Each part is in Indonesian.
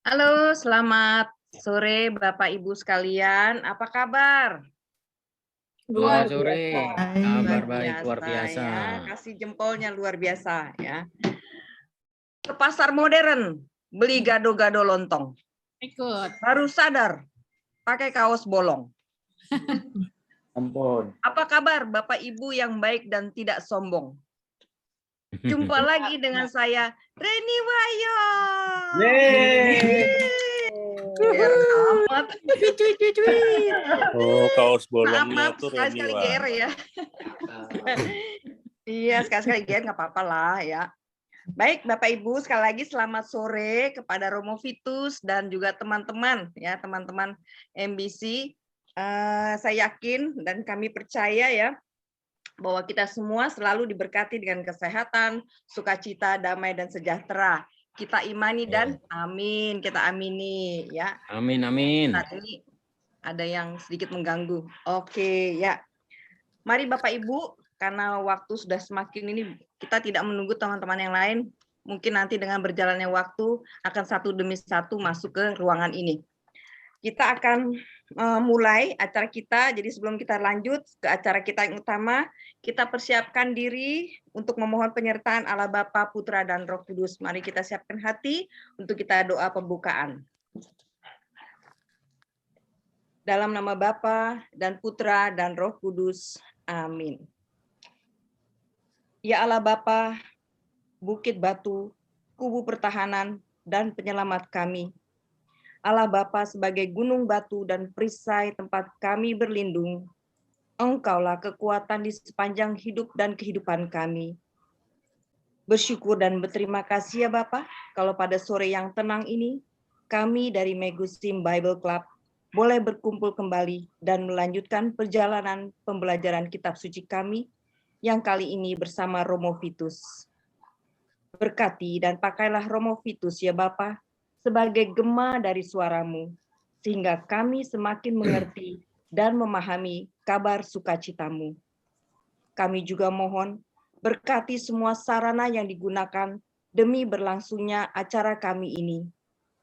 Halo, selamat sore Bapak Ibu sekalian. Apa kabar? Selamat sore, kabar Luar baik, luar biasa biasa. ya. Kasih jempolnya luar biasa ya. Ke pasar modern, beli gado-gado lontong. Ikut. Baru sadar pakai kaos bolong. Ampun. Apa kabar Bapak Ibu yang baik dan tidak sombong? Jumpa lagi dengan saya, Reni Wayo. Biar amat. Oh, kaos bolongnya Maaf, tuh sekali-sekali Reni, GR ya. Iya, sekali-sekali GR nggak apa-apa lah ya. Baik, Bapak Ibu, sekali lagi selamat sore kepada Romo Vitus dan juga teman-teman ya, teman-teman MBC. Saya yakin dan kami percaya ya bahwa kita semua selalu diberkati dengan kesehatan, sukacita, damai dan sejahtera. Kita imani dan amin, kita amini ya. Amin, amin. Saat ini ada yang sedikit mengganggu. Oke, ya. Mari Bapak Ibu, karena waktu sudah semakin ini, kita tidak menunggu teman-teman yang lain. Mungkin nanti dengan berjalannya waktu akan satu demi satu masuk ke ruangan ini. Kita akan mulai acara kita. Jadi sebelum kita lanjut ke acara kita yang utama, kita persiapkan diri untuk memohon penyertaan Allah Bapa, Putra, dan Roh Kudus. Mari kita siapkan hati untuk kita doa pembukaan. Dalam nama Bapa dan Putra dan Roh Kudus. Amin. Ya Allah Bapa, Bukit Batu, Kubu Pertahanan, dan Penyelamat kami. Allah Bapa sebagai gunung batu dan perisai tempat kami berlindung. Engkaulah kekuatan di sepanjang hidup dan kehidupan kami. Bersyukur dan berterima kasih ya Bapa, kalau pada sore yang tenang ini, kami dari Megusim Bible Club boleh berkumpul kembali dan melanjutkan perjalanan pembelajaran kitab suci kami yang kali ini bersama Romo Vitus. Berkati dan pakailah Romo Vitus ya Bapa sebagai gema dari suaramu, sehingga kami semakin mengerti dan memahami kabar sukacitamu. Kami juga mohon berkati semua sarana yang digunakan demi berlangsungnya acara kami ini,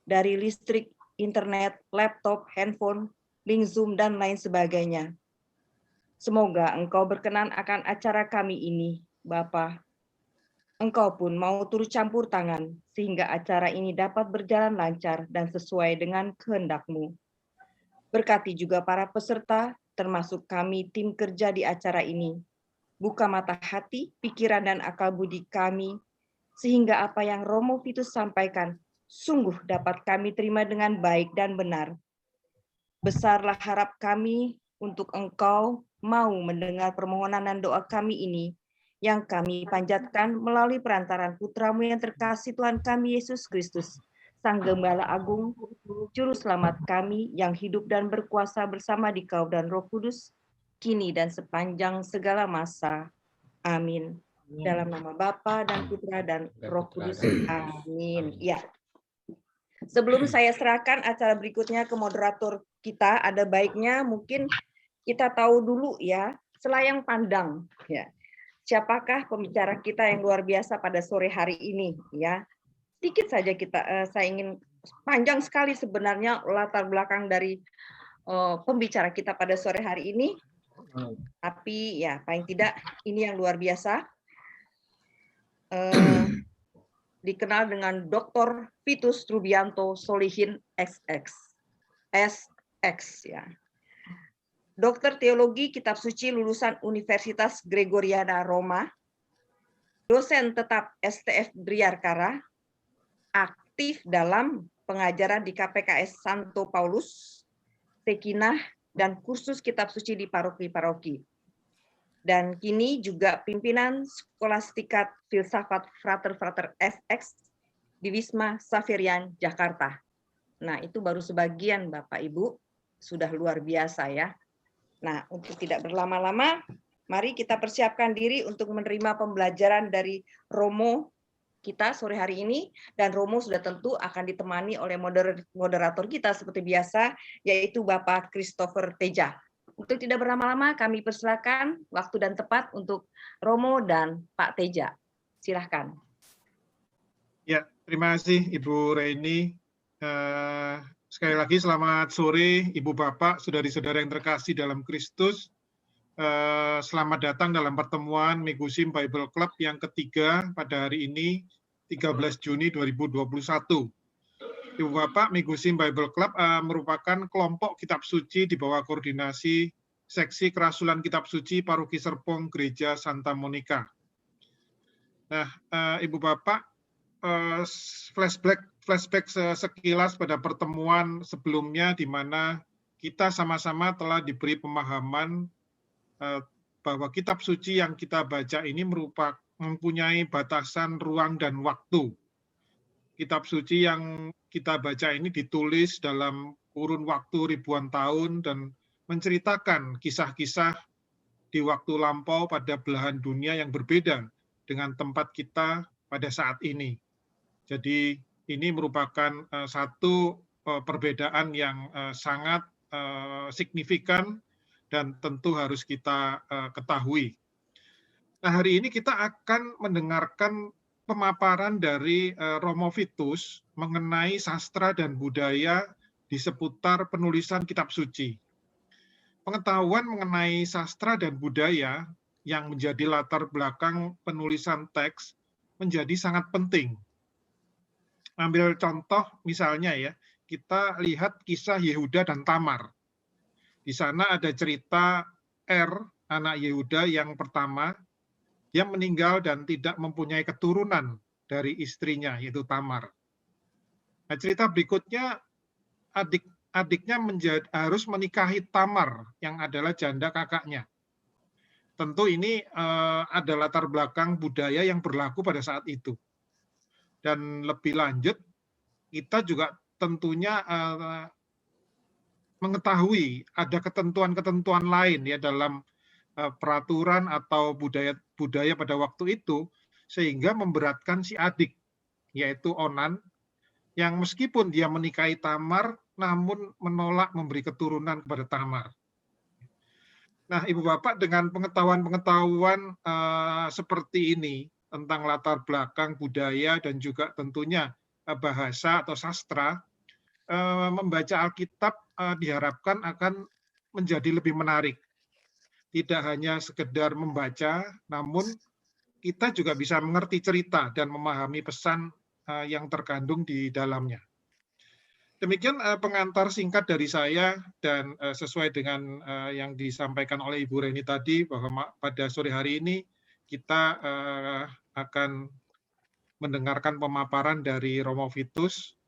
dari listrik, internet, laptop, handphone, link Zoom, dan lain sebagainya. Semoga Engkau berkenan akan acara kami ini, Bapa. Engkau pun mau turut campur tangan, sehingga acara ini dapat berjalan lancar dan sesuai dengan kehendak-Mu. Berkati juga para peserta, termasuk kami tim kerja di acara ini. Buka mata hati, pikiran, dan akal budi kami, sehingga apa yang Romo Vitus sampaikan sungguh dapat kami terima dengan baik dan benar. Besarlah harap kami untuk Engkau mau mendengar permohonan dan doa kami ini, yang kami panjatkan melalui perantaran Putra-Mu yang terkasih Tuhan kami Yesus Kristus, Sang Gembala Agung, Juru Selamat kami yang hidup dan berkuasa bersama Dikau dan Roh Kudus, kini dan sepanjang segala masa. Amin. Dalam nama Bapa dan Putra dan Roh Kudus. Amin. Ya. Sebelum saya serahkan acara berikutnya ke moderator kita, ada baiknya mungkin kita tahu dulu ya, selayang pandang ya. Siapakah pembicara kita yang luar biasa pada sore hari ini ya? Sedikit saja saya ingin, panjang sekali sebenarnya latar belakang dari pembicara kita pada sore hari ini. Tapi ya paling tidak ini yang luar biasa. Dikenal dengan Dr. Vitus Rubianto Solihin SX ya. Dokter Teologi Kitab Suci lulusan Universitas Gregoriana Roma, dosen tetap STF Driarkara, aktif dalam pengajaran di KPKS Santo Paulus, Tekinah, dan kursus Kitab Suci di paroki-paroki. Dan kini juga pimpinan Skolastikat Filsafat Frater FX di Wisma Safirian, Jakarta. Nah, itu baru sebagian Bapak Ibu, sudah luar biasa ya. Nah, untuk tidak berlama-lama, mari kita persiapkan diri untuk menerima pembelajaran dari Romo kita sore hari ini. Dan Romo sudah tentu akan ditemani oleh moderator kita seperti biasa, yaitu Bapak Christopher Teja. Untuk tidak berlama-lama, kami persilakan waktu dan tepat untuk Romo dan Pak Teja. Silahkan. Ya, terima kasih Ibu Reni. Sekali lagi selamat sore Ibu Bapak, saudari-saudara yang terkasih dalam Kristus. Selamat datang dalam pertemuan Megusim Bible Club yang ketiga pada hari ini, 13 Juni 2021. Ibu Bapak, Megusim Bible Club merupakan kelompok kitab suci di bawah koordinasi Seksi Kerasulan Kitab Suci Paroki Serpong Gereja Santa Monica. Nah, Ibu Bapak, flashback sekilas pada pertemuan sebelumnya di mana kita sama-sama telah diberi pemahaman bahwa kitab suci yang kita baca ini mempunyai batasan ruang dan waktu. Kitab suci yang kita baca ini ditulis dalam kurun waktu ribuan tahun dan menceritakan kisah-kisah di waktu lampau pada belahan dunia yang berbeda dengan tempat kita pada saat ini. Jadi ini merupakan satu perbedaan yang sangat signifikan dan tentu harus kita ketahui. Nah, hari ini kita akan mendengarkan pemaparan dari Romo Vitus mengenai sastra dan budaya di seputar penulisan kitab suci. Pengetahuan mengenai sastra dan budaya yang menjadi latar belakang penulisan teks menjadi sangat penting. Ambil contoh misalnya ya, kita lihat kisah Yehuda dan Tamar. Di sana ada cerita anak Yehuda yang pertama, dia meninggal dan tidak mempunyai keturunan dari istrinya, yaitu Tamar. Nah, cerita berikutnya, adiknya harus menikahi Tamar, yang adalah janda kakaknya. Tentu ini ada latar belakang budaya yang berlaku pada saat itu. Dan lebih lanjut, kita juga tentunya mengetahui ada ketentuan-ketentuan lain ya dalam peraturan atau budaya pada waktu itu, sehingga memberatkan si adik, yaitu Onan, yang meskipun dia menikahi Tamar, namun menolak memberi keturunan kepada Tamar. Nah, Ibu Bapak, dengan pengetahuan-pengetahuan seperti ini tentang latar belakang budaya dan juga tentunya bahasa atau sastra, membaca Alkitab diharapkan akan menjadi lebih menarik. Tidak hanya sekedar membaca, namun kita juga bisa mengerti cerita dan memahami pesan yang terkandung di dalamnya. Demikian pengantar singkat dari saya, dan sesuai dengan yang disampaikan oleh Ibu Reni tadi, bahwa pada sore hari ini kita akan mendengarkan pemaparan dari Romo Vitus.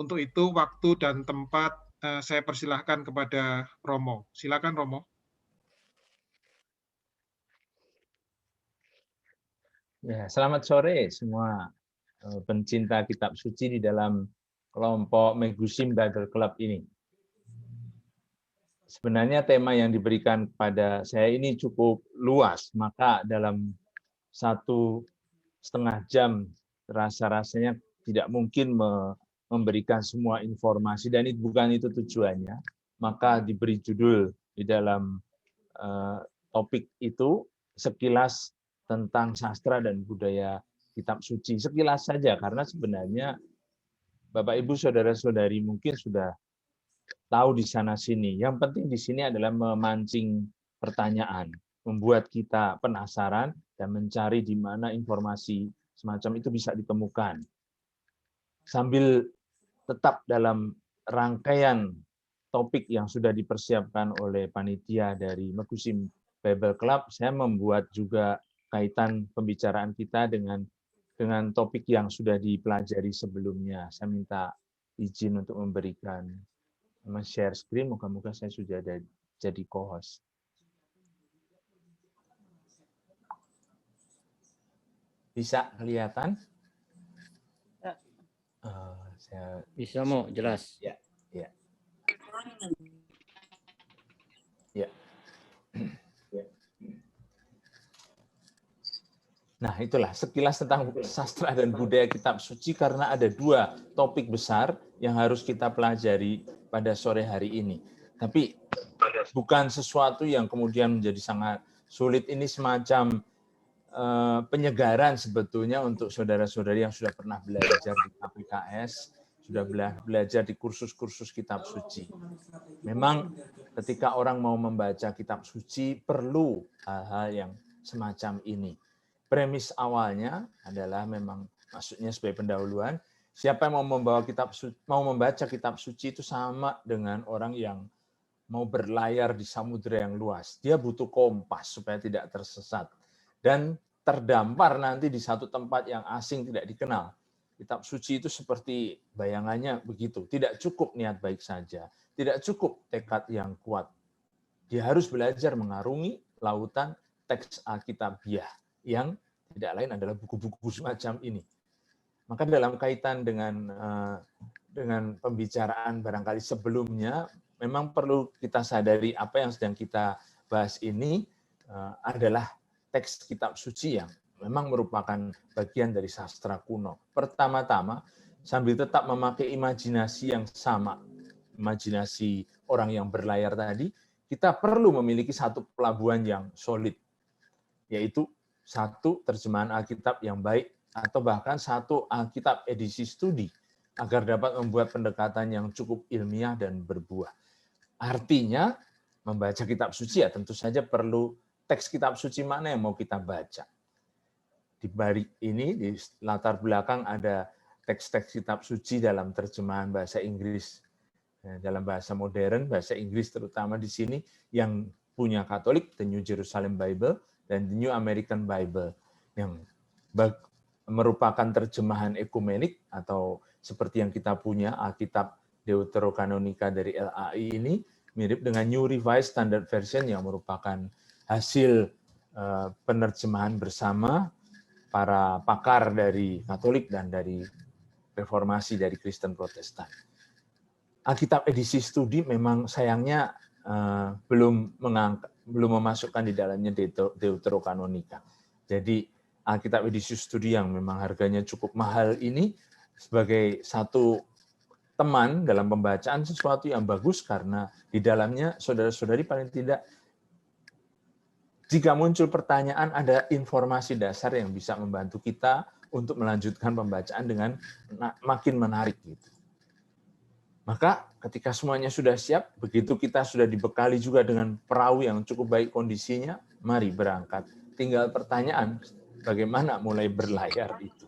Untuk itu, waktu dan tempat saya persilahkan kepada Romo. Silakan Romo. Ya, selamat sore semua pencinta kitab suci di dalam kelompok Megusim Bible Club ini. Sebenarnya tema yang diberikan kepada saya ini cukup luas, maka dalam 1,5 jam rasanya tidak mungkin memberikan semua informasi, dan bukan itu tujuannya. Maka diberi judul di dalam topik itu sekilas tentang sastra dan budaya kitab suci. Sekilas saja, karena sebenarnya Bapak Ibu saudara-saudari mungkin sudah tahu di sana-sini. Yang penting di sini adalah memancing pertanyaan, membuat kita penasaran dan mencari di mana informasi semacam itu bisa ditemukan. Sambil tetap dalam rangkaian topik yang sudah dipersiapkan oleh panitia dari Megusim Bible Club, saya membuat juga kaitan pembicaraan kita dengan topik yang sudah dipelajari sebelumnya. Saya minta izin untuk memberikan share screen, moga-moga saya sudah ada jadi co-host. Bisa kelihatan? Bisa mau jelas. Ya, ya. Ya. Nah, itulah sekilas tentang sastra dan budaya kitab suci, karena ada 2 topik besar yang harus kita pelajari pada sore hari ini. Tapi bukan sesuatu yang kemudian menjadi sangat sulit. Ini semacam penyegaran sebetulnya untuk saudara-saudari yang sudah pernah belajar di KPKS, sudah belajar di kursus-kursus kitab suci. Memang ketika orang mau membaca kitab suci perlu hal-hal yang semacam ini. Premis awalnya adalah memang maksudnya sebagai pendahuluan, siapa yang mau membaca kitab suci itu sama dengan orang yang mau berlayar di samudera yang luas. Dia butuh kompas supaya tidak tersesat dan terdampar nanti di satu tempat yang asing tidak dikenal. Kitab suci itu seperti bayangannya begitu. Tidak cukup niat baik saja. Tidak cukup tekad yang kuat. Dia harus belajar mengarungi lautan teks Alkitabiah yang tidak lain adalah buku-buku semacam ini. Maka dalam kaitan dengan pembicaraan barangkali sebelumnya, memang perlu kita sadari apa yang sedang kita bahas ini adalah teks kitab suci yang memang merupakan bagian dari sastra kuno. Pertama-tama, sambil tetap memakai imajinasi yang sama, imajinasi orang yang berlayar tadi, kita perlu memiliki satu pelabuhan yang solid, yaitu satu terjemahan Alkitab yang baik, atau bahkan satu Alkitab edisi studi, agar dapat membuat pendekatan yang cukup ilmiah dan berbuah. Artinya, membaca kitab suci ya tentu saja perlu teks kitab suci mana yang mau kita baca. Di balik ini, di latar belakang ada teks-teks kitab suci dalam terjemahan bahasa Inggris. Dalam bahasa modern, bahasa Inggris terutama di sini, yang punya Katolik, The New Jerusalem Bible, dan The New American Bible, yang merupakan terjemahan ekumenik, atau seperti yang kita punya, Alkitab Deuterokanonika dari LAI ini, mirip dengan New Revised Standard Version yang merupakan hasil penerjemahan bersama para pakar dari Katolik dan dari Reformasi dari Kristen Protestan. Alkitab edisi studi memang sayangnya belum memasukkan di dalamnya Deuterokanonika. Jadi Alkitab edisi studi yang memang harganya cukup mahal ini sebagai satu teman dalam pembacaan sesuatu yang bagus, karena di dalamnya saudara-saudari paling tidak jika muncul pertanyaan ada informasi dasar yang bisa membantu kita untuk melanjutkan pembacaan dengan makin menarik gitu. Maka ketika semuanya sudah siap, begitu kita sudah dibekali juga dengan perahu yang cukup baik kondisinya, mari berangkat. Tinggal pertanyaan, bagaimana mulai berlayar itu?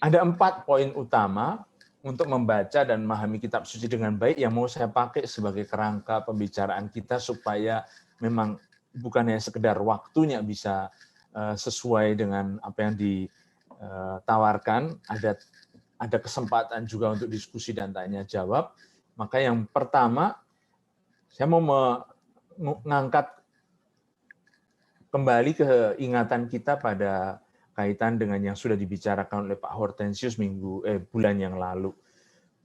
Ada 4 poin utama untuk membaca dan memahami kitab suci dengan baik yang mau saya pakai sebagai kerangka pembicaraan kita supaya memang bukan hanya sekedar waktunya bisa sesuai dengan apa yang ditawarkan, ada kesempatan juga untuk diskusi dan tanya jawab. Maka yang pertama, saya mau mengangkat kembali ke ingatan kita pada kaitan dengan yang sudah dibicarakan oleh Pak Hortensius bulan yang lalu.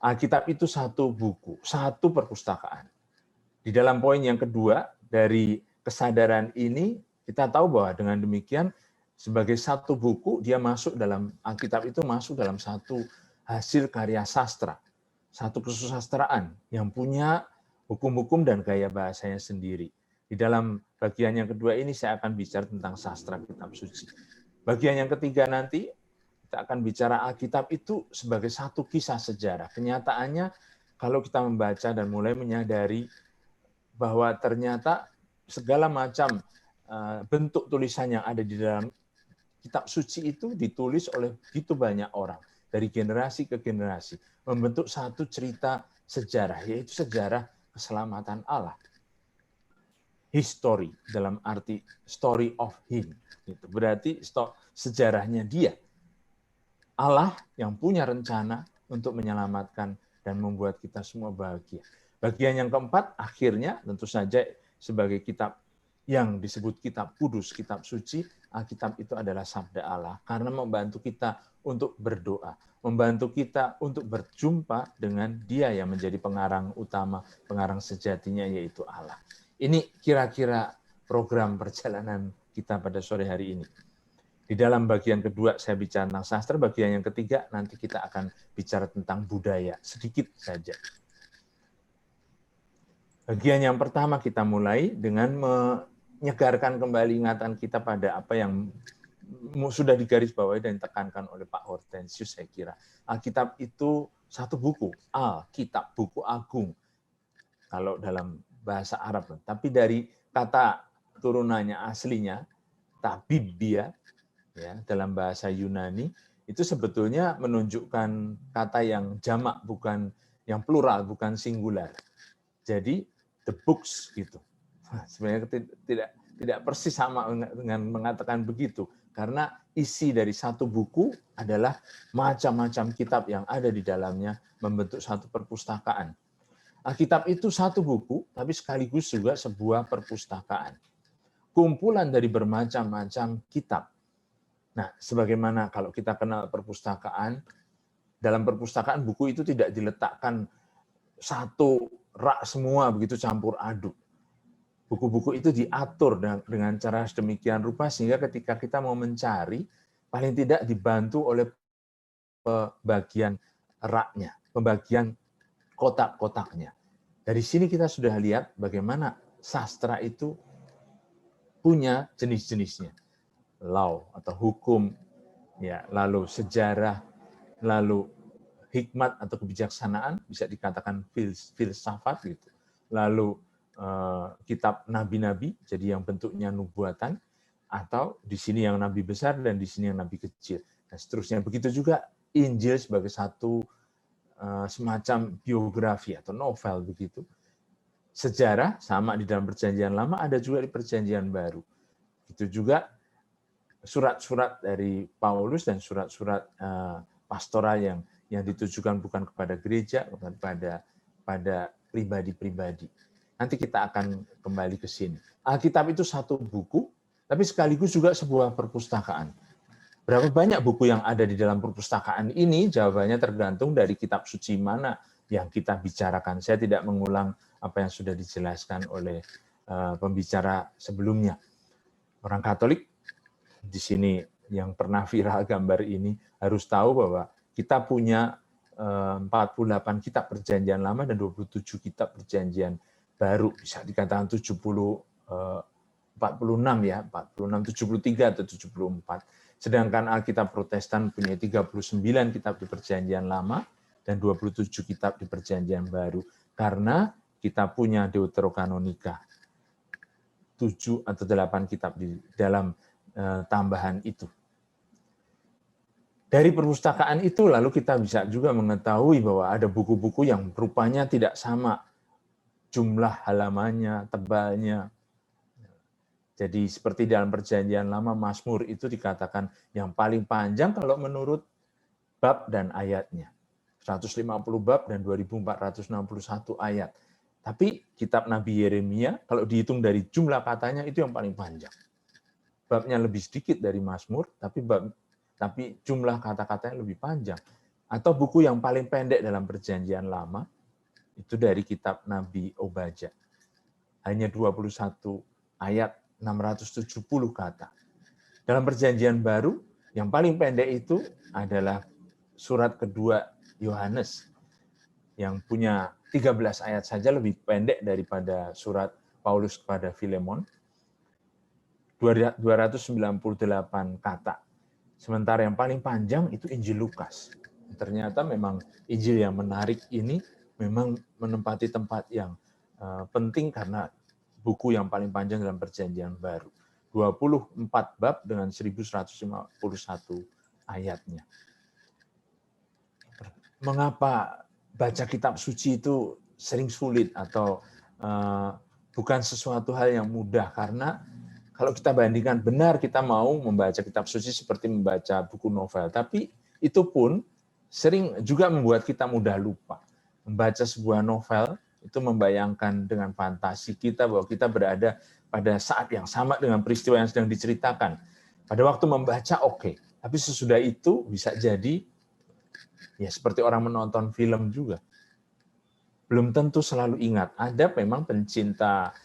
Alkitab itu satu buku, satu perpustakaan. Di dalam poin yang kedua, dari kesadaran ini, kita tahu bahwa dengan demikian, sebagai satu buku, dia masuk dalam Alkitab itu masuk dalam satu hasil karya sastra, satu kesusastraan yang punya hukum-hukum dan gaya bahasanya sendiri. Di dalam bagian yang kedua ini saya akan bicara tentang sastra kitab suci. Bagian yang ketiga nanti kita akan bicara Alkitab itu sebagai satu kisah sejarah. Kenyataannya kalau kita membaca dan mulai menyadari bahwa ternyata segala macam bentuk tulisan yang ada di dalam kitab suci itu ditulis oleh begitu banyak orang dari generasi ke generasi, membentuk satu cerita sejarah, yaitu sejarah keselamatan Allah. History dalam arti story of him, itu berarti sejarahnya dia. Allah yang punya rencana untuk menyelamatkan dan membuat kita semua bahagia. Bagian yang keempat, akhirnya tentu saja sebagai kitab yang disebut kitab kudus, kitab suci, Alkitab itu adalah sabda Allah karena membantu kita untuk berdoa, membantu kita untuk berjumpa dengan Dia yang menjadi pengarang utama, pengarang sejatinya yaitu Allah. Ini kira-kira program perjalanan kita pada sore hari ini. Di dalam bagian kedua saya bicara tentang sastra, bagian yang ketiga nanti kita akan bicara tentang budaya, sedikit saja. Bagian yang pertama kita mulai dengan menyegarkan kembali ingatan kita pada apa yang sudah digarisbawahi dan ditekankan oleh Pak Hortensius, saya kira. Alkitab itu satu buku, Alkitab, buku agung, kalau dalam bahasa Arab. Tapi dari kata turunannya aslinya, tabibia, ya, dalam bahasa Yunani, itu sebetulnya menunjukkan kata yang jamak, bukan yang plural, bukan singular. Jadi, the books, gitu. Sebenarnya tidak persis sama dengan mengatakan begitu, karena isi dari satu buku adalah macam-macam kitab yang ada di dalamnya membentuk satu perpustakaan. Alkitab itu satu buku, tapi sekaligus juga sebuah perpustakaan. Kumpulan dari bermacam-macam kitab. Nah, sebagaimana kalau kita kenal perpustakaan, dalam perpustakaan buku itu tidak diletakkan satu rak semua begitu campur aduk. Buku-buku itu diatur dengan cara sedemikian rupa sehingga ketika kita mau mencari, paling tidak dibantu oleh pembagian raknya, pembagian kotak-kotaknya. Dari sini kita sudah lihat bagaimana sastra itu punya jenis-jenisnya. Law atau hukum, ya, lalu sejarah, lalu hikmat atau kebijaksanaan, bisa dikatakan filsafat gitu. Lalu kitab nabi-nabi, jadi yang bentuknya nubuatan, atau di sini yang nabi besar dan di sini yang nabi kecil. Dan seterusnya. Begitu juga Injil sebagai satu semacam biografi atau novel begitu. Sejarah sama di dalam Perjanjian Lama, ada juga di Perjanjian Baru. Itu juga surat-surat dari Paulus dan surat-surat pastoral yang ditujukan bukan kepada gereja, bukan pada pribadi-pribadi. Nanti kita akan kembali ke sini. Alkitab itu satu buku, tapi sekaligus juga sebuah perpustakaan. Berapa banyak buku yang ada di dalam perpustakaan ini? Jawabannya tergantung dari kitab suci mana yang kita bicarakan. Saya tidak mengulang apa yang sudah dijelaskan oleh pembicara sebelumnya. Orang Katolik di sini yang pernah viral gambar ini harus tahu bahwa kita punya 48 kitab Perjanjian Lama dan 27 kitab Perjanjian Baru. Bisa dikatakan 46 ya, 46, 73 atau 74. Sedangkan Alkitab Protestan punya 39 kitab di Perjanjian Lama dan 27 kitab di Perjanjian Baru. Karena kita punya Deuterokanonika, 7 atau 8 kitab di dalam tambahan itu. Dari perpustakaan itu lalu kita bisa juga mengetahui bahwa ada buku-buku yang rupanya tidak sama jumlah halamannya, tebalnya. Jadi seperti dalam Perjanjian Lama, Mazmur itu dikatakan yang paling panjang kalau menurut bab dan ayatnya. 150 bab dan 2461 ayat. Tapi kitab Nabi Yeremia kalau dihitung dari jumlah katanya itu yang paling panjang. Babnya lebih sedikit dari Mazmur, tapi jumlah kata-katanya lebih panjang. Atau buku yang paling pendek dalam Perjanjian Lama, itu dari kitab Nabi Obadja. Hanya 21 ayat, 670 kata. Dalam Perjanjian Baru, yang paling pendek itu adalah surat kedua Yohanes, yang punya 13 ayat saja, lebih pendek daripada surat Paulus kepada Filemon. 298 kata. Sementara yang paling panjang itu Injil Lukas. Ternyata memang Injil yang menarik ini memang menempati tempat yang penting karena buku yang paling panjang dalam Perjanjian Baru. 24 bab dengan 1151 ayatnya. Mengapa baca kitab suci itu sering sulit atau bukan sesuatu hal yang mudah? Karena kalau kita bandingkan benar kita mau membaca kitab suci seperti membaca buku novel, tapi itu pun sering juga membuat kita mudah lupa. Membaca sebuah novel itu membayangkan dengan fantasi kita bahwa kita berada pada saat yang sama dengan peristiwa yang sedang diceritakan. Pada waktu membaca oke, tapi sesudah itu bisa jadi ya seperti orang menonton film juga. Belum tentu selalu ingat. Ada memang pencinta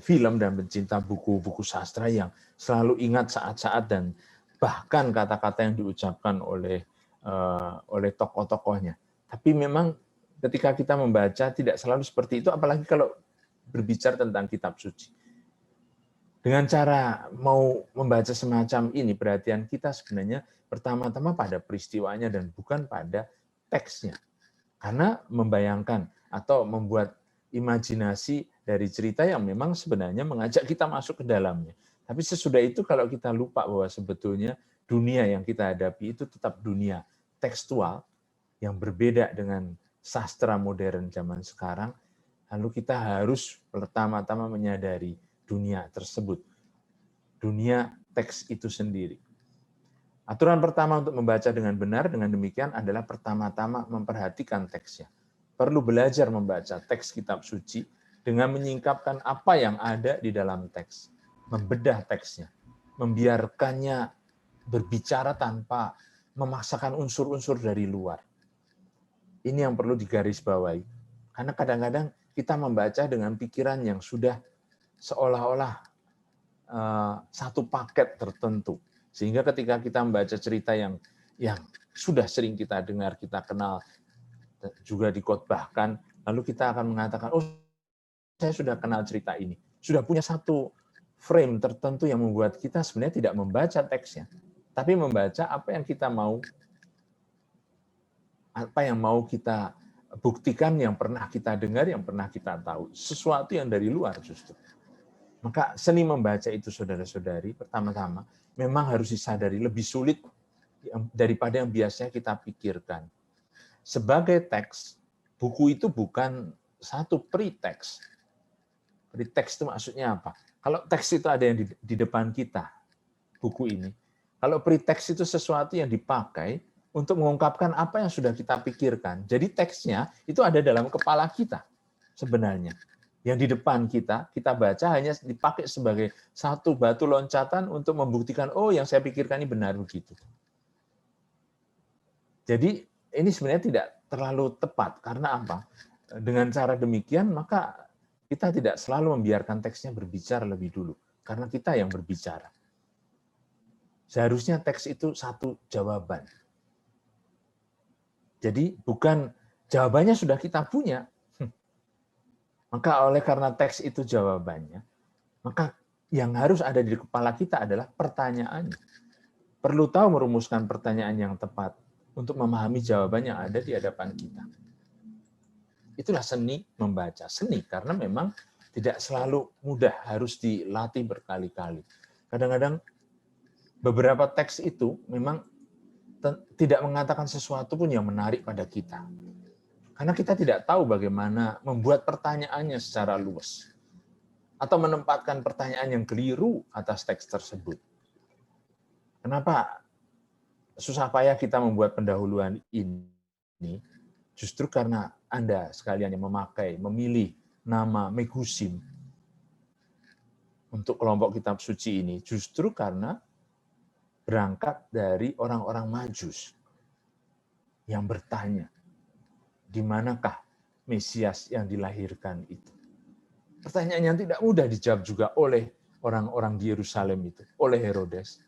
film dan pencinta buku-buku sastra yang selalu ingat saat-saat dan bahkan kata-kata yang diucapkan oleh tokoh-tokohnya. Tapi memang ketika kita membaca tidak selalu seperti itu, apalagi kalau berbicara tentang kitab suci. Dengan cara mau membaca semacam ini, perhatian kita sebenarnya pertama-tama pada peristiwanya dan bukan pada teksnya. Karena membayangkan atau membuat imajinasi dari cerita yang memang sebenarnya mengajak kita masuk ke dalamnya. Tapi sesudah itu kalau kita lupa bahwa sebetulnya dunia yang kita hadapi itu tetap dunia tekstual yang berbeda dengan sastra modern zaman sekarang, lalu kita harus pertama-tama menyadari dunia tersebut, dunia teks itu sendiri. Aturan pertama untuk membaca dengan benar dengan demikian adalah pertama-tama memperhatikan teksnya. Perlu belajar membaca teks kitab suci dengan menyingkapkan apa yang ada di dalam teks, membedah teksnya, membiarkannya berbicara tanpa memaksakan unsur-unsur dari luar. Ini yang perlu digarisbawahi. Karena kadang-kadang kita membaca dengan pikiran yang sudah seolah-olah satu paket tertentu. Sehingga ketika kita membaca cerita yang sudah sering kita dengar, kita kenal, juga dikhotbahkan, lalu kita akan mengatakan, oh saya sudah kenal cerita ini. Sudah punya satu frame tertentu yang membuat kita sebenarnya tidak membaca teksnya, tapi membaca apa yang kita mau, apa yang mau kita buktikan, yang pernah kita dengar, yang pernah kita tahu. Sesuatu yang dari luar justru. Maka seni membaca itu, saudara-saudari, pertama-tama memang harus disadari lebih sulit daripada yang biasanya kita pikirkan. Sebagai teks, buku itu bukan satu pre-text. Pre-text itu maksudnya apa? Kalau teks itu ada yang di depan kita, buku ini. Kalau pre-text itu sesuatu yang dipakai untuk mengungkapkan apa yang sudah kita pikirkan. Jadi teksnya itu ada dalam kepala kita sebenarnya. Yang di depan kita baca hanya dipakai sebagai satu batu loncatan untuk membuktikan, oh yang saya pikirkan ini benar begitu. Jadi ini sebenarnya tidak terlalu tepat. Karena apa? Dengan cara demikian, maka kita tidak selalu membiarkan teksnya berbicara lebih dulu. Karena kita yang berbicara. Seharusnya teks itu satu jawaban. Jadi bukan jawabannya sudah kita punya. Maka oleh karena teks itu jawabannya, maka yang harus ada di kepala kita adalah pertanyaannya. Perlu tahu merumuskan pertanyaan yang tepat untuk memahami jawaban yang ada di hadapan kita. Itulah seni membaca. Seni karena memang tidak selalu mudah, harus dilatih berkali-kali. Kadang-kadang beberapa teks itu memang tidak mengatakan sesuatu pun yang menarik pada kita. Karena kita tidak tahu bagaimana membuat pertanyaannya secara luas. Atau menempatkan pertanyaan yang keliru atas teks tersebut. Kenapa susah payah kita membuat pendahuluan ini? Justru karena Anda sekalian yang memilih nama Megusim untuk kelompok kitab suci ini. Justru karena berangkat dari orang-orang Majus yang bertanya, di manakah Mesias yang dilahirkan itu? Pertanyaan yang tidak mudah dijawab juga oleh orang-orang di Yerusalem itu, oleh Herodes.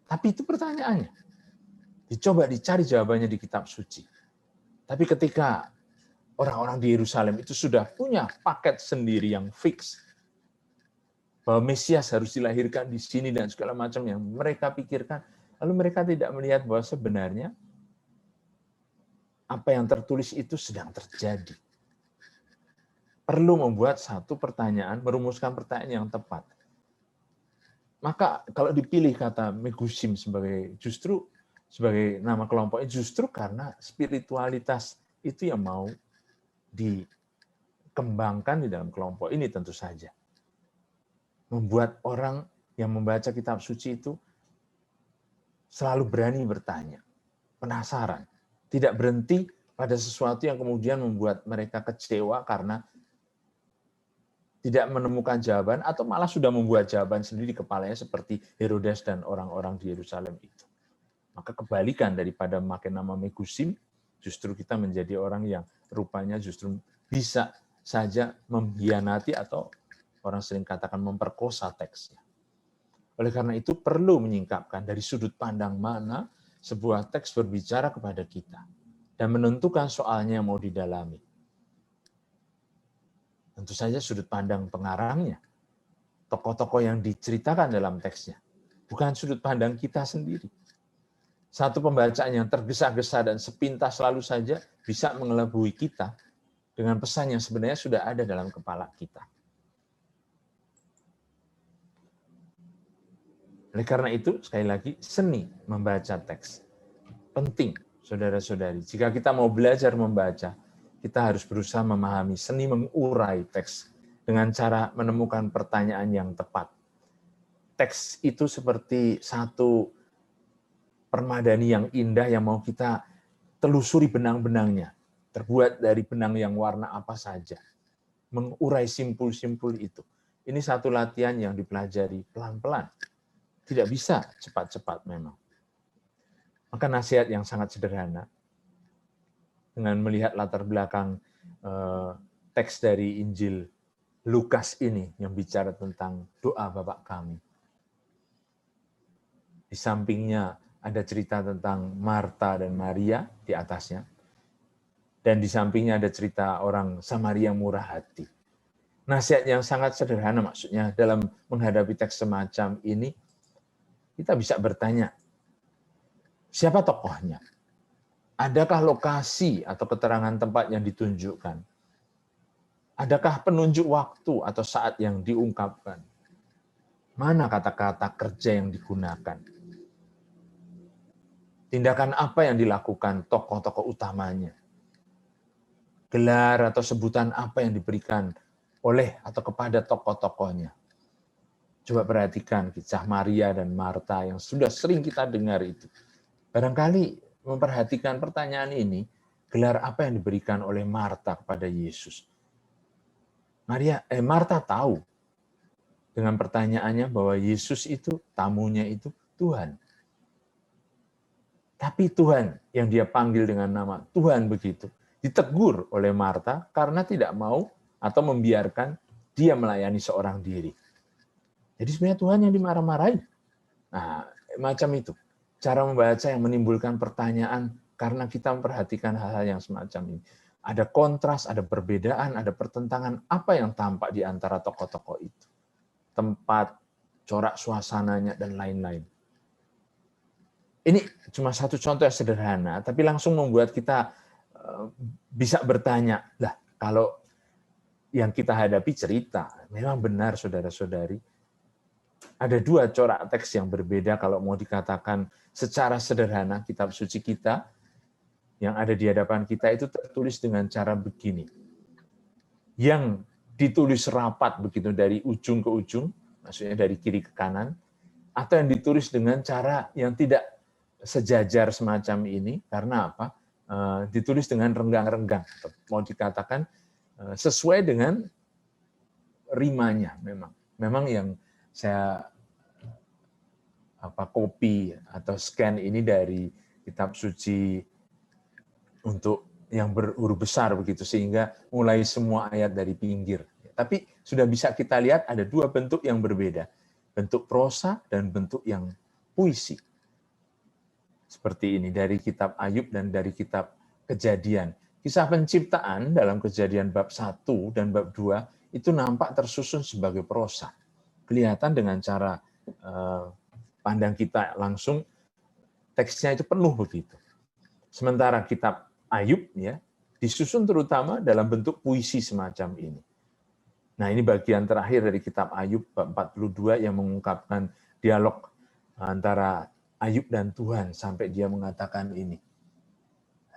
Tapi itu pertanyaannya. Dicoba dicari jawabannya di kitab suci. Tapi ketika orang-orang di Yerusalem itu sudah punya paket sendiri yang fix, bahwa Mesias harus dilahirkan di sini dan segala macam yang mereka pikirkan, lalu mereka tidak melihat bahwa sebenarnya apa yang tertulis itu sedang terjadi. Perlu membuat satu pertanyaan, merumuskan pertanyaan yang tepat. Maka kalau dipilih kata Megusim sebagai nama kelompoknya, justru karena spiritualitas itu yang mau dikembangkan di dalam kelompok ini tentu saja. Membuat orang yang membaca kitab suci itu selalu berani bertanya, penasaran. Tidak berhenti pada sesuatu yang kemudian membuat mereka kecewa karena tidak menemukan jawaban atau malah sudah membuat jawaban sendiri di kepalanya seperti Herodes dan orang-orang di Yerusalem itu. Maka kebalikan daripada memakai nama Megusim, justru kita menjadi orang yang rupanya justru bisa saja mengkhianati atau orang sering katakan memperkosa teksnya. Oleh karena itu perlu menyingkapkan dari sudut pandang mana sebuah teks berbicara kepada kita dan menentukan soalnya yang mau didalami. Tentu saja sudut pandang pengarangnya. tokoh-tokoh yang diceritakan dalam teksnya. Bukan sudut pandang kita sendiri. Satu pembacaan yang tergesa-gesa dan sepintas lalu saja bisa mengelabui kita dengan pesan yang sebenarnya sudah ada dalam kepala kita. Oleh karena itu, sekali lagi, seni membaca teks. Penting, saudara-saudari. Jika kita mau belajar membaca, kita harus berusaha memahami seni mengurai teks dengan cara menemukan pertanyaan yang tepat. Teks itu seperti satu permadani yang indah yang mau kita telusuri benang-benangnya. Terbuat dari benang yang warna apa saja. Mengurai simpul-simpul itu. Ini satu latihan yang dipelajari pelan-pelan. Tidak bisa cepat-cepat memang. Maka nasihat yang sangat sederhana, dengan melihat latar belakang teks dari Injil Lukas ini yang bicara tentang doa Bapa kami. Di sampingnya ada cerita tentang Marta dan Maria di atasnya. Dan di sampingnya ada cerita orang Samaria murah hati. Nasihat yang sangat sederhana maksudnya dalam menghadapi teks semacam ini, kita bisa bertanya, siapa tokohnya? Adakah lokasi atau keterangan tempat yang ditunjukkan? Adakah penunjuk waktu atau saat yang diungkapkan? Mana kata-kata kerja yang digunakan? Tindakan apa yang dilakukan tokoh-tokoh utamanya? Gelar atau sebutan apa yang diberikan oleh atau kepada tokoh-tokohnya? Coba perhatikan kisah Maria dan Marta yang sudah sering kita dengar itu. Barangkali memperhatikan pertanyaan ini, gelar apa yang diberikan oleh Marta kepada Yesus? Marta tahu dengan pertanyaannya bahwa Yesus itu, tamunya itu Tuhan. Tapi Tuhan yang dia panggil dengan nama Tuhan begitu, ditegur oleh Marta karena tidak mau atau membiarkan dia melayani seorang diri. Jadi sebenarnya Tuhan yang dimarah-marahi. Nah, macam itu. Cara membaca yang menimbulkan pertanyaan karena kita memperhatikan hal-hal yang semacam ini. Ada kontras, ada perbedaan, ada pertentangan. Apa yang tampak di antara tokoh-tokoh itu? Tempat, corak suasananya, dan lain-lain. Ini cuma satu contoh yang sederhana, tapi langsung membuat kita bisa bertanya, lah kalau yang kita hadapi cerita, memang benar saudara-saudari, ada dua corak teks yang berbeda kalau mau dikatakan secara sederhana kitab suci kita yang ada di hadapan kita itu tertulis dengan cara begini. Yang ditulis rapat begitu dari ujung ke ujung, maksudnya dari kiri ke kanan, atau yang ditulis dengan cara yang tidak sejajar semacam ini, karena apa? Ditulis dengan renggang-renggang, mau dikatakan sesuai dengan rimanya memang. Memang yang saya copy atau scan ini dari kitab suci untuk yang berhuruf besar begitu sehingga mulai semua ayat dari pinggir. Tapi sudah bisa kita lihat ada dua bentuk yang berbeda, bentuk prosa dan bentuk yang puisi. Seperti ini dari kitab Ayub dan dari kitab Kejadian. Kisah penciptaan dalam Kejadian bab 1 dan bab 2 itu nampak tersusun sebagai prosa. Kelihatan dengan cara pandang kita langsung teksnya itu penuh begitu. Sementara kitab Ayub ya disusun terutama dalam bentuk puisi semacam ini. Nah, ini bagian terakhir dari kitab Ayub bab 42 yang mengungkapkan dialog antara Ayub dan Tuhan sampai dia mengatakan ini.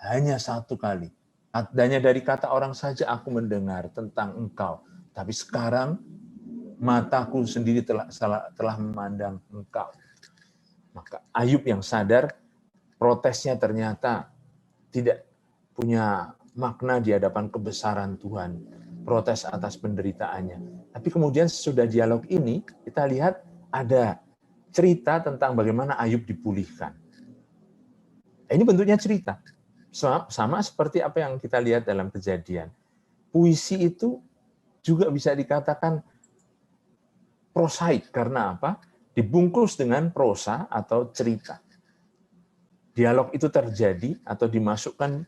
Hanya satu kali. Hanya dari kata orang saja aku mendengar tentang engkau. Tapi sekarang mataku sendiri telah memandang engkau. Maka Ayub yang sadar protesnya ternyata tidak punya makna di hadapan kebesaran Tuhan. Protes atas penderitaannya. Tapi kemudian sesudah dialog ini, kita lihat ada cerita tentang bagaimana Ayub dipulihkan. Ini bentuknya cerita. Sama seperti apa yang kita lihat dalam Kejadian. Puisi itu juga bisa dikatakan prosaik. Karena apa? Dibungkus dengan prosa atau cerita. Dialog itu terjadi atau dimasukkan,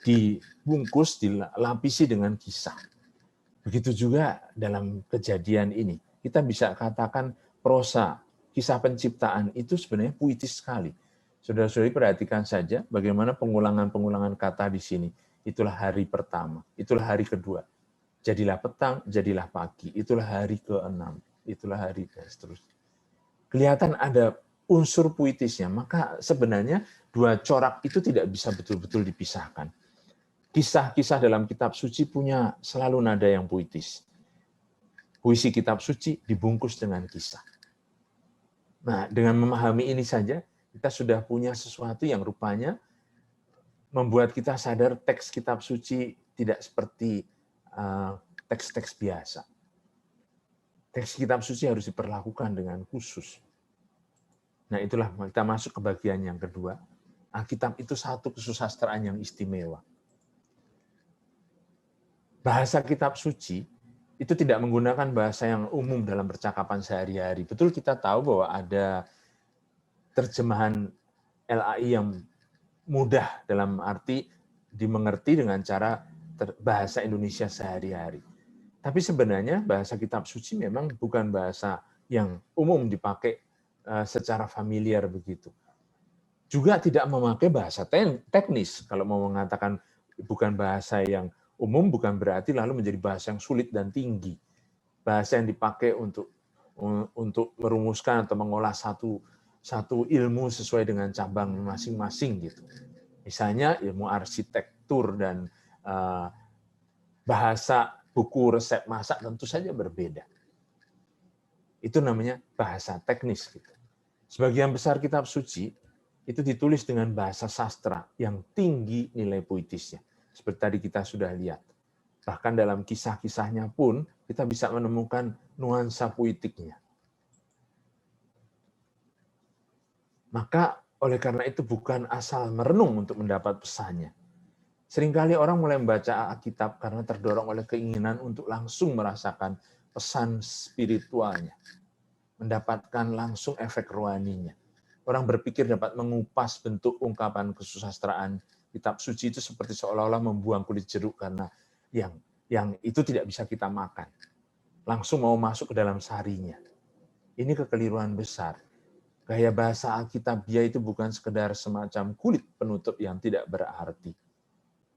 dibungkus, dilapisi dengan kisah. Begitu juga dalam Kejadian ini. kita bisa katakan prosa, kisah penciptaan itu sebenarnya puitis sekali. Saudara-saudari perhatikan saja bagaimana pengulangan-pengulangan kata di sini. Itulah hari pertama, itulah hari kedua. Jadilah petang, jadilah pagi, itulah hari ke-6, itulah hari dan seterusnya. Kelihatan ada unsur puitisnya, maka sebenarnya dua corak itu tidak bisa betul-betul dipisahkan. Kisah-kisah dalam kitab suci punya selalu nada yang puitis. Puisi kitab suci dibungkus dengan kisah. Nah, dengan memahami ini saja, kita sudah punya sesuatu yang rupanya membuat kita sadar teks kitab suci tidak seperti teks-teks biasa. Teks kitab suci harus diperlakukan dengan khusus. Nah, itulah kita masuk ke bagian yang kedua. Alkitab itu satu kesusastraan yang istimewa. Bahasa kitab suci itu tidak menggunakan bahasa yang umum dalam percakapan sehari-hari. Betul kita tahu bahwa ada terjemahan LAI yang mudah dalam arti dimengerti dengan cara bahasa Indonesia sehari-hari. Tapi sebenarnya bahasa kitab suci memang bukan bahasa yang umum dipakai secara familiar begitu. Juga tidak memakai bahasa teknis. Kalau mau mengatakan bukan bahasa yang umum, bukan berarti lalu menjadi bahasa yang sulit dan tinggi. Bahasa yang dipakai untuk merumuskan atau mengolah satu ilmu sesuai dengan cabang masing-masing gitu. Misalnya ilmu arsitektur dan bahasa buku resep masak tentu saja berbeda. Itu namanya bahasa teknis gitu. Sebagian besar kitab suci itu ditulis dengan bahasa sastra yang tinggi nilai puitisnya. Seperti tadi kita sudah lihat. Bahkan dalam kisah-kisahnya pun kita bisa menemukan nuansa puitiknya. Maka oleh karena itu bukan asal merenung untuk mendapat pesannya. Seringkali orang mulai membaca Alkitab karena terdorong oleh keinginan untuk langsung merasakan pesan spiritualnya. Mendapatkan langsung efek rohaninya. Orang berpikir dapat mengupas bentuk ungkapan kesusastraan kitab suci itu seperti seolah-olah membuang kulit jeruk karena yang itu tidak bisa kita makan. Langsung mau masuk ke dalam sarinya. Ini kekeliruan besar. Gaya bahasa Alkitabiah itu bukan sekedar semacam kulit penutup yang tidak berarti.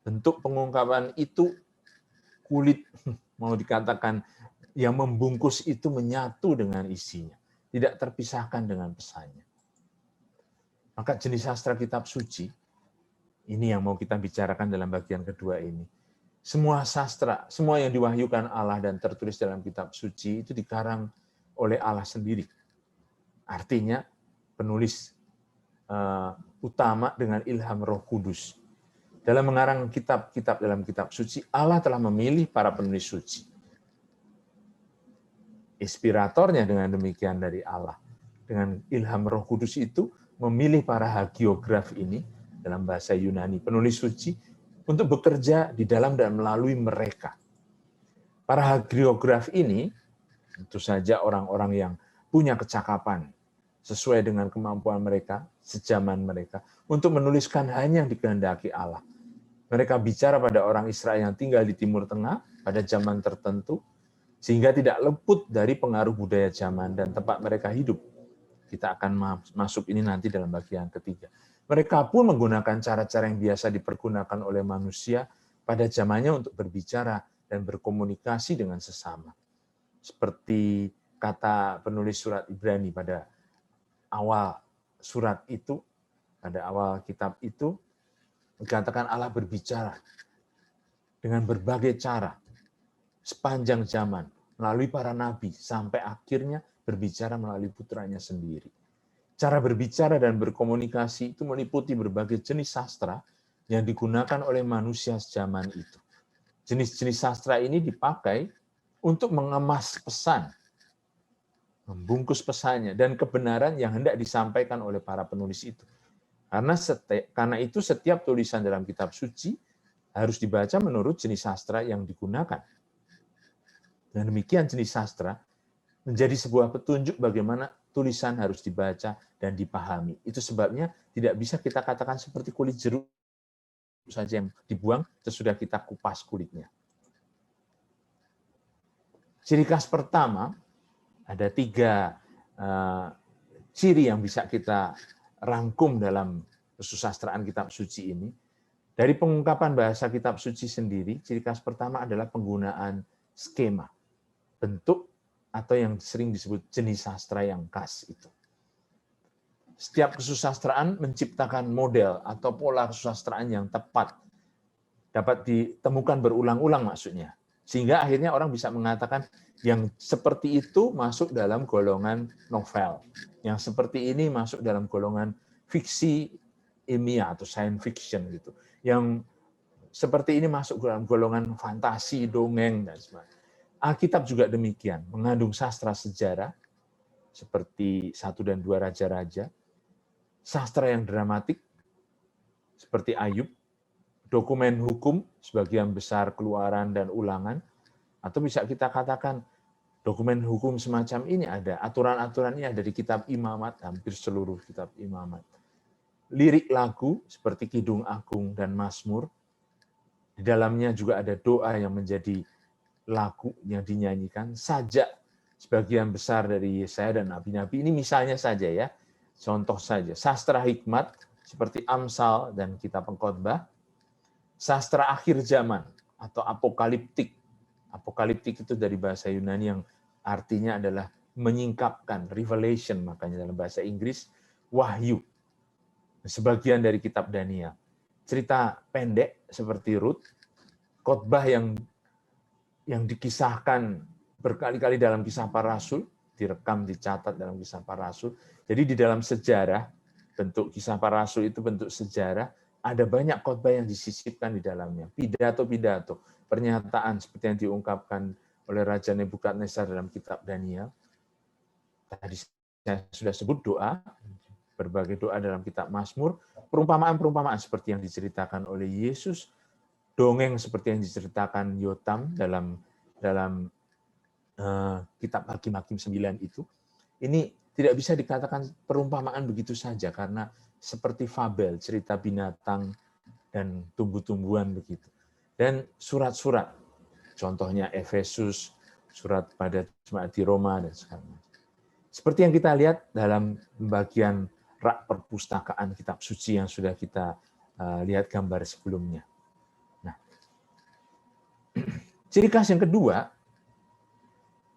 Bentuk pengungkapan itu kulit, mau dikatakan yang membungkus itu menyatu dengan isinya. Tidak terpisahkan dengan pesannya. Maka jenis sastra kitab suci, ini yang mau kita bicarakan dalam bagian kedua ini. Semua sastra, semua yang diwahyukan Allah dan tertulis dalam kitab suci itu dikarang oleh Allah sendiri. Artinya penulis utama dengan ilham Roh Kudus. Dalam mengarang kitab-kitab dalam kitab suci, Allah telah memilih para penulis suci. Inspiratornya dengan demikian dari Allah. Dengan ilham Roh Kudus itu memilih para hagiograf ini dalam bahasa Yunani, penulis suci, untuk bekerja di dalam dan melalui mereka. Para hagiograf ini tentu saja orang-orang yang punya kecakapan sesuai dengan kemampuan mereka, sejaman mereka, untuk menuliskan hanya yang dikehendaki Allah. Mereka bicara pada orang Israel yang tinggal di Timur Tengah pada zaman tertentu, sehingga tidak luput dari pengaruh budaya zaman dan tempat mereka hidup. Kita akan masuk ini nanti dalam bagian ketiga. Mereka pun menggunakan cara-cara yang biasa dipergunakan oleh manusia pada zamannya untuk berbicara dan berkomunikasi dengan sesama. Seperti kata penulis surat Ibrani pada awal surat itu, pada awal kitab itu, dikatakan Allah berbicara dengan berbagai cara sepanjang zaman melalui para nabi sampai akhirnya berbicara melalui putranya sendiri. Cara berbicara dan berkomunikasi itu meliputi berbagai jenis sastra yang digunakan oleh manusia zaman itu. Jenis-jenis sastra ini dipakai untuk mengemas pesan, membungkus pesannya, dan kebenaran yang hendak disampaikan oleh para penulis itu. Karena itu setiap tulisan dalam kitab suci harus dibaca menurut jenis sastra yang digunakan. Dan demikian jenis sastra menjadi sebuah petunjuk bagaimana tulisan harus dibaca dan dipahami. Itu sebabnya tidak bisa kita katakan seperti kulit jeruk saja yang dibuang, sesudah kita kupas kulitnya. Ciri khas pertama Ada 3 ciri yang bisa kita rangkum dalam kesusastraan kitab suci ini. Dari pengungkapan bahasa kitab suci sendiri, ciri khas pertama adalah penggunaan skema, bentuk, atau yang sering disebut jenis sastra yang khas itu. Setiap kesusastraan menciptakan model atau pola kesusastraan yang tepat, dapat ditemukan berulang-ulang maksudnya. Sehingga akhirnya orang bisa mengatakan yang seperti itu masuk dalam golongan novel, yang seperti ini masuk dalam golongan fiksi ilmiah atau science fiction gitu. Yang seperti ini masuk dalam golongan fantasi, dongeng, dan sebagainya. Alkitab juga demikian, mengandung sastra sejarah, seperti 1 dan 2 Raja-Raja, sastra yang dramatik, seperti Ayub, dokumen hukum, sebagian besar Keluaran dan Ulangan, atau bisa kita katakan dokumen hukum semacam ini ada, aturan-aturannya ada di kitab Imamat, hampir seluruh kitab Imamat. Lirik lagu seperti Kidung Agung dan Mazmur, di dalamnya juga ada doa yang menjadi lagu yang dinyanyikan, sajak sebagian besar dari Yesaya dan Nabi-Nabi. Ini misalnya saja ya, contoh saja. Sastra hikmat seperti Amsal dan kitab Pengkhotbah, sastra akhir zaman atau apokaliptik. Apokaliptik itu dari bahasa Yunani yang artinya adalah menyingkapkan, revelation, makanya dalam bahasa Inggris, wahyu. Sebagian dari kitab Daniel. Cerita pendek seperti Rut, khotbah yang dikisahkan berkali-kali dalam Kisah Para Rasul, direkam, dicatat dalam Kisah Para Rasul. Jadi di dalam sejarah, bentuk Kisah Para Rasul itu bentuk sejarah, ada banyak khotbah yang disisipkan di dalamnya. Pidato-pidato, pernyataan seperti yang diungkapkan oleh Raja Nebukadnezar dalam kitab Daniel. Tadi saya sudah sebut doa, berbagai doa dalam kitab Mazmur, perumpamaan-perumpamaan seperti yang diceritakan oleh Yesus, dongeng seperti yang diceritakan Yotam dalam kitab Hakim-Hakim 9 itu. Ini tidak bisa dikatakan perumpamaan begitu saja, karena seperti fabel, cerita binatang dan tumbuh-tumbuhan begitu. Dan surat-surat, contohnya Efesus, surat pada jemaat di Roma, dan sebagainya. Seperti yang kita lihat dalam bagian rak perpustakaan kitab suci yang sudah kita lihat gambar sebelumnya. Nah, ciri khas yang kedua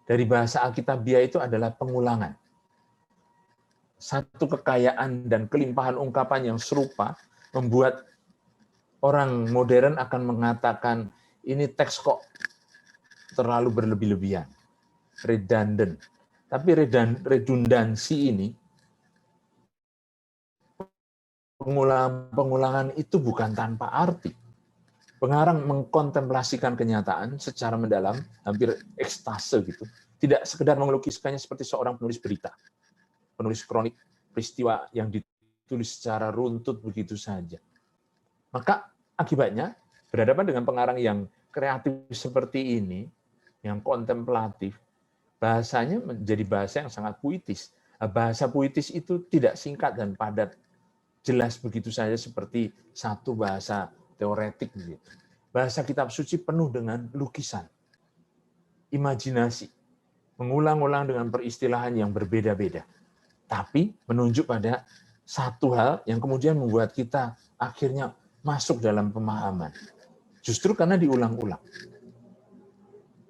dari bahasa Alkitabiah itu adalah pengulangan. Satu kekayaan dan kelimpahan ungkapan yang serupa membuat orang modern akan mengatakan ini teks kok terlalu berlebih-lebihan, redundant. Tapi redundansi ini, pengulangan itu bukan tanpa arti. Pengarang mengkontemplasikan kenyataan secara mendalam, hampir ekstase gitu. Tidak sekedar melukiskannya seperti seorang penulis berita, penulis kronik peristiwa yang ditulis secara runtut begitu saja. Maka akibatnya berhadapan dengan pengarang yang kreatif seperti ini, yang kontemplatif, bahasanya menjadi bahasa yang sangat puitis. Bahasa puitis itu tidak singkat dan padat, jelas begitu saja seperti satu bahasa teoretik. Bahasa kitab suci penuh dengan lukisan, imajinasi, mengulang-ulang dengan peristilahan yang berbeda-beda. Tapi menunjuk pada satu hal yang kemudian membuat kita akhirnya masuk dalam pemahaman. Justru karena diulang-ulang.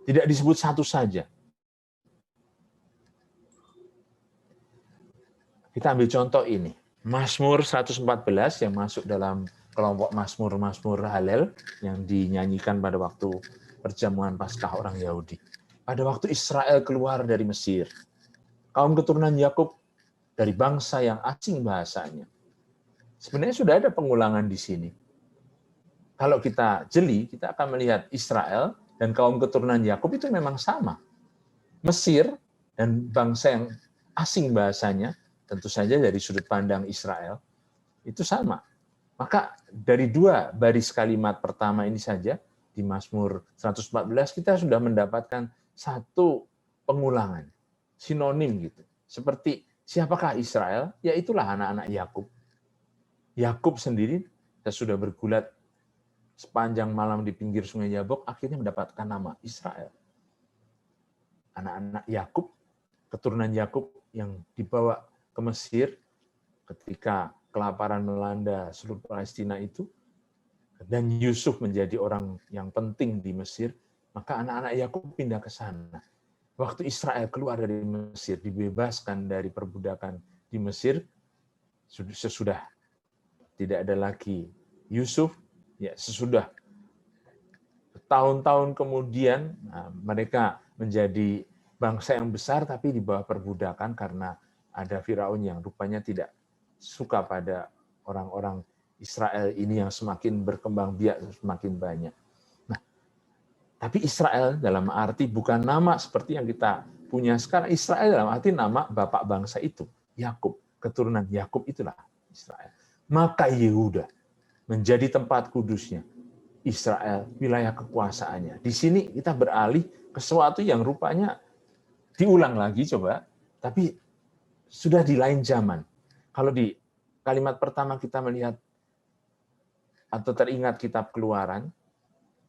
Tidak disebut satu saja. Kita ambil contoh ini. Mazmur 114 yang masuk dalam kelompok Mazmur-Mazmur Halel yang dinyanyikan pada waktu perjamuan Paskah orang Yahudi. Pada waktu Israel keluar dari Mesir, kaum keturunan Yakub dari bangsa yang asing bahasanya. Sebenarnya sudah ada pengulangan di sini. Kalau kita jeli, kita akan melihat Israel dan kaum keturunan Yakub itu memang sama. Mesir dan bangsa yang asing bahasanya, tentu saja dari sudut pandang Israel, itu sama. Maka dari 2 baris kalimat pertama ini saja, di Mazmur 114, kita sudah mendapatkan satu pengulangan, sinonim gitu. Seperti siapakah Israel? Ya itulah anak-anak Yakub. Yakub sendiri sudah bergulat sepanjang malam di pinggir sungai Yabok, akhirnya mendapatkan nama Israel. Anak-anak Yakub keturunan Yakub yang dibawa ke Mesir ketika kelaparan melanda seluruh Palestina itu, dan Yusuf menjadi orang yang penting di Mesir, maka anak-anak Yakub pindah ke sana. Waktu Israel keluar dari Mesir, dibebaskan dari perbudakan di Mesir, sesudah tidak ada lagi Yusuf, ya sesudah tahun-tahun kemudian mereka menjadi bangsa yang besar tapi di bawah perbudakan karena ada Firaun yang rupanya tidak suka pada orang-orang Israel ini yang semakin berkembang biak, semakin banyak. Nah, tapi Israel dalam arti bukan nama seperti yang kita punya sekarang. Israel dalam arti nama bapak bangsa itu, Yakub, keturunan Yakub itulah Israel. Maka Yehuda menjadi tempat kudusnya, Israel wilayah kekuasaannya. Di sini kita beralih ke sesuatu yang rupanya diulang lagi coba, tapi sudah di lain zaman. Kalau di kalimat pertama kita melihat atau teringat kitab Keluaran,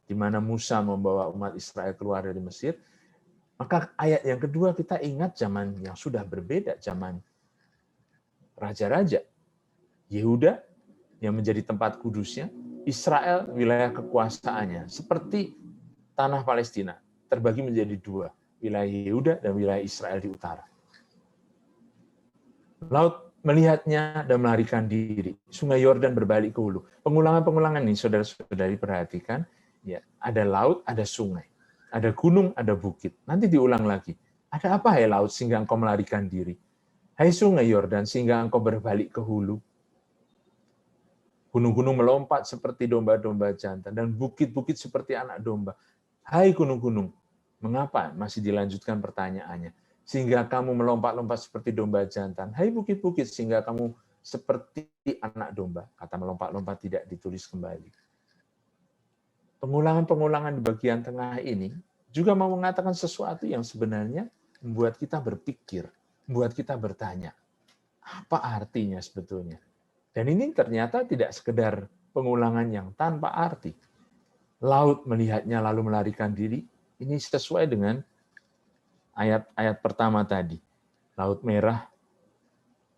di mana Musa membawa umat Israel keluar dari Mesir, maka ayat yang kedua kita ingat zaman yang sudah berbeda, zaman raja-raja. Yehuda yang menjadi tempat kudusnya, Israel wilayah kekuasaannya, seperti tanah Palestina, terbagi menjadi dua, wilayah Yehuda dan wilayah Israel di utara. Laut melihatnya dan melarikan diri. Sungai Yordan berbalik ke hulu. Pengulangan-pengulangan ini saudara-saudari perhatikan, ya, ada laut, ada sungai, ada gunung, ada bukit. Nanti diulang lagi. Ada apa hai laut sehingga engkau melarikan diri? Hai sungai Yordan sehingga engkau berbalik ke hulu. Gunung-gunung melompat seperti domba-domba jantan dan bukit-bukit seperti anak domba. Hai gunung-gunung, mengapa? Masih dilanjutkan pertanyaannya. Sehingga kamu melompat-lompat seperti domba jantan. Hai bukit-bukit, sehingga kamu seperti anak domba. Kata melompat-lompat tidak ditulis kembali. Pengulangan-pengulangan di bagian tengah ini juga mau mengatakan sesuatu yang sebenarnya membuat kita berpikir, membuat kita bertanya. Apa artinya sebetulnya? Dan ini ternyata tidak sekedar pengulangan yang tanpa arti. Laut melihatnya lalu melarikan diri, ini sesuai dengan ayat-ayat pertama tadi. Laut Merah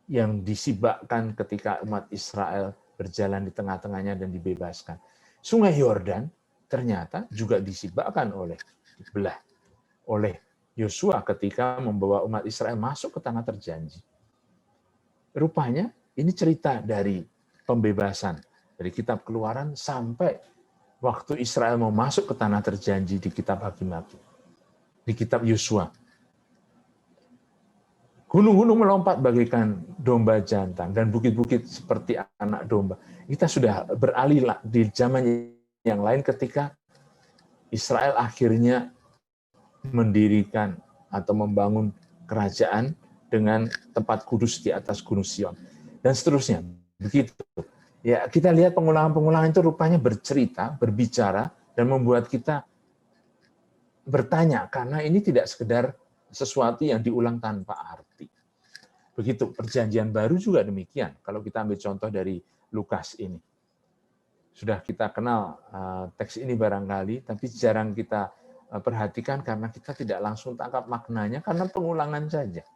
yang disibakkan ketika umat Israel berjalan di tengah-tengahnya dan dibebaskan. Sungai Yordan ternyata juga disibakkan oleh Yosua ketika membawa umat Israel masuk ke tanah terjanji. Rupanya ini cerita dari pembebasan dari kitab Keluaran sampai waktu Israel mau masuk ke tanah terjanji di kitab Hakim-Hakim, di kitab Yosua. Gunung-gunung melompat bagaikan domba jantan dan bukit-bukit seperti anak domba. Kita sudah beralih di zaman yang lain ketika Israel akhirnya mendirikan atau membangun kerajaan dengan tempat kudus di atas Gunung Sion. Dan seterusnya. Begitu. Ya, kita lihat pengulangan-pengulangan itu rupanya bercerita, berbicara, dan membuat kita bertanya, karena ini tidak sekedar sesuatu yang diulang tanpa arti. Begitu, perjanjian baru juga demikian. Kalau kita ambil contoh dari Lukas ini. Sudah kita kenal teks ini barangkali, tapi jarang kita perhatikan karena kita tidak langsung tangkap maknanya, karena pengulangan saja.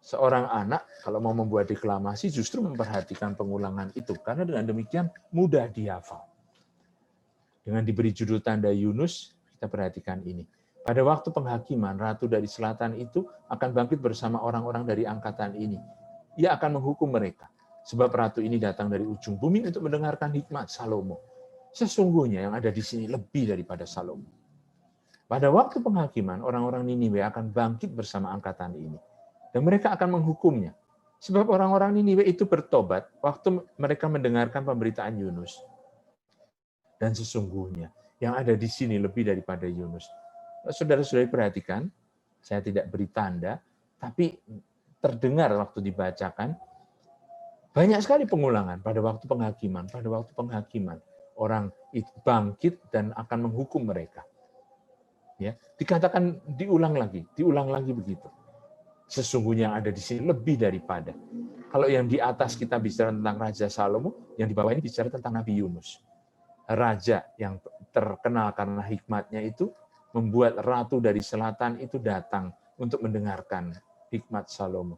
Seorang anak kalau mau membuat deklamasi justru memperhatikan pengulangan itu, karena dengan demikian mudah dihafal. Dengan diberi judul tanda Yunus, kita perhatikan ini. Pada waktu penghakiman, ratu dari selatan itu akan bangkit bersama orang-orang dari angkatan ini. Ia akan menghukum mereka, sebab ratu ini datang dari ujung bumi untuk mendengarkan hikmat Salomo. Sesungguhnya yang ada di sini lebih daripada Salomo. Pada waktu penghakiman, orang-orang Niniwe akan bangkit bersama angkatan ini. Dan mereka akan menghukumnya. Sebab orang-orang Niniwe itu bertobat waktu mereka mendengarkan pemberitaan Yunus. Dan sesungguhnya yang ada di sini lebih daripada Yunus. Saudara-saudari perhatikan, saya tidak beri tanda, tapi terdengar waktu dibacakan, banyak sekali pengulangan pada waktu penghakiman. Pada waktu penghakiman, orang itu bangkit dan akan menghukum mereka. Ya, dikatakan diulang lagi begitu. Sesungguhnya yang ada di sini lebih daripada. Kalau yang di atas kita bicara tentang Raja Salomo, yang di bawah ini bicara tentang Nabi Yunus. Raja yang terkenal karena hikmatnya itu membuat ratu dari selatan itu datang untuk mendengarkan hikmat Salomo.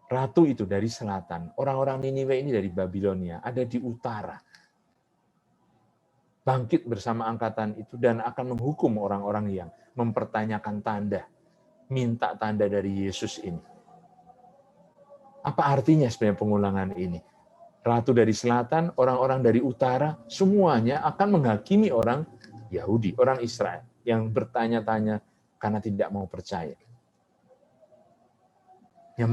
Ratu itu dari selatan, orang-orang Niniwe ini dari Babilonia, ada di utara. Bangkit bersama angkatan itu dan akan menghukum orang-orang yang mempertanyakan tanda, minta tanda dari Yesus ini. Apa artinya sebenarnya pengulangan ini? Ratu dari selatan, orang-orang dari utara, semuanya akan menghakimi orang Yahudi, orang Israel yang bertanya-tanya karena tidak mau percaya. Yang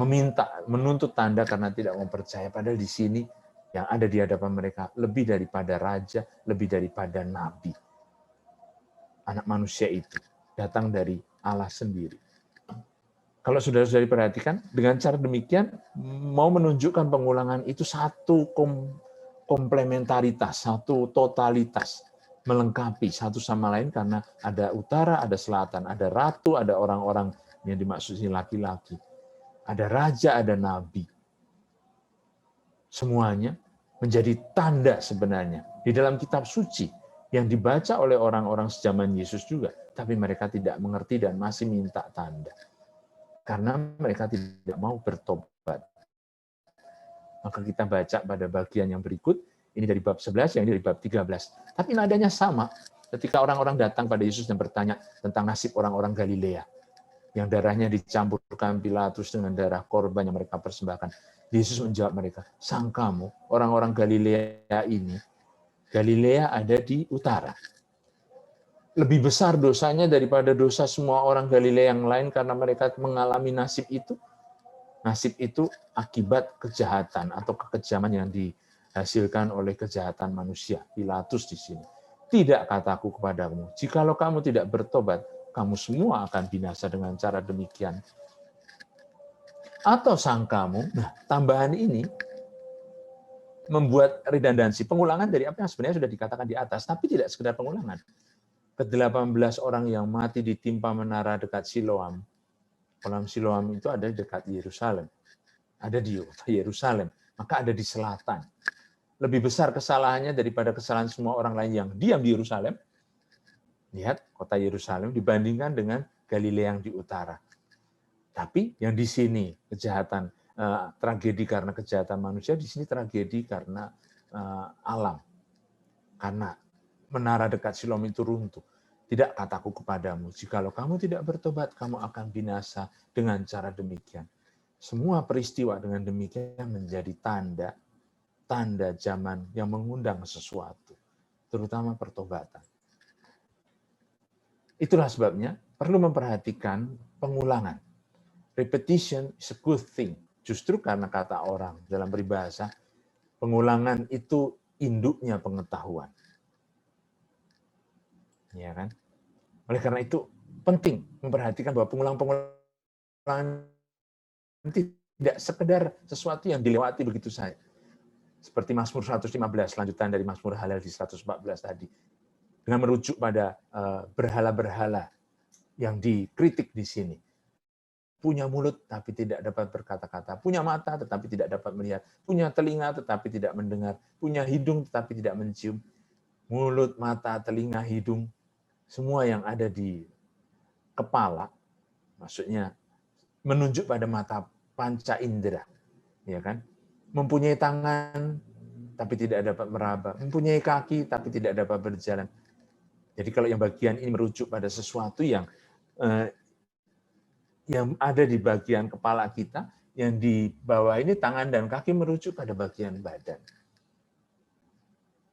menuntut tanda karena tidak mau percaya. Padahal di sini yang ada di hadapan mereka lebih daripada raja, lebih daripada nabi. Anak manusia itu datang dari Allah sendiri. Kalau saudara-saudari perhatikan, dengan cara demikian mau menunjukkan pengulangan itu satu komplementaritas, satu totalitas, melengkapi satu sama lain karena ada utara, ada selatan, ada ratu, ada orang-orang yang dimaksud laki-laki, ada raja, ada nabi. Semuanya menjadi tanda sebenarnya di dalam kitab suci yang dibaca oleh orang-orang sejaman Yesus juga, tapi mereka tidak mengerti dan masih minta tanda. Karena mereka tidak mau bertobat. Maka kita baca pada bagian yang berikut, ini dari bab 11, yang ini dari bab 13. Tapi nadanya sama ketika orang-orang datang pada Yesus dan bertanya tentang nasib orang-orang Galilea, yang darahnya dicampurkan Pilatus dengan darah korban yang mereka persembahkan. Yesus menjawab mereka, sangkamu orang-orang Galilea ini, Galilea ada di utara. Lebih besar dosanya daripada dosa semua orang Galilea yang lain karena mereka mengalami nasib itu. Nasib itu akibat kejahatan atau kekejaman yang dihasilkan oleh kejahatan manusia. Pilatus di sini. Tidak kataku kepadamu, jikalau kamu tidak bertobat, kamu semua akan binasa dengan cara demikian. Atau sangkamu, nah tambahan ini membuat redundansi, pengulangan dari apa yang sebenarnya sudah dikatakan di atas, tapi tidak sekedar pengulangan. Ke-18 orang yang mati ditimpa menara dekat Siloam. Kolam Siloam itu ada di dekat Yerusalem. Ada di Yerusalem, maka ada di selatan. Lebih besar kesalahannya daripada kesalahan semua orang lain yang diam di Yerusalem. Lihat kota Yerusalem dibandingkan dengan Galilea yang di utara. Tapi yang di sini kejahatan, tragedi karena kejahatan manusia, di sini tragedi karena alam. Karena menara dekat Siloam itu runtuh. Tidak kataku kepadamu, jikalau kamu tidak bertobat, kamu akan binasa dengan cara demikian. Semua peristiwa dengan demikian menjadi tanda zaman yang mengundang sesuatu, terutama pertobatan. Itulah sebabnya perlu memperhatikan pengulangan. Repetition is a good thing. Justru karena kata orang dalam peribahasa, pengulangan itu induknya pengetahuan. Ya kan? Oleh karena itu penting memperhatikan bahwa pengulangan tidak sekedar sesuatu yang dilewati begitu saja. Seperti Mazmur 115, lanjutan dari Mazmur Halal di 114 tadi. Dengan merujuk pada berhala-berhala yang dikritik di sini. Punya mulut tapi tidak dapat berkata-kata, punya mata tetapi tidak dapat melihat, punya telinga tetapi tidak mendengar, punya hidung tetapi tidak mencium. Mulut, mata, telinga, hidung, semua yang ada di kepala, maksudnya menunjuk pada mata panca indera, ya kan? Mempunyai tangan tapi tidak dapat meraba, mempunyai kaki tapi tidak dapat berjalan. Jadi kalau yang bagian ini merujuk pada sesuatu yang ada di bagian kepala kita, yang di bawah ini tangan dan kaki merujuk pada bagian badan.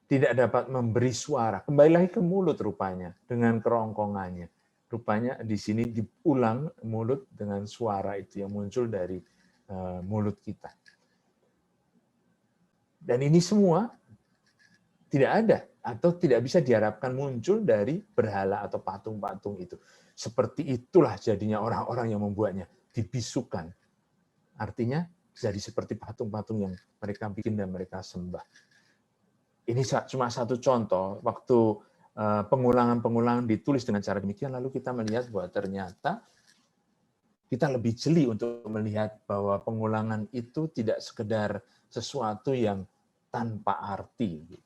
Tidak dapat memberi suara. Kembali lagi ke mulut rupanya, dengan kerongkongannya. Rupanya di sini diulang mulut dengan suara itu yang muncul dari mulut kita. Dan ini semua tidak ada atau tidak bisa diharapkan muncul dari berhala atau patung-patung itu. Seperti itulah jadinya orang-orang yang membuatnya, dibisukan. Artinya jadi seperti patung-patung yang mereka bikin dan mereka sembah. Ini cuma satu contoh, waktu pengulangan-pengulangan ditulis dengan cara demikian, lalu kita melihat bahwa ternyata kita lebih jeli untuk melihat bahwa pengulangan itu tidak sekedar sesuatu yang tanpa arti.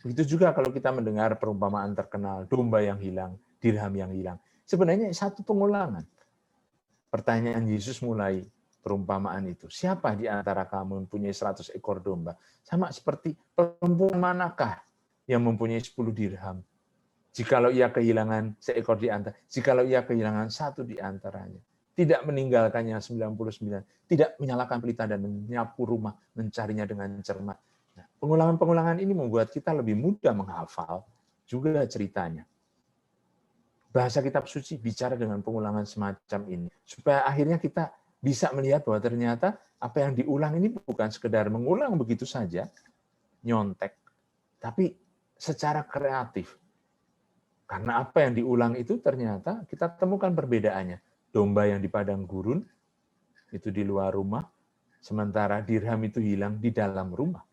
Begitu juga kalau kita mendengar perumpamaan terkenal, domba yang hilang, dirham yang hilang. Sebenarnya satu pengulangan. pertanyaan Yesus mulai perumpamaan itu. Siapa di antara kamu mempunyai 100 ekor domba? Sama seperti perempuan manakah yang mempunyai 10 dirham? Jikalau ia kehilangan seekor di antara, jikalau ia kehilangan satu di antaranya, tidak meninggalkannya 99, tidak menyalakan pelita dan menyapu rumah, mencarinya dengan cermat. Nah, pengulangan-pengulangan ini membuat kita lebih mudah menghafal juga ceritanya. Bahasa kitab suci bicara dengan pengulangan semacam ini, supaya akhirnya kita bisa melihat bahwa ternyata apa yang diulang ini bukan sekedar mengulang begitu saja, nyontek, tapi secara kreatif. Karena apa yang diulang itu ternyata kita temukan perbedaannya. Domba yang di padang gurun, itu di luar rumah, sementara dirham itu hilang di dalam rumah.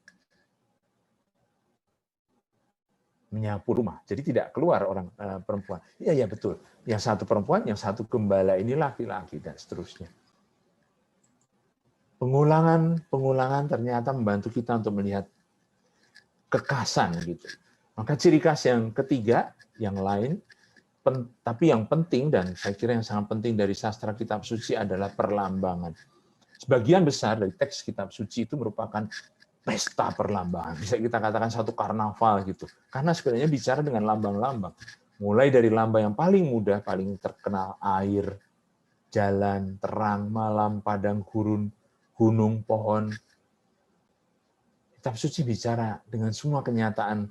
Menyapu rumah. Jadi tidak keluar orang perempuan. Iya, ya betul. Yang satu perempuan, yang satu gembala ini laki-laki dan seterusnya. Pengulangan ternyata membantu kita untuk melihat kekasan gitu. Maka ciri khas yang ketiga, yang lain, tapi yang penting dan saya kira yang sangat penting dari sastra kitab suci adalah perlambangan. Sebagian besar dari teks kitab suci itu merupakan pesta perlambangan. Bisa kita katakan satu karnaval gitu. Karena sebenarnya bicara dengan lambang-lambang. Mulai dari lambang yang paling mudah, paling terkenal, air, jalan, terang, malam, padang gurun, gunung, pohon. Kitab suci bicara dengan semua kenyataan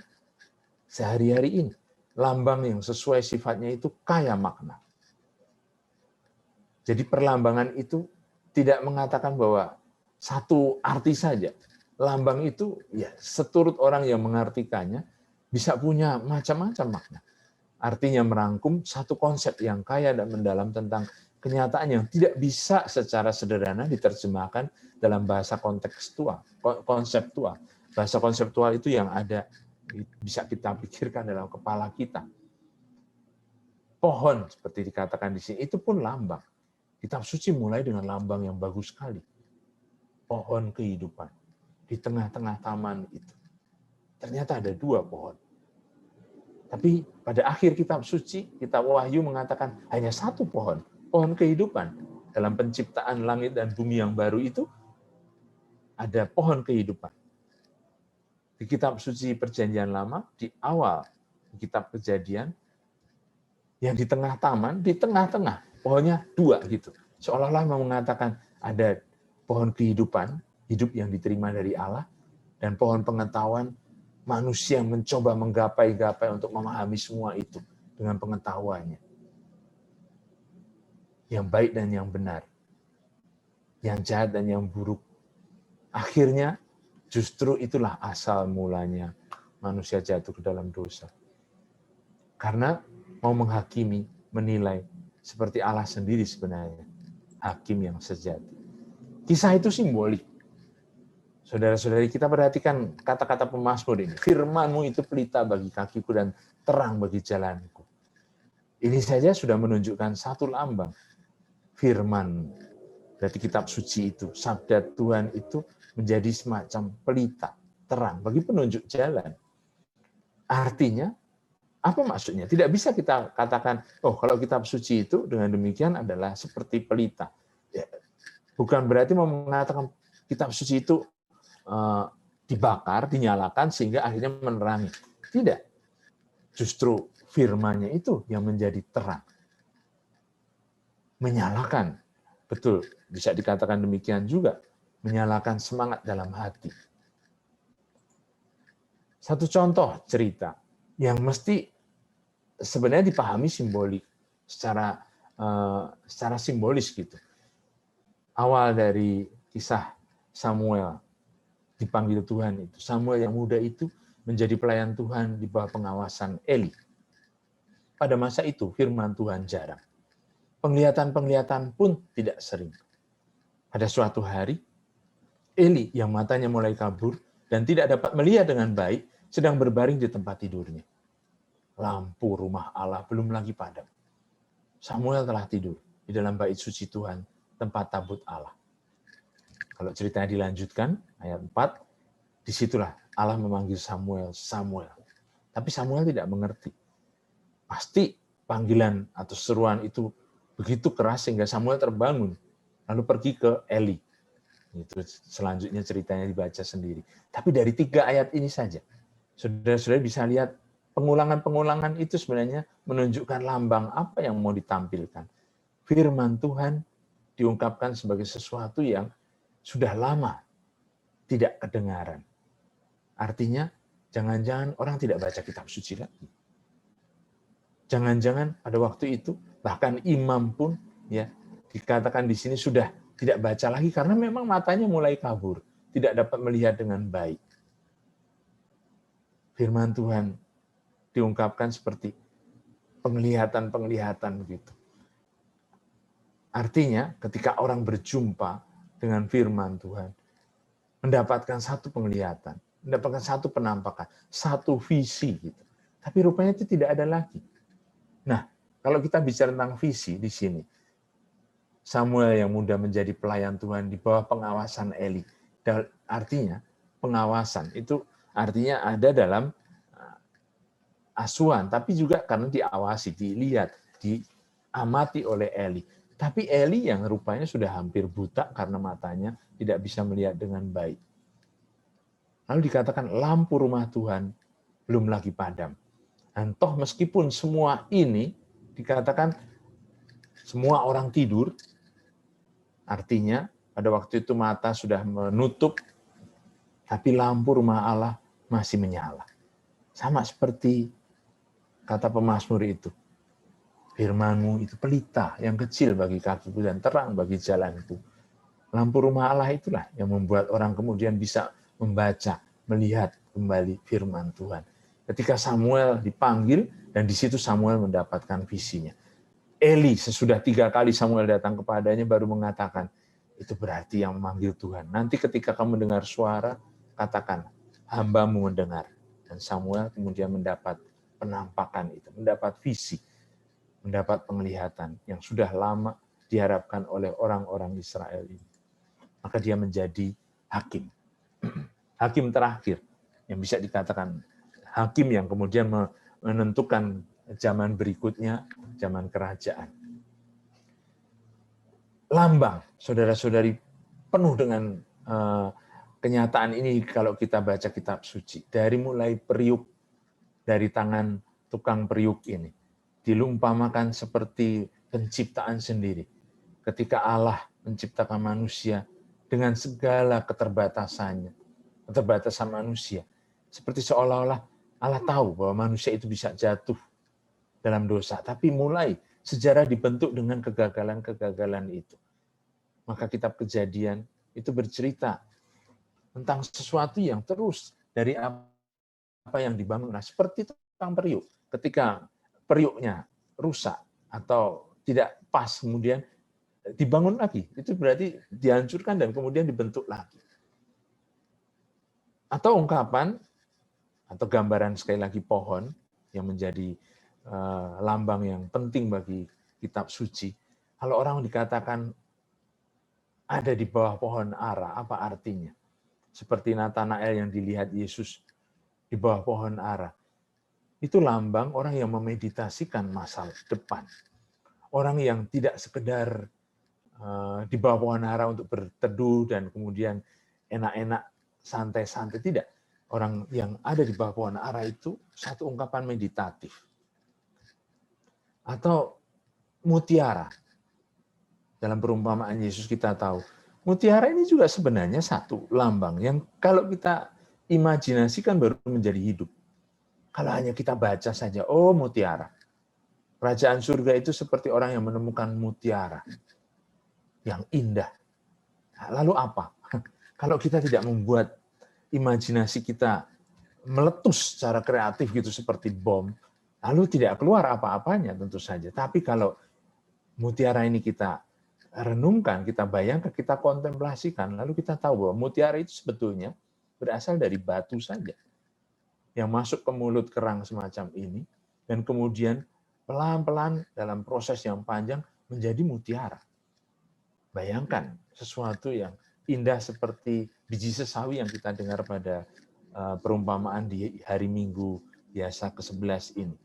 sehari-hari ini. Lambang yang sesuai sifatnya itu kaya makna. Jadi perlambangan itu tidak mengatakan bahwa satu arti saja. Lambang itu ya seturut orang yang mengartikannya bisa punya macam-macam makna. Artinya merangkum satu konsep yang kaya dan mendalam tentang kenyataan yang tidak bisa secara sederhana diterjemahkan dalam bahasa kontekstual, konseptual. Bahasa konseptual itu yang ada bisa kita pikirkan dalam kepala kita. Pohon seperti dikatakan di sini itu pun lambang. Kitab suci mulai dengan lambang yang bagus sekali. Pohon kehidupan. Di tengah-tengah taman itu. Ternyata ada 2 pohon. Tapi pada akhir kitab suci, kitab Wahyu mengatakan hanya 1 pohon. Pohon kehidupan. Dalam penciptaan langit dan bumi yang baru itu, ada pohon kehidupan. Di kitab suci Perjanjian Lama, di awal kitab Kejadian, yang di tengah taman, di tengah-tengah, pohonnya 2 gitu. Seolah-olah mengatakan ada pohon kehidupan, hidup yang diterima dari Allah, dan pohon pengetahuan, manusia mencoba menggapai-gapai untuk memahami semua itu dengan pengetahuannya. Yang baik dan yang benar. Yang jahat dan yang buruk. Akhirnya, justru itulah asal mulanya manusia jatuh ke dalam dosa. Karena mau menghakimi, menilai, seperti Allah sendiri sebenarnya. Hakim yang sejati. Kisah itu simbolik. Saudara-saudari, kita perhatikan kata-kata pemazmur ini. Firman-Mu itu pelita bagi kakiku dan terang bagi jalanku. Ini saja sudah menunjukkan satu lambang. Firman. Berarti kitab suci itu, sabda Tuhan itu menjadi semacam pelita, terang bagi penunjuk jalan. Artinya, apa maksudnya? Tidak bisa kita katakan, oh kalau kitab suci itu dengan demikian adalah seperti pelita. Ya, bukan berarti mau mengatakan kitab suci itu dibakar, dinyalakan sehingga akhirnya menerangi. Tidak. Justru firman-Nya itu yang menjadi terang. Menyalakan. Betul, bisa dikatakan demikian juga. Menyalakan semangat dalam hati. Satu contoh cerita yang mesti sebenarnya dipahami simbolik secara simbolis gitu. Awal dari kisah Samuel dipanggil Tuhan itu. Samuel yang muda itu menjadi pelayan Tuhan di bawah pengawasan Eli. Pada masa itu firman Tuhan jarang. Penglihatan-penglihatan pun tidak sering. Pada suatu hari, Eli yang matanya mulai kabur dan tidak dapat melihat dengan baik sedang berbaring di tempat tidurnya. Lampu rumah Allah belum lagi padam. Samuel telah tidur di dalam bait suci Tuhan, tempat tabut Allah. Kalau ceritanya dilanjutkan, ayat 4, disitulah Allah memanggil Samuel, Samuel. Tapi Samuel tidak mengerti. Pasti panggilan atau seruan itu begitu keras sehingga Samuel terbangun, lalu pergi ke Eli. Itu selanjutnya ceritanya dibaca sendiri. Tapi dari 3 ayat ini saja, saudara-saudara bisa lihat pengulangan-pengulangan itu sebenarnya menunjukkan lambang apa yang mau ditampilkan. Firman Tuhan diungkapkan sebagai sesuatu yang sudah lama tidak kedengaran. Artinya, jangan-jangan orang tidak baca kitab suci lagi. Jangan-jangan pada waktu itu, bahkan imam pun ya dikatakan di sini sudah tidak baca lagi karena memang matanya mulai kabur, tidak dapat melihat dengan baik. Firman Tuhan diungkapkan seperti penglihatan-penglihatan begitu. Artinya, ketika orang berjumpa dengan firman Tuhan, mendapatkan satu penglihatan, mendapatkan satu penampakan, satu visi gitu. Tapi rupanya itu tidak ada lagi. Nah, kalau kita bicara tentang visi di sini, Samuel yang muda menjadi pelayan Tuhan di bawah pengawasan Eli. Artinya, pengawasan itu artinya ada dalam asuhan, tapi juga karena diawasi, dilihat, diamati oleh Eli. Tapi Eli yang rupanya sudah hampir buta karena matanya tidak bisa melihat dengan baik. Lalu dikatakan lampu rumah Tuhan belum lagi padam. Dan toh meskipun semua ini dikatakan semua orang tidur, artinya pada waktu itu mata sudah menutup, tapi lampu rumah Allah masih menyala. Sama seperti kata pemazmur itu. Firman-Mu itu pelita yang kecil bagi kakiku dan terang bagi jalanku. Lampu rumah Allah itulah yang membuat orang kemudian bisa membaca, melihat kembali firman Tuhan. Ketika Samuel dipanggil, dan di situ Samuel mendapatkan visinya. Eli sesudah 3 kali Samuel datang kepadanya baru mengatakan, itu berarti yang memanggil Tuhan. Nanti ketika kamu mendengar suara, katakan, hamba-Mu mendengar. Dan Samuel kemudian mendapat penampakan itu, mendapat visi, mendapat penglihatan yang sudah lama diharapkan oleh orang-orang Israel ini. Maka dia menjadi hakim. Hakim terakhir yang bisa dikatakan hakim yang kemudian menentukan zaman berikutnya, zaman kerajaan. Lambang, saudara-saudari, penuh dengan kenyataan ini kalau kita baca kitab suci. Dari mulai periuk, dari tangan tukang periuk ini, dilumpamakan seperti penciptaan sendiri. Ketika Allah menciptakan manusia dengan segala keterbatasannya, keterbatasan manusia. Seperti seolah-olah Allah tahu bahwa manusia itu bisa jatuh dalam dosa. Tapi mulai sejarah dibentuk dengan kegagalan-kegagalan itu. Maka kitab Kejadian itu bercerita tentang sesuatu yang terus dari apa yang dibangun. Nah, seperti tukang periuk. Ketika periuknya rusak atau tidak pas, kemudian dibangun lagi. Itu berarti dihancurkan dan kemudian dibentuk lagi. Atau ungkapan, atau gambaran sekali lagi pohon, yang menjadi lambang yang penting bagi kitab suci. Kalau orang dikatakan ada di bawah pohon ara, apa artinya? Seperti Natanael yang dilihat Yesus di bawah pohon ara. Itu lambang orang yang memeditasikan masa depan. Orang yang tidak sekedar di bawah pohon ara untuk berteduh dan kemudian enak-enak, santai-santai. Tidak. Orang yang ada di bawah pohon ara itu satu ungkapan meditatif. Atau mutiara. Dalam perumpamaan Yesus kita tahu, mutiara ini juga sebenarnya satu lambang yang kalau kita imajinasikan baru menjadi hidup. Kalau hanya kita baca saja, oh mutiara. Kerajaan surga itu seperti orang yang menemukan mutiara yang indah. Lalu apa? Kalau kita tidak membuat imajinasi kita meletus secara kreatif gitu seperti bom, lalu tidak keluar apa-apanya tentu saja. Tapi kalau mutiara ini kita renungkan, kita bayangkan, kita kontemplasikan, lalu kita tahu bahwa mutiara itu sebetulnya berasal dari batu saja yang masuk ke mulut kerang semacam ini, dan kemudian pelan-pelan dalam proses yang panjang menjadi mutiara. Bayangkan sesuatu yang indah seperti biji sesawi yang kita dengar pada perumpamaan di hari Minggu biasa ke-11 ini.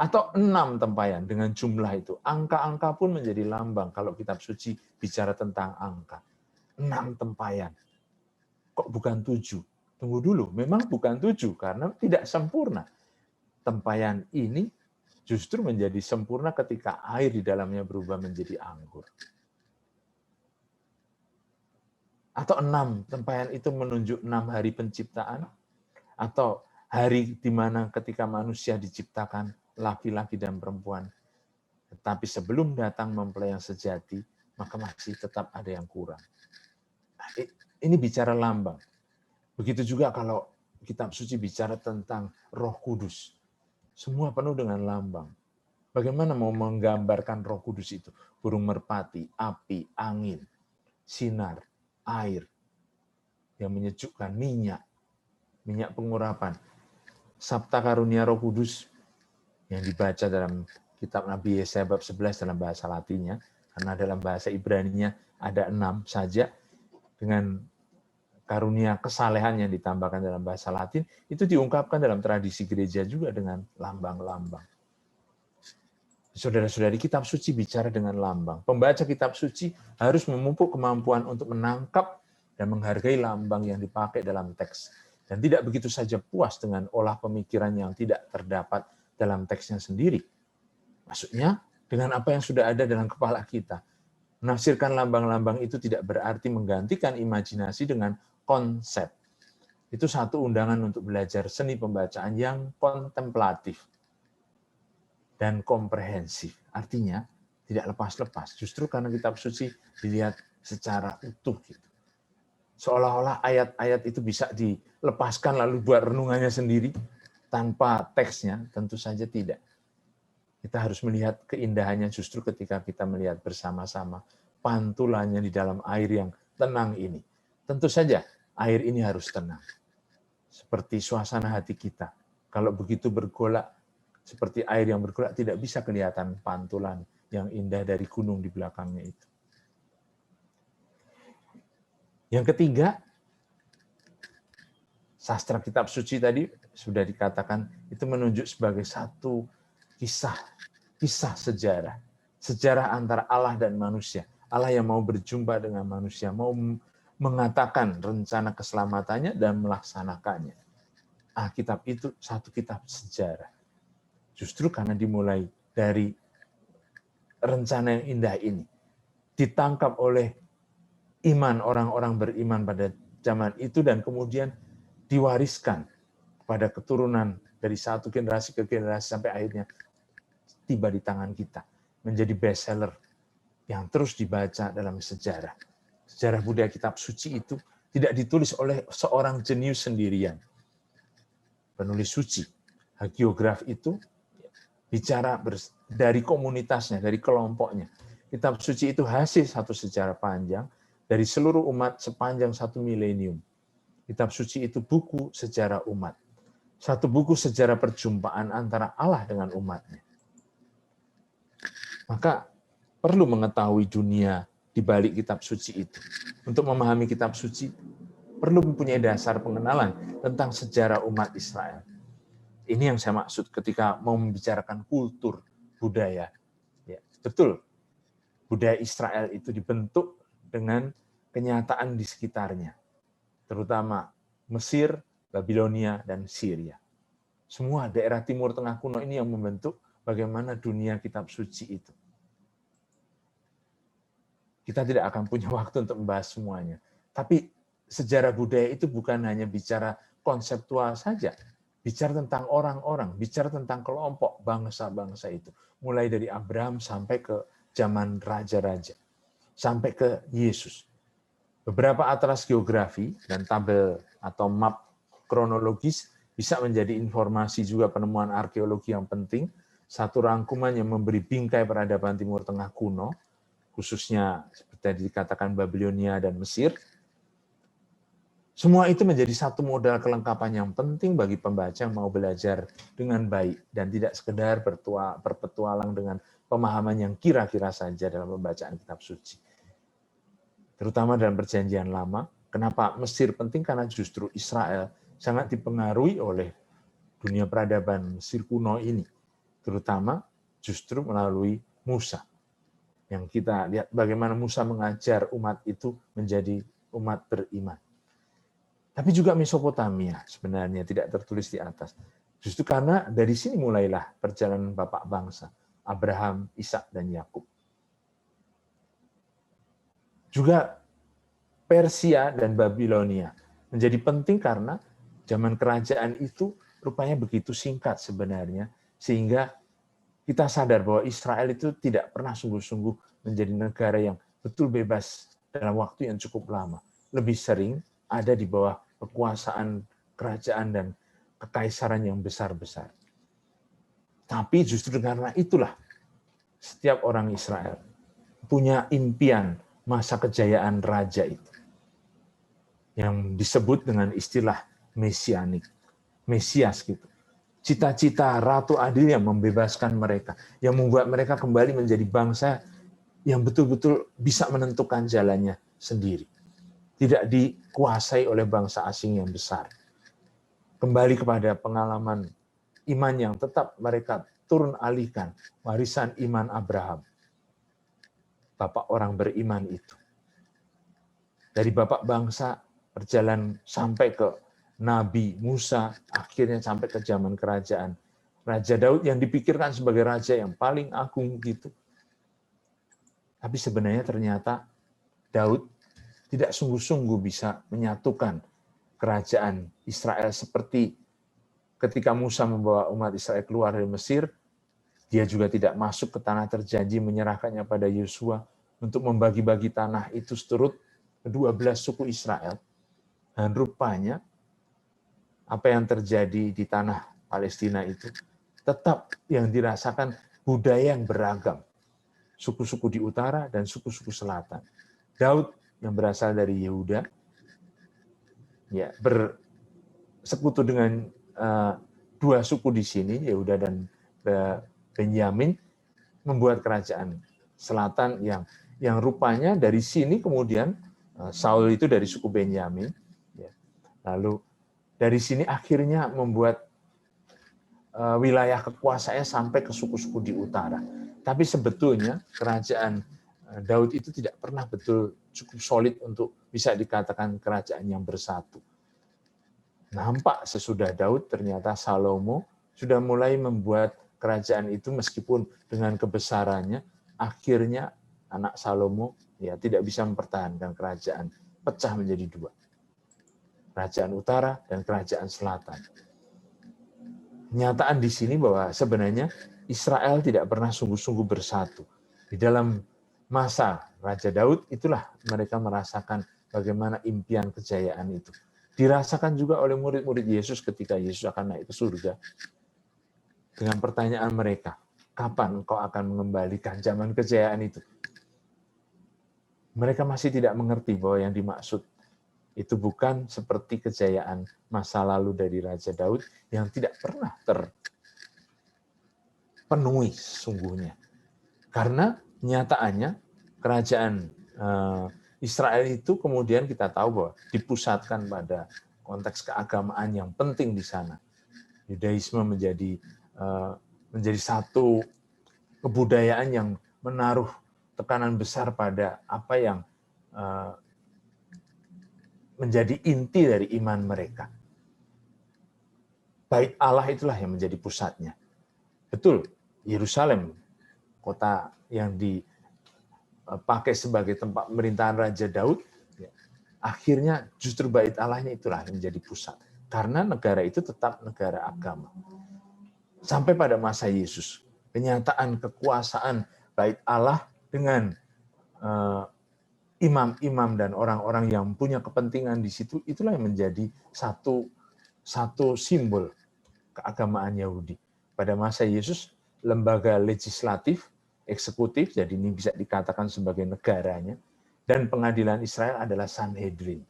Atau 6 tempayan dengan jumlah itu. Angka-angka pun menjadi lambang kalau kitab suci bicara tentang angka. 6 tempayan. Kok bukan 7? Tunggu dulu, memang bukan 7 karena tidak sempurna. Tempayan ini justru menjadi sempurna ketika air di dalamnya berubah menjadi anggur. Atau 6 tempayan itu menunjuk 6 hari penciptaan, atau hari di mana ketika manusia diciptakan laki-laki dan perempuan. Tetapi sebelum datang mempelai yang sejati, maka masih tetap ada yang kurang. Ini bicara lambang. Begitu juga kalau kitab suci bicara tentang Roh Kudus. Semua penuh dengan lambang. Bagaimana mau menggambarkan Roh Kudus itu? Burung merpati, api, angin, sinar, air yang menyejukkan, minyak pengurapan. Sabta karunia Roh Kudus yang dibaca dalam kitab Nabi Yesaya bab 11 dalam bahasa Latinnya, karena dalam bahasa Ibraninya ada 6 saja, dengan karunia kesalehan yang ditambahkan dalam bahasa Latin, itu diungkapkan dalam tradisi gereja juga dengan lambang-lambang. Saudara-saudari, kitab suci bicara dengan lambang. Pembaca kitab suci harus memupuk kemampuan untuk menangkap dan menghargai lambang yang dipakai dalam teks. Dan tidak begitu saja puas dengan olah pemikiran yang tidak terdapat dalam teksnya sendiri. Maksudnya, dengan apa yang sudah ada dalam kepala kita. Menafsirkan lambang-lambang itu tidak berarti menggantikan imajinasi dengan konsep. Itu satu undangan untuk belajar seni pembacaan yang kontemplatif dan komprehensif. Artinya, tidak lepas-lepas. Justru karena kitab suci dilihat secara utuh. Gitu. Seolah-olah ayat-ayat itu bisa dilepaskan lalu buat renungannya sendiri tanpa teksnya, tentu saja tidak. Kita harus melihat keindahannya justru ketika kita melihat bersama-sama pantulannya di dalam air yang tenang ini. Tentu saja air ini harus tenang. Seperti suasana hati kita. Kalau begitu bergolak, seperti air yang bergolak, tidak bisa kelihatan pantulan yang indah dari gunung di belakangnya itu. Yang ketiga, sastra kitab suci tadi sudah dikatakan itu menunjuk sebagai satu kisah sejarah. Sejarah antara Allah dan manusia. Allah yang mau berjumpa dengan manusia, mau mengatakan rencana keselamatannya dan melaksanakannya. Kitab itu satu kitab sejarah. Justru karena dimulai dari rencana yang indah ini, ditangkap oleh iman orang-orang beriman pada zaman itu dan kemudian diwariskan pada keturunan dari satu generasi ke generasi sampai akhirnya tiba di tangan kita, menjadi bestseller yang terus dibaca dalam sejarah. Sejarah budaya kitab suci itu tidak ditulis oleh seorang jenius sendirian. Penulis suci, hagiograf itu bicara dari komunitasnya, dari kelompoknya. Kitab suci itu hasil satu sejarah panjang dari seluruh umat sepanjang 1 milenium. Kitab suci itu buku sejarah umat. Satu buku sejarah perjumpaan antara Allah dengan umatnya. Maka perlu mengetahui dunia di balik kitab suci itu. Untuk memahami kitab suci, perlu mempunyai dasar pengenalan tentang sejarah umat Israel. Ini yang saya maksud ketika mau membicarakan kultur, budaya. Ya, betul, budaya Israel itu dibentuk dengan kenyataan di sekitarnya. Terutama Mesir, Babilonia, dan Syria. Semua daerah Timur Tengah kuno ini yang membentuk bagaimana dunia kitab suci itu. Kita tidak akan punya waktu untuk membahas semuanya. Tapi sejarah budaya itu bukan hanya bicara konseptual saja. Bicara tentang orang-orang, bicara tentang kelompok bangsa-bangsa itu. Mulai dari Abraham sampai ke zaman raja-raja. Sampai ke Yesus. Beberapa atlas geografi dan tabel atau map kronologis bisa menjadi informasi juga penemuan arkeologi yang penting. Satu rangkuman yang memberi bingkai peradaban Timur Tengah kuno, khususnya seperti yang dikatakan Babilonia dan Mesir. Semua itu menjadi satu modal kelengkapan yang penting bagi pembaca yang mau belajar dengan baik dan tidak sekedar berpetualang dengan pemahaman yang kira-kira saja dalam pembacaan kitab suci. Terutama dalam Perjanjian Lama, kenapa Mesir penting? Karena justru Israel sangat dipengaruhi oleh dunia peradaban Mesir kuno ini. terutama justru melalui Musa. Yang kita lihat bagaimana Musa mengajar umat itu menjadi umat beriman. Tapi juga Mesopotamia sebenarnya tidak tertulis di atas. Justru karena dari sini mulailah perjalanan bapak bangsa, Abraham, Ishak, dan Yakub. Juga Persia dan Babilonia menjadi penting karena zaman kerajaan itu rupanya begitu singkat sebenarnya, sehingga kita sadar bahwa Israel itu tidak pernah sungguh-sungguh menjadi negara yang betul bebas dalam waktu yang cukup lama. Lebih sering ada di bawah kekuasaan kerajaan dan kekaisaran yang besar-besar. Tapi justru karena itulah setiap orang Israel punya impian masa kejayaan raja itu, yang disebut dengan istilah mesianik, Mesias gitu. Cita-cita Ratu Adil yang membebaskan mereka, yang membuat mereka kembali menjadi bangsa yang betul-betul bisa menentukan jalannya sendiri. Tidak dikuasai oleh bangsa asing yang besar. Kembali kepada pengalaman iman yang tetap mereka turun alihkan, warisan iman Abraham. Bapak orang beriman itu. Dari bapak bangsa berjalan sampai ke Nabi Musa, akhirnya sampai ke zaman kerajaan Raja Daud yang dipikirkan sebagai raja yang paling agung gitu. Tapi sebenarnya ternyata Daud tidak sungguh-sungguh bisa menyatukan kerajaan Israel seperti ketika Musa membawa umat Israel keluar dari Mesir, dia juga tidak masuk ke tanah terjanji menyerahkannya pada Yosua untuk membagi-bagi tanah itu seturut ke-12 suku Israel. Dan rupanya apa yang terjadi di tanah Palestina itu tetap yang dirasakan budaya yang beragam. Suku-suku di utara dan suku-suku selatan. Daud yang berasal dari Yehuda, ya bersekutu dengan dua suku di sini, Yehuda dan Benyamin, membuat kerajaan selatan yang rupanya dari sini kemudian Saul itu dari suku Benyamin, ya. Lalu dari sini akhirnya membuat wilayah kekuasaannya sampai ke suku-suku di utara. Tapi sebetulnya kerajaan Daud itu tidak pernah betul cukup solid untuk bisa dikatakan kerajaan yang bersatu. Nampak sesudah Daud ternyata Salomo sudah mulai membuat kerajaan itu meskipun dengan kebesarannya, akhirnya anak Salomo ya tidak bisa mempertahankan kerajaan, pecah menjadi dua. Kerajaan utara dan kerajaan selatan. Kenyataan di sini bahwa sebenarnya Israel tidak pernah sungguh-sungguh bersatu. Di dalam masa Raja Daud itulah mereka merasakan bagaimana impian kejayaan itu. Dirasakan juga oleh murid-murid Yesus ketika Yesus akan naik ke surga. Dengan pertanyaan mereka, kapan engkau akan mengembalikan zaman kejayaan itu? Mereka masih tidak mengerti bahwa yang dimaksud itu bukan seperti kejayaan masa lalu dari Raja Daud yang tidak pernah terpenuhi sungguhnya. Karena nyataannya kerajaan Israel itu kemudian kita tahu bahwa dipusatkan pada konteks keagamaan yang penting di sana. Yudaisme menjadi satu kebudayaan yang menaruh tekanan besar pada apa yang menjadi inti dari iman mereka. Bait Allah itulah yang menjadi pusatnya. Betul, Yerusalem, kota yang dipakai sebagai tempat pemerintahan Raja Daud, akhirnya justru bait Allahnya itulah yang menjadi pusat. Karena negara itu tetap negara agama. Sampai pada masa Yesus, kenyataan kekuasaan bait Allah dengan imam-imam dan orang-orang yang punya kepentingan di situ, itulah yang menjadi satu simbol keagamaan Yahudi. Pada masa Yesus, lembaga legislatif, eksekutif, jadi ini bisa dikatakan sebagai negaranya, dan pengadilan Israel adalah Sanhedrin.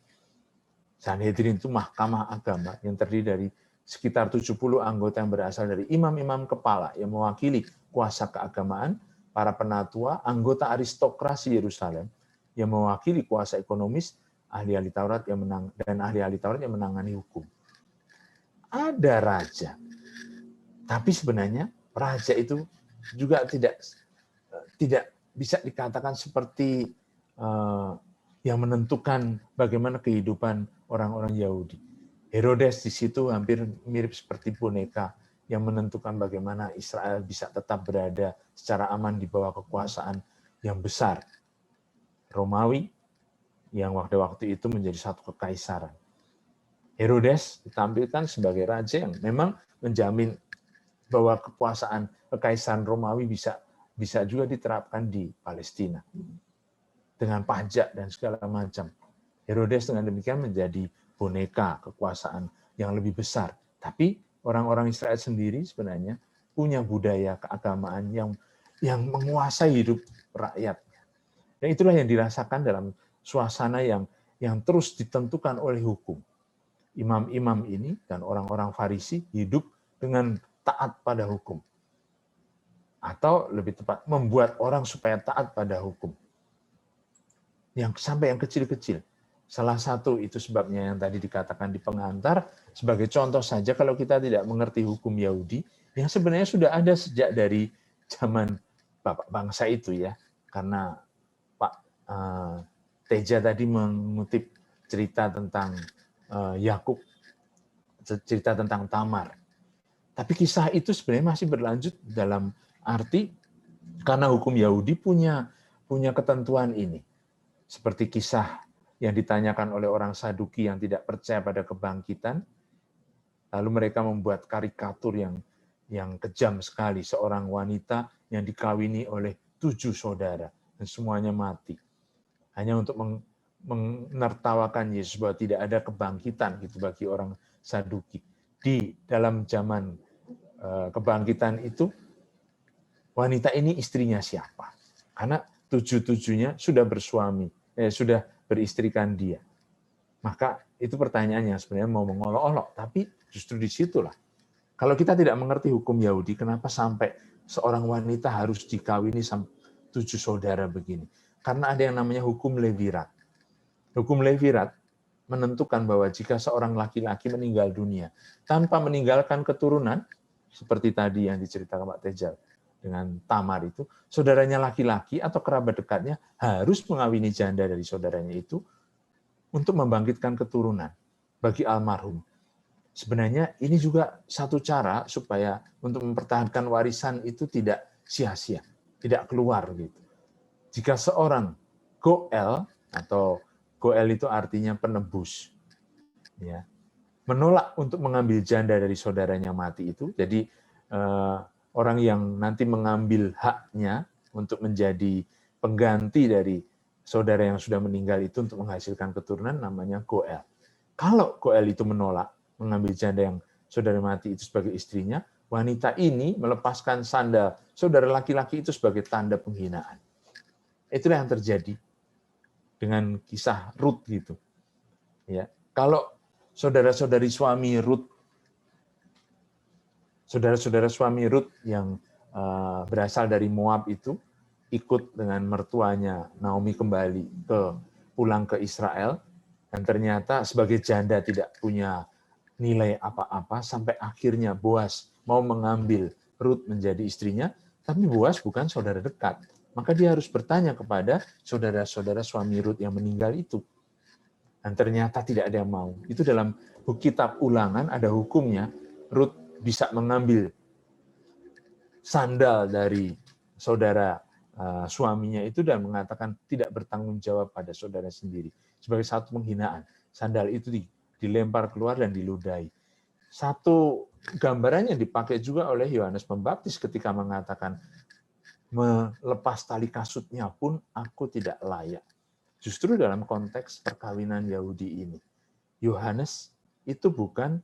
Sanhedrin itu mahkamah agama yang terdiri dari sekitar 70 anggota yang berasal dari imam-imam kepala yang mewakili kuasa keagamaan, para penatua, anggota aristokrasi Yerusalem, yang mewakili kuasa ekonomis, ahli-ahli Taurat dan ahli-ahli Taurat yang menangani hukum. Ada raja, tapi sebenarnya raja itu juga tidak bisa dikatakan seperti yang menentukan bagaimana kehidupan orang-orang Yahudi. Herodes di situ hampir mirip seperti boneka yang menentukan bagaimana Israel bisa tetap berada secara aman di bawah kekuasaan yang besar, Romawi, yang waktu itu menjadi satu kekaisaran. Herodes ditampilkan sebagai raja yang memang menjamin bahwa kekuasaan kekaisaran Romawi bisa juga diterapkan di Palestina dengan pajak dan segala macam. Herodes dengan demikian menjadi boneka kekuasaan yang lebih besar. Tapi orang-orang Israel sendiri sebenarnya punya budaya keagamaan yang menguasai hidup rakyatnya. Dan itulah yang dirasakan dalam suasana yang terus ditentukan oleh hukum. Imam-imam ini dan orang-orang Farisi hidup dengan taat pada hukum. Atau lebih tepat, membuat orang supaya taat pada hukum. Sampai yang kecil-kecil. Salah satu itu sebabnya yang tadi dikatakan di pengantar, sebagai contoh saja kalau kita tidak mengerti hukum Yahudi, yang sebenarnya sudah ada sejak dari zaman bapak bangsa itu ya. Karena Pak Teja tadi mengutip cerita tentang Yakub, cerita tentang Tamar. Tapi kisah itu sebenarnya masih berlanjut dalam arti karena hukum Yahudi punya ketentuan ini. Seperti kisah yang ditanyakan oleh orang Saduki yang tidak percaya pada kebangkitan, lalu mereka membuat karikatur yang kejam sekali, seorang wanita yang dikawini oleh 7 saudara dan semuanya mati. Hanya untuk menertawakan Yesus bahwa tidak ada kebangkitan gitu bagi orang Saduki. Di dalam zaman kebangkitan itu, wanita ini istrinya siapa? Karena 7-7-nya sudah bersuami, sudah beristrikan dia. Maka itu pertanyaannya sebenarnya mau mengolok-olok, tapi justru disitulah. Kalau kita tidak mengerti hukum Yahudi, kenapa sampai seorang wanita harus dikawini 7 saudara begini? Karena ada yang namanya hukum Levirat. Hukum Levirat menentukan bahwa jika seorang laki-laki meninggal dunia tanpa meninggalkan keturunan, seperti tadi yang diceritakan Pak Tejal dengan Tamar itu, saudaranya laki-laki atau kerabat dekatnya harus mengawini janda dari saudaranya itu untuk membangkitkan keturunan bagi almarhum. Sebenarnya ini juga satu cara supaya untuk mempertahankan warisan itu tidak sia-sia, tidak keluar gitu. Jika seorang goel, atau goel itu artinya penebus, ya, menolak untuk mengambil janda dari saudaranya mati itu, jadi orang yang nanti mengambil haknya untuk menjadi pengganti dari saudara yang sudah meninggal itu untuk menghasilkan keturunan namanya goel. Kalau goel itu menolak mengambil janda yang saudara mati itu sebagai istrinya, wanita ini melepaskan sandal saudara laki-laki itu sebagai tanda penghinaan. Itulah yang terjadi dengan kisah Rut gitu. Ya, kalau saudara-saudari suami Rut, saudara-saudara suami Rut yang berasal dari Moab itu ikut dengan mertuanya Naomi kembali pulang ke Israel, dan ternyata sebagai janda tidak punya nilai apa-apa sampai akhirnya Boas mau mengambil Rut menjadi istrinya, tapi Boas bukan saudara dekat. Maka dia harus bertanya kepada saudara-saudara suami Rut yang meninggal itu. Dan ternyata tidak ada yang mau. Itu dalam kitab Ulangan ada hukumnya, Rut bisa mengambil sandal dari saudara suaminya itu dan mengatakan tidak bertanggung jawab pada saudara sendiri. Sebagai satu penghinaan. Sandal itu dilempar keluar dan diludahi. Satu gambaran yang dipakai juga oleh Yohanes Pembaptis ketika mengatakan, melepas tali kasutnya pun aku tidak layak. Justru dalam konteks perkawinan Yahudi ini, Yohanes itu bukan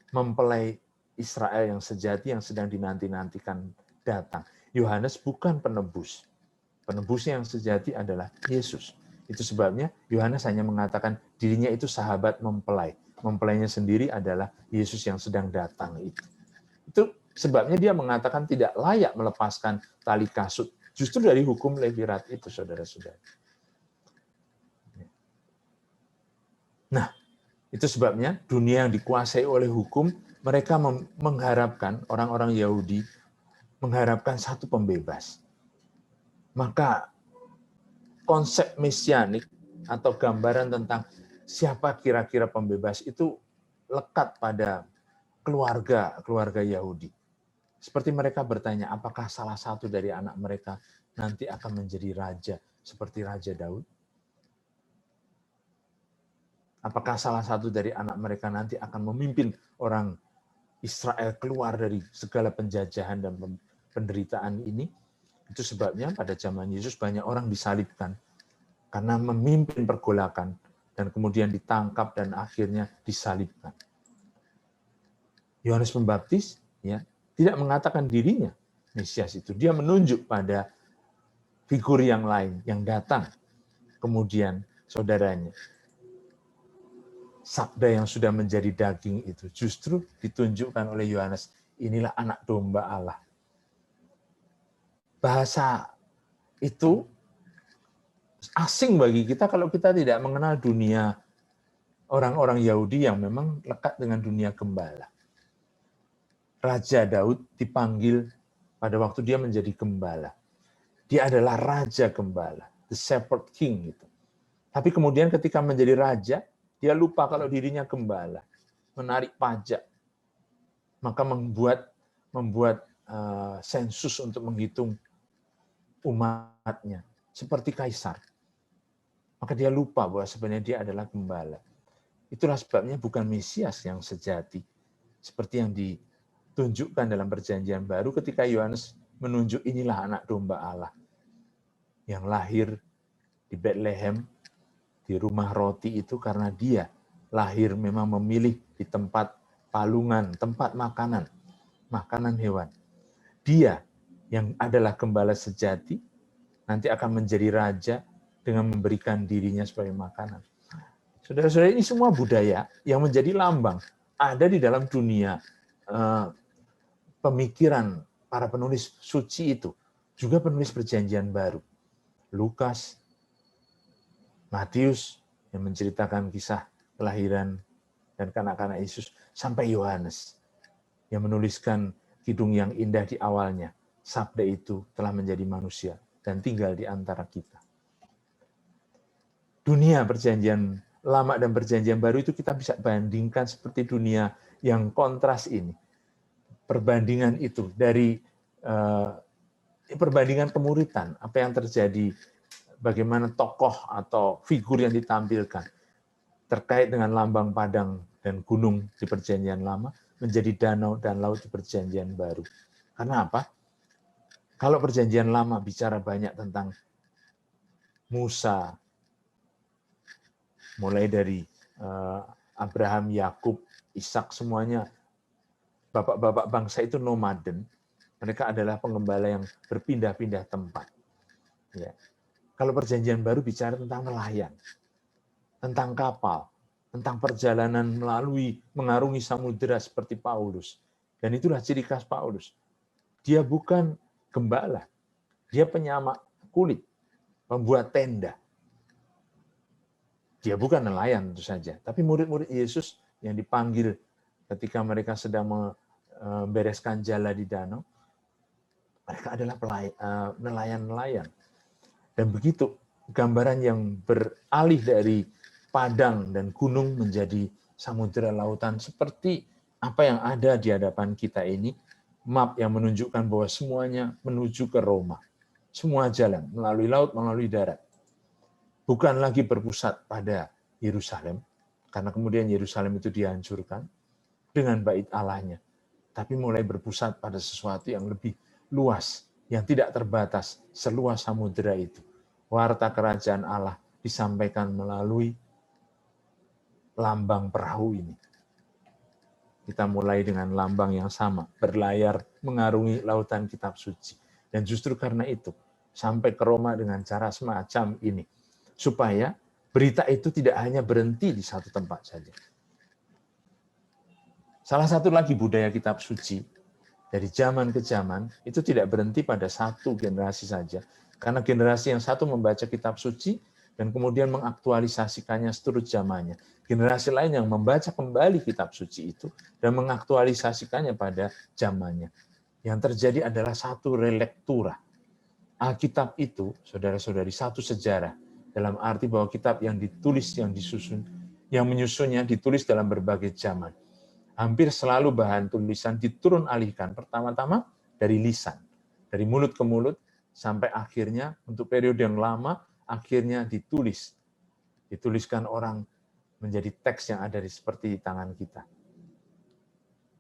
mempelai Israel yang sejati yang sedang dinanti-nantikan datang. Yohanes bukan penebus. Penebusnya yang sejati adalah Yesus. Itu sebabnya Yohanes hanya mengatakan dirinya itu sahabat mempelai. Mempelainya sendiri adalah Yesus yang sedang datang itu. Itu sebabnya dia mengatakan tidak layak melepaskan tali kasut. Justru dari hukum Levirat itu, saudara-saudara. Nah, itu sebabnya dunia yang dikuasai oleh hukum mereka mengharapkan, orang-orang Yahudi mengharapkan satu pembebas. Maka konsep mesianik atau gambaran tentang siapa kira-kira pembebas itu lekat pada keluarga Yahudi. Seperti mereka bertanya, apakah salah satu dari anak mereka nanti akan menjadi raja seperti Raja Daud? Apakah salah satu dari anak mereka nanti akan memimpin orang Israel keluar dari segala penjajahan dan penderitaan ini? Itu sebabnya pada zaman Yesus banyak orang disalibkan karena memimpin pergolakan dan kemudian ditangkap dan akhirnya disalibkan. Yohanes Pembaptis ya tidak mengatakan dirinya Mesias itu. Dia menunjuk pada figur yang lain yang datang. Kemudian saudaranya, sabda yang sudah menjadi daging itu justru ditunjukkan oleh Yohanes. Inilah anak domba Allah. Bahasa itu asing bagi kita kalau kita tidak mengenal dunia orang-orang Yahudi yang memang lekat dengan dunia gembala. Raja Daud dipanggil pada waktu dia menjadi gembala. Dia adalah raja gembala, the shepherd king gitu. Tapi kemudian ketika menjadi raja, dia lupa kalau dirinya gembala, menarik pajak, maka membuat sensus untuk menghitung umatnya seperti kaisar. Maka dia lupa bahwa sebenarnya dia adalah gembala. Itulah sebabnya bukan Mesias yang sejati, seperti yang ditunjukkan dalam Perjanjian Baru ketika Yohanes menunjuk inilah anak domba Allah yang lahir di Bethlehem, di rumah roti itu karena dia lahir memang memilih di tempat palungan, tempat makanan hewan. Dia yang adalah gembala sejati nanti akan menjadi raja dengan memberikan dirinya sebagai makanan. Saudara-saudara, ini semua budaya yang menjadi lambang ada di dalam dunia pemikiran para penulis suci itu, juga penulis Perjanjian Baru. Lukas, Matius yang menceritakan kisah kelahiran dan kanak-kanak Yesus, sampai Yohanes yang menuliskan kidung yang indah di awalnya. Sabda itu telah menjadi manusia dan tinggal di antara kita. Dunia Perjanjian Lama dan Perjanjian Baru itu kita bisa bandingkan seperti dunia yang kontras ini. Perbandingan itu dari perbandingan kemuritan, apa yang terjadi, bagaimana tokoh atau figur yang ditampilkan terkait dengan lambang padang dan gunung di Perjanjian Lama menjadi danau dan laut di Perjanjian Baru. Karena apa? Kalau Perjanjian Lama bicara banyak tentang Musa, mulai dari Abraham, Yakub, Ishak, semuanya bapak-bapak bangsa itu nomaden. Mereka adalah pengembala yang berpindah-pindah tempat. Ya. Kalau Perjanjian Baru bicara tentang nelayan, tentang kapal, tentang perjalanan mengarungi samudera seperti Paulus. Dan itulah ciri khas Paulus. Dia bukan gembala, dia penyamak kulit, pembuat tenda. Dia bukan nelayan tentu saja, tapi murid-murid Yesus yang dipanggil ketika mereka sedang membereskan jala di danau, mereka adalah nelayan-nelayan. Dan begitu gambaran yang beralih dari padang dan gunung menjadi samudera lautan seperti apa yang ada di hadapan kita ini, map yang menunjukkan bahwa semuanya menuju ke Roma. Semua jalan melalui laut, melalui darat. Bukan lagi berpusat pada Yerusalem, karena kemudian Yerusalem itu dihancurkan dengan bait Allahnya, tapi mulai berpusat pada sesuatu yang lebih luas, yang tidak terbatas, seluas samudera itu. Warta kerajaan Allah disampaikan melalui lambang perahu ini. Kita mulai dengan lambang yang sama, berlayar mengarungi lautan kitab suci. Dan justru karena itu, sampai ke Roma dengan cara semacam ini. Supaya berita itu tidak hanya berhenti di satu tempat saja. Salah satu lagi budaya kitab suci, dari zaman ke zaman, itu tidak berhenti pada satu generasi saja. Karena generasi yang satu membaca kitab suci, dan kemudian mengaktualisasikannya seturut zamannya. Generasi lain yang membaca kembali kitab suci itu dan mengaktualisasikannya pada zamannya. Yang terjadi adalah satu relektura. Alkitab itu, saudara-saudari, satu sejarah. Dalam arti bahwa kitab yang ditulis, yang disusun, yang menyusunnya ditulis dalam berbagai zaman. Hampir selalu bahan tulisan diturun alihkan. Pertama-tama dari lisan. Dari mulut ke mulut, sampai akhirnya untuk periode yang lama, akhirnya ditulis. Dituliskan orang menjadi teks yang ada seperti di tangan kita.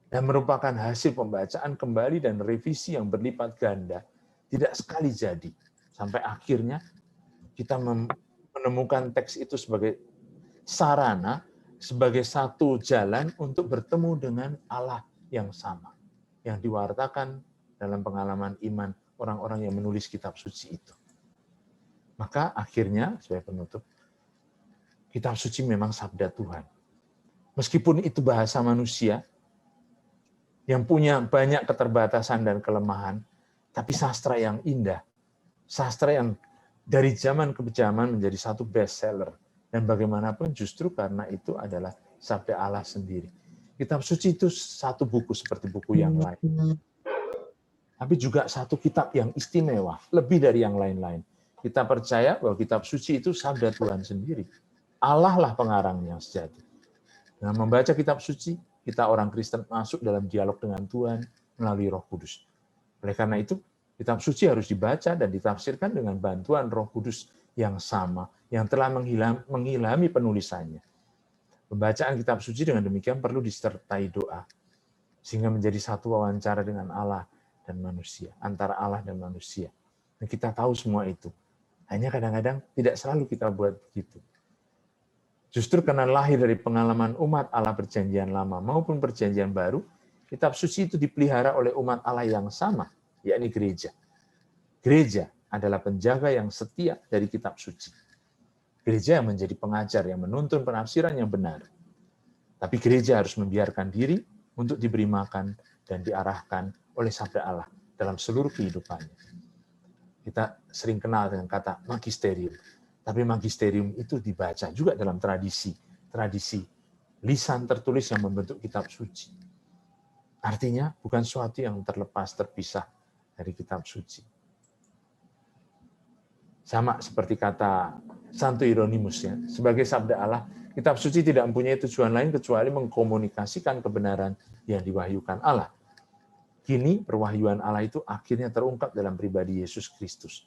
Dan merupakan hasil pembacaan kembali dan revisi yang berlipat ganda. Tidak sekali jadi. Sampai akhirnya kita menemukan teks itu sebagai sarana, sebagai satu jalan untuk bertemu dengan Allah yang sama. Yang diwartakan dalam pengalaman iman orang-orang yang menulis kitab suci itu. Maka akhirnya, sebagai penutup, kitab suci memang sabda Tuhan. Meskipun itu bahasa manusia, yang punya banyak keterbatasan dan kelemahan, tapi sastra yang indah, sastra yang dari zaman ke zaman menjadi satu bestseller. Dan bagaimanapun justru karena itu adalah sabda Allah sendiri. Kitab suci itu satu buku seperti buku yang lain. Tapi juga satu kitab yang istimewa, lebih dari yang lain-lain. Kita percaya bahwa kitab suci itu sabda Tuhan sendiri. Allah lah pengarangnya yang sejati. Dengan membaca kitab suci, kita orang Kristen masuk dalam dialog dengan Tuhan melalui Roh Kudus. Oleh karena itu, kitab suci harus dibaca dan ditafsirkan dengan bantuan Roh Kudus yang sama, yang telah mengilhami penulisannya. Pembacaan kitab suci dengan demikian perlu disertai doa, sehingga menjadi satu wawancara dengan Allah dan manusia, antara Allah dan manusia. Dan kita tahu semua itu. Hanya kadang-kadang tidak selalu kita buat begitu. Justru karena lahir dari pengalaman umat Allah perjanjian lama maupun perjanjian baru, kitab suci itu dipelihara oleh umat Allah yang sama, yakni gereja. Gereja adalah penjaga yang setia dari kitab suci. Gereja yang menjadi pengajar, yang menuntun penafsiran yang benar. Tapi gereja harus membiarkan diri untuk diberi makan dan diarahkan oleh sabda Allah dalam seluruh kehidupannya. Kita sering kenal dengan kata magisterium. Tapi magisterium itu dibaca juga dalam tradisi lisan tertulis yang membentuk kitab suci. Artinya bukan sesuatu yang terlepas, terpisah dari kitab suci. Sama seperti kata Santo Hieronymus, ya, sebagai sabda Allah, kitab suci tidak mempunyai tujuan lain kecuali mengkomunikasikan kebenaran yang diwahyukan Allah. Kini perwahyuan Allah itu akhirnya terungkap dalam pribadi Yesus Kristus.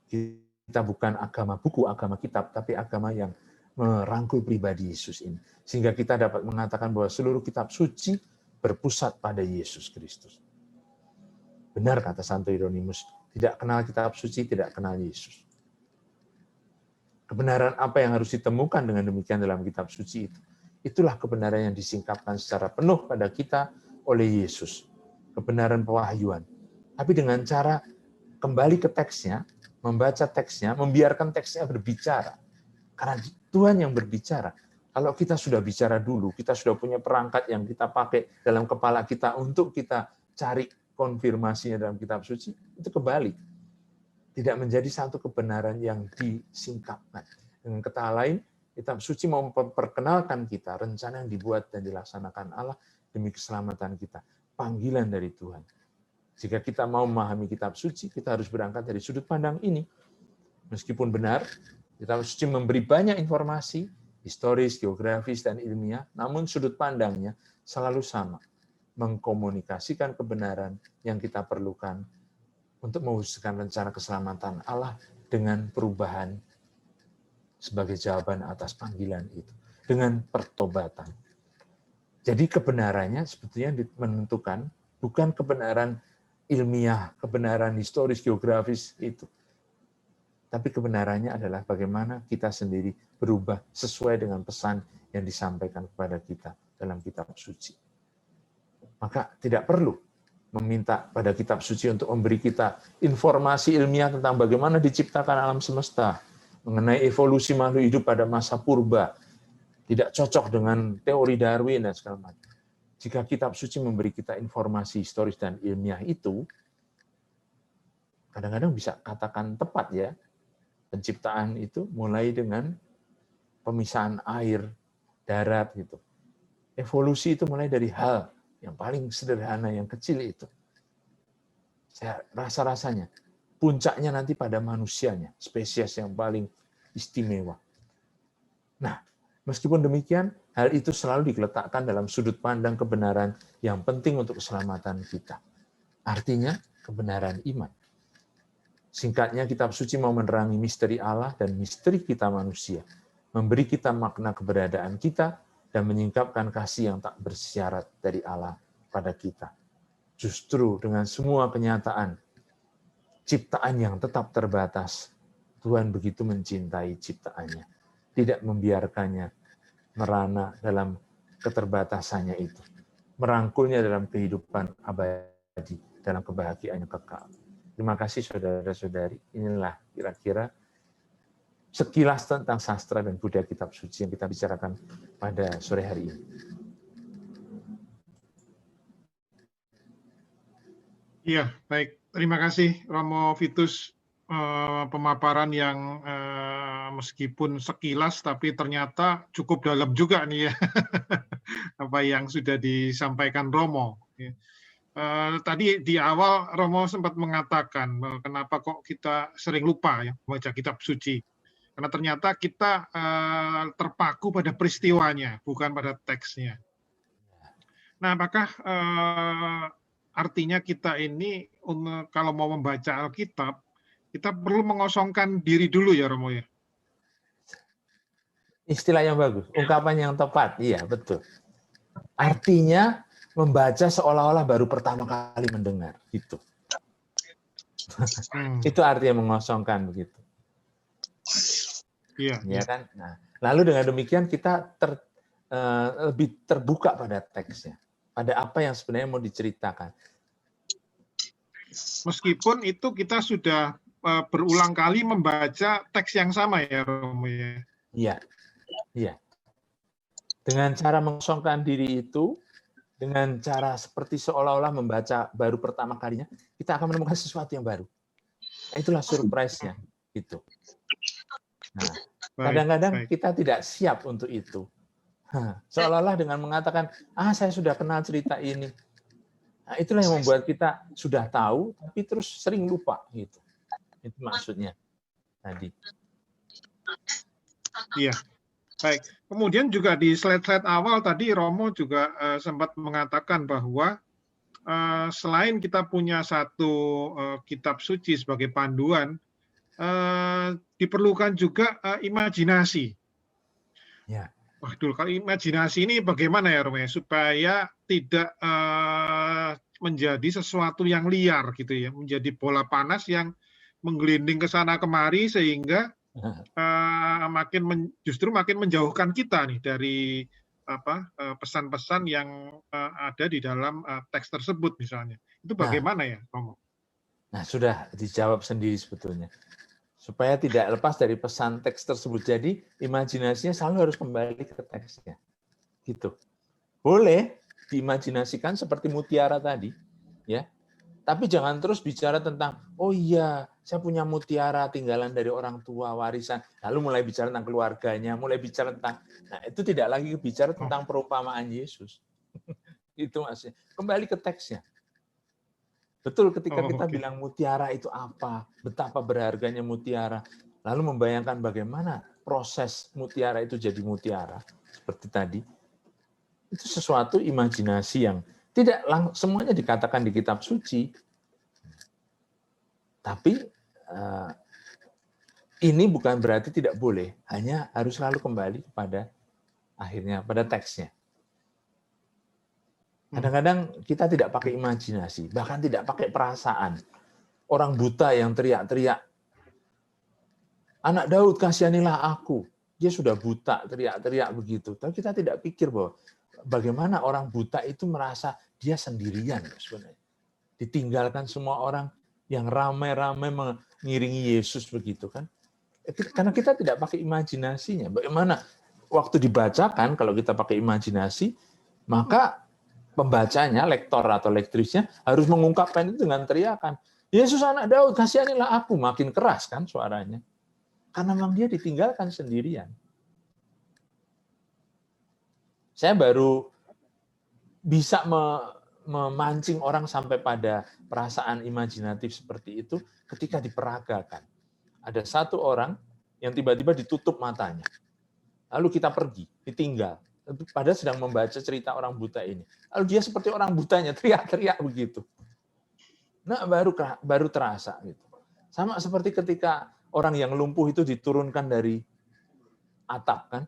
Kita bukan buku agama kitab, tapi agama yang merangkul pribadi Yesus ini. Sehingga kita dapat mengatakan bahwa seluruh kitab suci berpusat pada Yesus Kristus. Benar kata Santo Hieronymus, tidak kenal kitab suci, tidak kenal Yesus. Kebenaran apa yang harus ditemukan dengan demikian dalam kitab suci itu? Itulah kebenaran yang disingkapkan secara penuh pada kita oleh Yesus. Kebenaran pewahyuan. Tapi dengan cara kembali ke teksnya, membaca teksnya, membiarkan teksnya berbicara. Karena Tuhan yang berbicara. Kalau kita sudah bicara dulu, kita sudah punya perangkat yang kita pakai dalam kepala kita untuk kita cari konfirmasinya dalam kitab suci, itu kebalik. Tidak menjadi satu kebenaran yang disingkapkan. Dengan kata lain, kitab suci mau memperkenalkan kita rencana yang dibuat dan dilaksanakan Allah demi keselamatan kita. Panggilan dari Tuhan. Jika kita mau memahami kitab suci, kita harus berangkat dari sudut pandang ini. Meskipun benar, kitab suci memberi banyak informasi, historis, geografis, dan ilmiah, namun sudut pandangnya selalu sama. Mengkomunikasikan kebenaran yang kita perlukan untuk mewujudkan rencana keselamatan Allah dengan perubahan sebagai jawaban atas panggilan itu. Dengan pertobatan. Jadi kebenarannya sebetulnya menentukan bukan kebenaran ilmiah, kebenaran historis, geografis itu. Tapi kebenarannya adalah bagaimana kita sendiri berubah sesuai dengan pesan yang disampaikan kepada kita dalam kitab suci. Maka tidak perlu meminta pada kitab suci untuk memberi kita informasi ilmiah tentang bagaimana diciptakan alam semesta, mengenai evolusi makhluk hidup pada masa purba, tidak cocok dengan teori Darwin dan segala macam. Jika kitab suci memberi kita informasi historis dan ilmiah itu, kadang-kadang bisa katakan tepat ya, penciptaan itu mulai dengan pemisahan air, darat gitu. Evolusi itu mulai dari hal yang paling sederhana, yang kecil itu. Saya rasa-rasanya puncaknya nanti pada manusianya, spesies yang paling istimewa. Nah, meskipun demikian, hal itu selalu diletakkan dalam sudut pandang kebenaran yang penting untuk keselamatan kita. Artinya, kebenaran iman. Singkatnya, kitab suci mau menerangi misteri Allah dan misteri kita manusia, memberi kita makna keberadaan kita, dan menyingkapkan kasih yang tak bersyarat dari Allah pada kita. Justru dengan semua kenyataan, ciptaan yang tetap terbatas, Tuhan begitu mencintai ciptaannya, tidak membiarkannya merana dalam keterbatasannya itu, merangkulnya dalam kehidupan abadi, dalam kebahagiaan yang kekal. Terima kasih saudara-saudari, inilah kira-kira sekilas tentang sastra dan budaya kitab suci yang kita bicarakan pada sore hari ini. Iya, baik. Terima kasih Romo Vitus, pemaparan yang meskipun sekilas tapi ternyata cukup dalam juga nih ya, apa yang sudah disampaikan Romo. Tadi di awal Romo sempat mengatakan kenapa kok kita sering lupa ya membaca kitab suci. Karena ternyata kita terpaku pada peristiwanya, bukan pada teksnya. Nah, apakah artinya kita ini kalau mau membaca Alkitab, kita perlu mengosongkan diri dulu ya, Romo ya? Istilah yang bagus, ungkapan yang tepat, iya betul. Artinya membaca seolah-olah baru pertama kali mendengar, gitu. Itu artinya mengosongkan begitu. Iya. Ya kan. Nah, lalu dengan demikian kita lebih terbuka pada teksnya, pada apa yang sebenarnya mau diceritakan. Meskipun itu kita sudah berulang kali membaca teks yang sama ya, Romo ya. Iya, iya. Dengan cara mengosongkan diri itu, dengan cara seperti seolah-olah membaca baru pertama kalinya, kita akan menemukan sesuatu yang baru. Itulah surprise-nya, gitu. Nah, kadang-kadang kita tidak siap untuk itu. Seolah-olah dengan mengatakan, saya sudah kenal cerita ini. Nah, itulah yang membuat kita sudah tahu, tapi terus sering lupa. Gitu. Itu maksudnya tadi. Iya, baik. Kemudian juga di slide-slide awal tadi Romo juga sempat mengatakan bahwa selain kita punya satu kitab suci sebagai panduan, diperlukan juga imajinasi. Ya. Waduh, kalau imajinasi ini bagaimana ya, Romo, supaya tidak menjadi sesuatu yang liar gitu ya, menjadi bola panas yang menggelinding ke sana kemari sehingga justru makin menjauhkan kita nih dari pesan-pesan yang ada di dalam teks tersebut misalnya. Itu bagaimana ya, Romo? Nah, sudah dijawab sendiri sebetulnya. Supaya tidak lepas dari pesan teks tersebut. Jadi imajinasinya selalu harus kembali ke teksnya. Gitu. Boleh diimajinasikan seperti mutiara tadi, ya. Tapi jangan terus bicara tentang, oh iya, saya punya mutiara tinggalan dari orang tua, warisan. Lalu mulai bicara tentang keluarganya, mulai bicara tentang, nah itu tidak lagi bicara tentang perumpamaan Yesus. Itu maksudnya. Kembali ke teksnya. Betul ketika kita bilang mutiara itu apa, betapa berharganya mutiara, lalu membayangkan bagaimana proses mutiara itu jadi mutiara, seperti tadi, itu sesuatu imajinasi yang tidak semuanya dikatakan di kitab suci. Tapi ini bukan berarti tidak boleh, hanya harus selalu kembali pada akhirnya, pada teksnya. Kadang-kadang kita tidak pakai imajinasi, bahkan tidak pakai perasaan. Orang buta yang teriak-teriak, anak Daud kasihanilah aku. Dia sudah buta, teriak-teriak begitu. Tapi kita tidak pikir bahwa bagaimana orang buta itu merasa dia sendirian sebenarnya. Ditinggalkan semua orang yang ramai-ramai mengiringi Yesus begitu kan. Karena kita tidak pakai imajinasinya. Bagaimana waktu dibacakan kalau kita pakai imajinasi, maka pembacanya, lektor atau lektrisnya harus mengungkapkan itu dengan teriakan. Yesus anak Daud, kasihanilah aku. Makin keras kan suaranya. Karena memang dia ditinggalkan sendirian. Saya baru bisa memancing orang sampai pada perasaan imajinatif seperti itu ketika diperagakan. Ada satu orang yang tiba-tiba ditutup matanya. Lalu kita pergi, ditinggal. Padahal sedang membaca cerita orang buta ini. Lalu dia seperti orang butanya, teriak-teriak begitu. Nah, baru terasa gitu. Sama seperti ketika orang yang lumpuh itu diturunkan dari atap kan.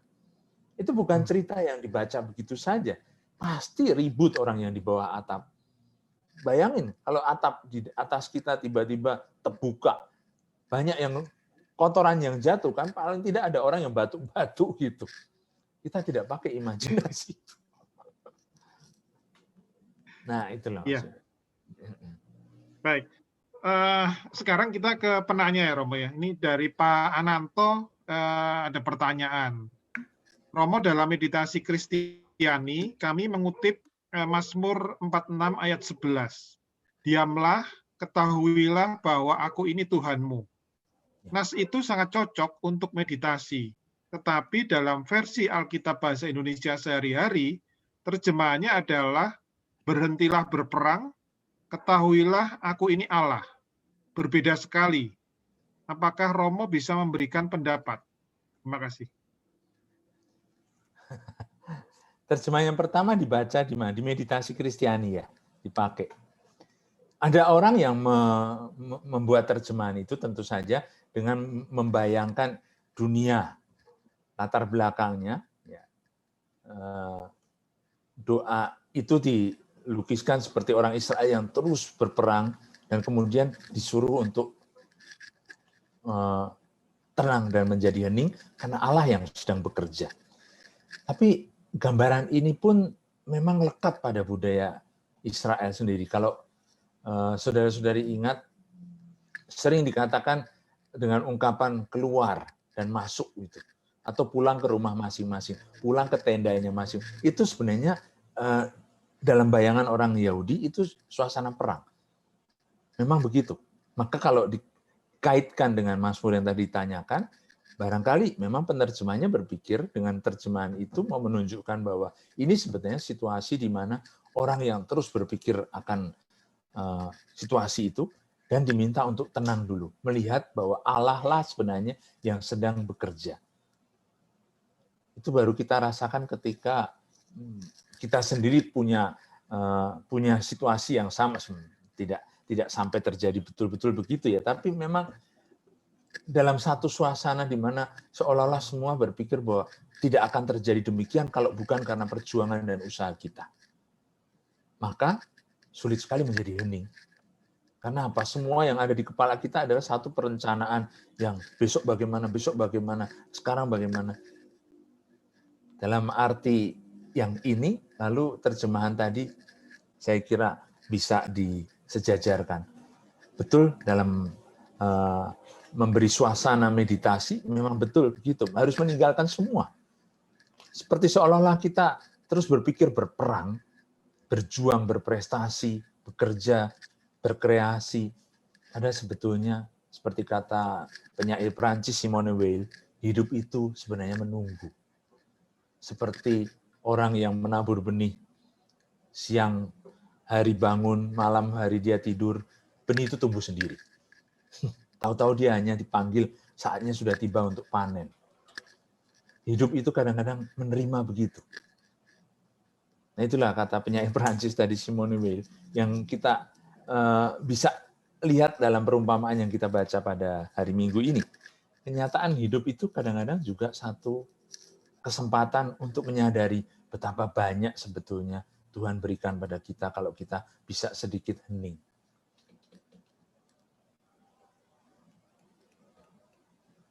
Itu bukan cerita yang dibaca begitu saja. Pasti ribut orang yang di bawah atap. Bayangin kalau atap di atas kita tiba-tiba terbuka. Banyak yang kotoran yang jatuh kan, paling tidak ada orang yang batuk-batuk gitu. Kita tidak pakai imajinasi. Nah, itulah maksudnya. Baik. Sekarang kita ke penanya ya Romo ya. Ini dari Pak Ananto ada pertanyaan. Romo, dalam meditasi Kristiani kami mengutip Mazmur 46 ayat 11. Diamlah, ketahuilah bahwa aku ini Tuhanmu. Nas itu sangat cocok untuk meditasi. Tetapi dalam versi Alkitab Bahasa Indonesia sehari-hari, terjemahannya adalah berhentilah berperang, ketahuilah aku ini Allah. Berbeda sekali. Apakah Romo bisa memberikan pendapat? Terima kasih. Terjemahan yang pertama dibaca di mana? Di meditasi Kristiani ya, dipakai. Ada orang yang membuat terjemahan itu tentu saja dengan membayangkan dunia, latar belakangnya. Ya. Doa itu dilukiskan seperti orang Israel yang terus berperang dan kemudian disuruh untuk tenang dan menjadi hening karena Allah yang sedang bekerja. Tapi gambaran ini pun memang lekat pada budaya Israel sendiri. Kalau saudara-saudari ingat, sering dikatakan dengan ungkapan keluar dan masuk gitu, atau pulang ke rumah masing-masing, pulang ke tendanya masing. Itu sebenarnya dalam bayangan orang Yahudi itu suasana perang. Memang begitu. Maka kalau dikaitkan dengan Mazmur yang tadi ditanyakan, barangkali memang penerjemahnya berpikir dengan terjemahan itu mau menunjukkan bahwa ini sebetulnya situasi di mana orang yang terus berpikir akan situasi itu dan diminta untuk tenang dulu, melihat bahwa Allah lah sebenarnya yang sedang bekerja. Itu baru kita rasakan ketika kita sendiri punya situasi yang sama, tidak sampai terjadi betul-betul begitu ya, tapi memang dalam satu suasana di mana seolah-olah semua berpikir bahwa tidak akan terjadi demikian kalau bukan karena perjuangan dan usaha kita. Maka sulit sekali menjadi hening. Karena apa? Semua yang ada di kepala kita adalah satu perencanaan yang besok bagaimana, sekarang bagaimana. Dalam arti yang ini, lalu terjemahan tadi saya kira bisa disejajarkan. Betul dalam memberi suasana meditasi, memang betul begitu. Harus meninggalkan semua. Seperti seolah-olah kita terus berpikir berperang, berjuang, berprestasi, bekerja, berkreasi. Ada sebetulnya, seperti kata penyair Prancis Simone Weil, hidup itu sebenarnya menunggu. Seperti orang yang menabur benih, siang hari bangun, malam hari dia tidur, benih itu tumbuh sendiri. Tahu-tahu dia hanya dipanggil saatnya sudah tiba untuk panen. Hidup itu kadang-kadang menerima begitu. Nah itulah kata penyair Prancis tadi Simone Weil yang kita bisa lihat dalam perumpamaan yang kita baca pada hari Minggu ini. Kenyataan hidup itu kadang-kadang juga satu kesempatan untuk menyadari betapa banyak sebetulnya Tuhan berikan pada kita kalau kita bisa sedikit hening.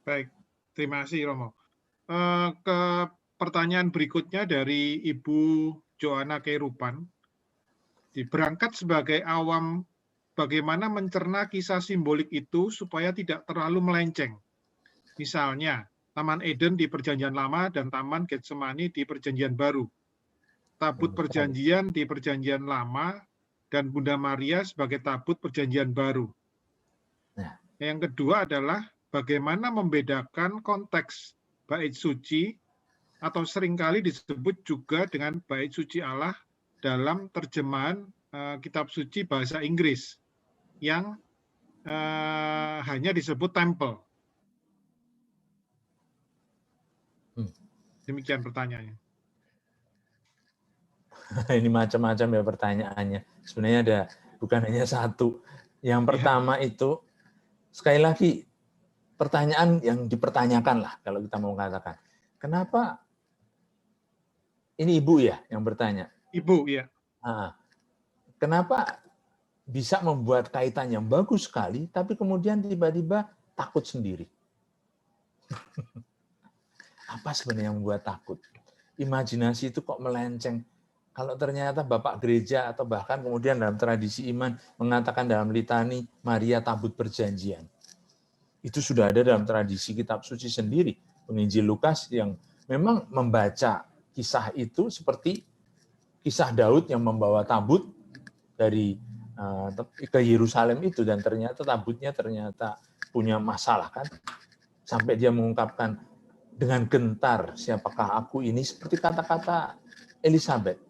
Baik, terima kasih Romo. Ke pertanyaan berikutnya dari Ibu Joanna Kerupan. Berangkat sebagai awam, bagaimana mencerna kisah simbolik itu supaya tidak terlalu melenceng? Misalnya, Taman Eden di Perjanjian Lama dan Taman Getsemani di Perjanjian Baru. Tabut Perjanjian di Perjanjian Lama dan Bunda Maria sebagai tabut Perjanjian Baru. Yang kedua adalah bagaimana membedakan konteks bait suci atau seringkali disebut juga dengan bait suci Allah dalam terjemahan kitab suci bahasa Inggris yang hanya disebut temple. Demikian pertanyaannya. Ini macam-macam ya pertanyaannya. Sebenarnya ada bukan hanya satu. Yang pertama itu sekali lagi pertanyaan yang dipertanyakan lah kalau kita mau katakan. Kenapa ini ibu ya yang bertanya? Ibu ya. Nah, kenapa bisa membuat kaitan yang bagus sekali, tapi kemudian tiba-tiba takut sendiri? Apa sebenarnya yang membuat takut? Imajinasi itu kok melenceng. Kalau ternyata Bapak Gereja atau bahkan kemudian dalam tradisi iman mengatakan dalam litani Maria tabut perjanjian. Itu sudah ada dalam tradisi kitab suci sendiri. Penginjil Lukas yang memang membaca kisah itu seperti kisah Daud yang membawa tabut dari ke Yerusalem itu, dan ternyata tabutnya ternyata punya masalah kan. Sampai dia mengungkapkan dengan gentar, siapakah aku ini, seperti kata-kata Elizabeth.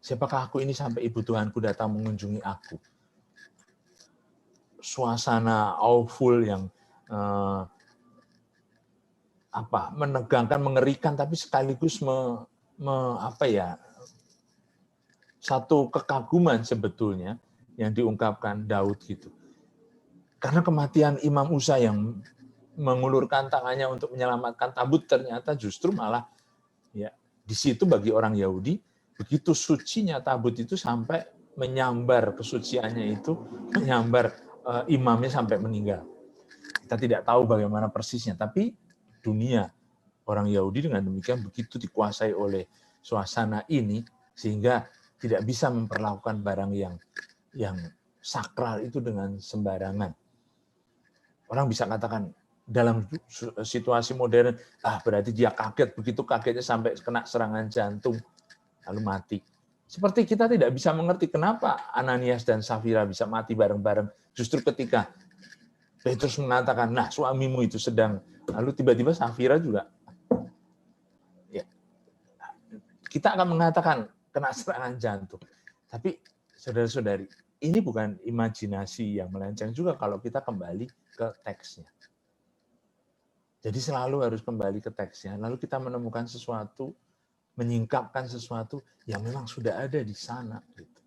Siapakah aku ini sampai ibu Tuhanku datang mengunjungi aku. Suasana awful yang menegangkan, mengerikan, tapi sekaligus satu kekaguman sebetulnya yang diungkapkan Daud gitu. Karena kematian Imam Usa yang mengulurkan tangannya untuk menyelamatkan tabut ternyata justru malah ya di situ bagi orang Yahudi begitu sucinya tabut itu sampai menyambar kesuciannya itu, menyambar imamnya sampai meninggal. Kita tidak tahu bagaimana persisnya, tapi dunia orang Yahudi dengan demikian begitu dikuasai oleh suasana ini sehingga tidak bisa memperlakukan barang yang sakral itu dengan sembarangan. Orang bisa katakan dalam situasi modern, berarti dia kaget, begitu kagetnya sampai kena serangan jantung, lalu mati. Seperti kita tidak bisa mengerti kenapa Ananias dan Safira bisa mati bareng-bareng, justru ketika Petrus mengatakan, nah suamimu itu sedang, lalu tiba-tiba Safira juga. Ya, kita akan mengatakan kena serangan jantung. Tapi saudara-saudari, ini bukan imajinasi yang melenceng juga kalau kita kembali ke teksnya. Jadi selalu harus kembali ke teksnya, lalu kita menemukan sesuatu, menyingkapkan sesuatu yang memang sudah ada di sana. Gitu.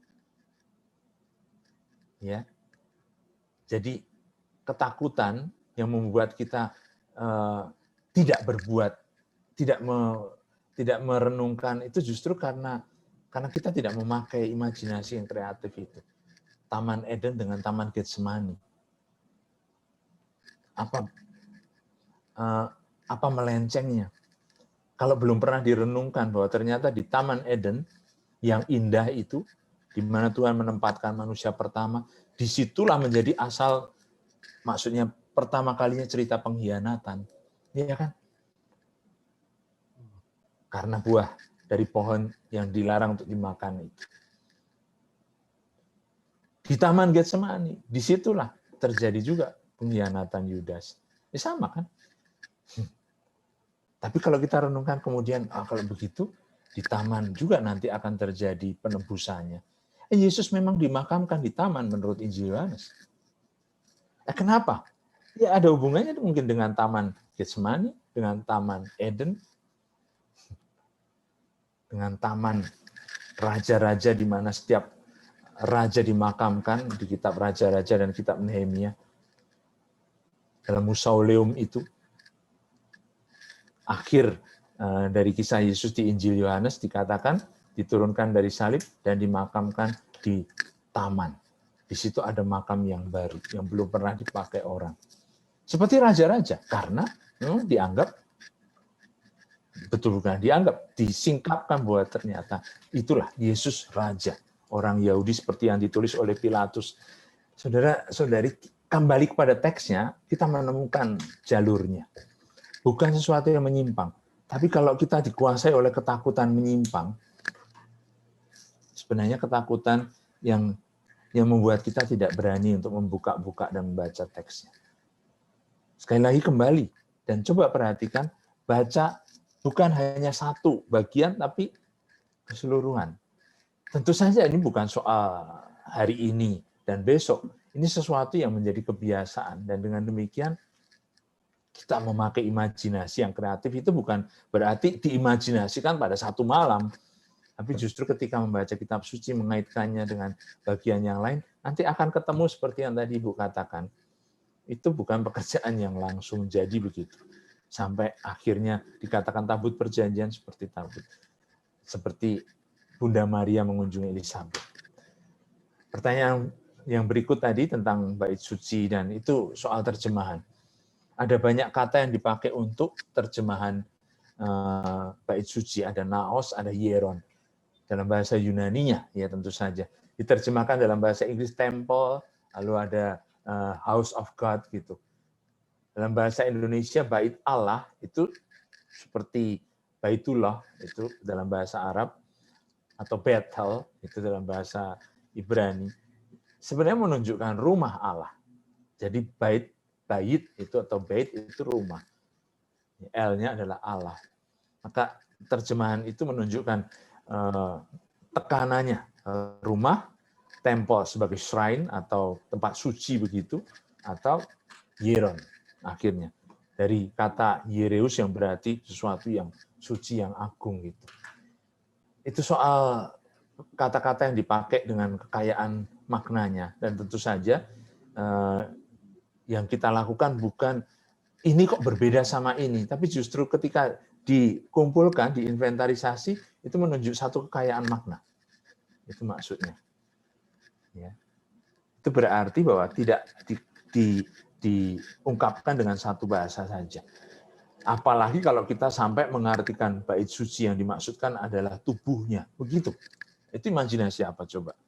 Ya, jadi ketakutan yang membuat kita tidak berbuat, tidak merenungkan itu justru karena kita tidak memakai imajinasi yang kreatif itu. Taman Eden dengan Taman Getsemani. Apa melencengnya? Kalau belum pernah direnungkan bahwa ternyata di Taman Eden yang indah itu, di mana Tuhan menempatkan manusia pertama, disitulah menjadi asal, maksudnya pertama kalinya cerita pengkhianatan. Iya kan? Karena buah dari pohon yang dilarang untuk dimakan itu. Di Taman Getsemani, disitulah terjadi juga pengkhianatan Yudas. Sama kan? Tapi kalau kita renungkan kemudian, kalau begitu, di taman juga nanti akan terjadi penebusannya. Yesus memang dimakamkan di taman menurut Injil Yohanes. Kenapa? Ya ada hubungannya mungkin dengan Taman Getsemani, dengan Taman Eden, dengan taman raja-raja di mana setiap raja dimakamkan di kitab Raja-Raja dan kitab Nehemia. Dalam mausoleum itu, akhir dari kisah Yesus di Injil Yohanes dikatakan diturunkan dari salib dan dimakamkan di taman. Di situ ada makam yang baru, yang belum pernah dipakai orang. Seperti raja-raja, karena dianggap, betul bukan dianggap, disingkapkan bahwa ternyata itulah Yesus Raja. Orang Yahudi seperti yang ditulis oleh Pilatus. Saudara-saudari, kembali kepada teksnya, kita menemukan jalurnya. Bukan sesuatu yang menyimpang. Tapi kalau kita dikuasai oleh ketakutan menyimpang, sebenarnya ketakutan yang membuat kita tidak berani untuk membuka-buka dan membaca teksnya. Sekali lagi kembali, dan coba perhatikan, baca bukan hanya satu bagian, tapi keseluruhan. Tentu saja ini bukan soal hari ini dan besok. Ini sesuatu yang menjadi kebiasaan, dan dengan demikian kita memakai imajinasi yang kreatif itu bukan berarti diimajinasikan pada satu malam, tapi justru ketika membaca kitab suci mengaitkannya dengan bagian yang lain, nanti akan ketemu seperti yang tadi Ibu katakan. Itu bukan pekerjaan yang langsung jadi begitu. Sampai akhirnya dikatakan tabut perjanjian seperti tabut. Seperti Bunda Maria mengunjungi Elisabet. Pertanyaan yang berikut tadi tentang bait suci, dan itu soal terjemahan. Ada banyak kata yang dipakai untuk terjemahan bait suci. Ada naos, ada hieron. Dalam bahasa Yunaninya, ya tentu saja. Diterjemahkan dalam bahasa Inggris temple, lalu ada house of God gitu. Dalam bahasa Indonesia bait Allah itu seperti baitullah itu dalam bahasa Arab, atau Bethel itu dalam bahasa Ibrani. Sebenarnya menunjukkan rumah Allah. Jadi bait itu atau bait itu rumah. L-nya adalah Allah. Maka terjemahan itu menunjukkan tekanannya rumah, temple sebagai shrine atau tempat suci begitu, atau hieron akhirnya dari kata hiereus yang berarti sesuatu yang suci, yang agung gitu. Itu soal kata-kata yang dipakai dengan kekayaan maknanya, dan tentu saja yang kita lakukan bukan ini kok berbeda sama ini, tapi justru ketika dikumpulkan, diinventarisasi, itu menunjuk satu kekayaan makna. Itu maksudnya. Ya. Itu berarti bahwa tidak diungkapkan dengan satu bahasa saja. Apalagi kalau kita sampai mengartikan bait suci yang dimaksudkan adalah tubuhnya. Begitu. Itu imajinasi apa coba?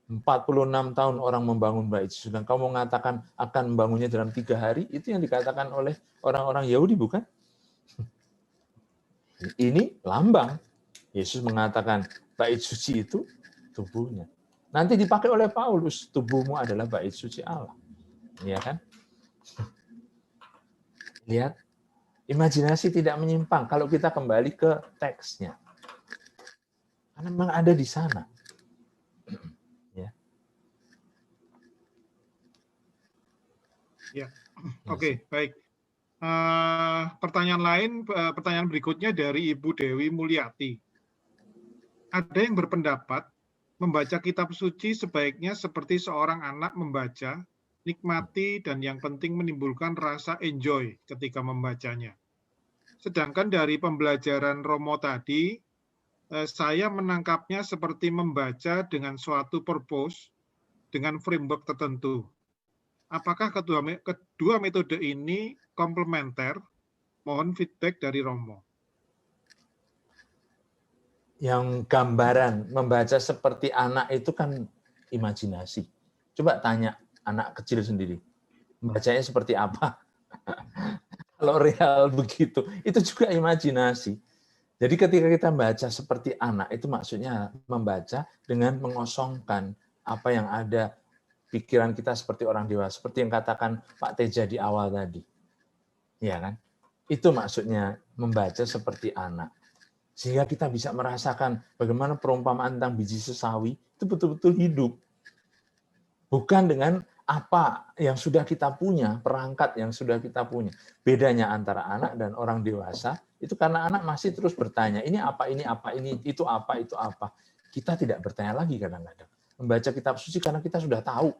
46 tahun orang membangun bait suci, dan kamu mengatakan akan membangunnya dalam 3 hari, itu yang dikatakan oleh orang-orang Yahudi, bukan? Ini lambang. Yesus mengatakan bait suci itu tubuhnya. Nanti dipakai oleh Paulus, tubuhmu adalah bait suci Allah. Ya kan? Lihat, imajinasi tidak menyimpang kalau kita kembali ke teksnya. Karena memang ada di sana. Ya. Ya, oke, baik. Pertanyaan berikutnya dari Ibu Dewi Mulyati. Ada yang berpendapat membaca kitab suci sebaiknya seperti seorang anak membaca, nikmati, dan yang penting menimbulkan rasa enjoy ketika membacanya. Sedangkan dari pembelajaran Romo tadi, saya menangkapnya seperti membaca dengan suatu purpose, dengan framework tertentu. Apakah kedua metode ini komplementer? Mohon feedback dari Romo. Yang gambaran membaca seperti anak itu kan imajinasi. Coba tanya anak kecil sendiri, membacanya seperti apa? Kalau real begitu, itu juga imajinasi. Jadi ketika kita membaca seperti anak, itu maksudnya membaca dengan mengosongkan apa yang ada pikiran kita seperti orang dewasa, seperti yang katakan Pak Teja di awal tadi. Ya kan? Itu maksudnya membaca seperti anak. Sehingga kita bisa merasakan bagaimana perumpamaan tentang biji sesawi itu betul-betul hidup. Bukan dengan apa yang sudah kita punya, perangkat yang sudah kita punya. Bedanya antara anak dan orang dewasa, itu karena anak masih terus bertanya, ini apa, itu apa. Kita tidak bertanya lagi kadang-kadang. Membaca kitab suci karena kita sudah tahu.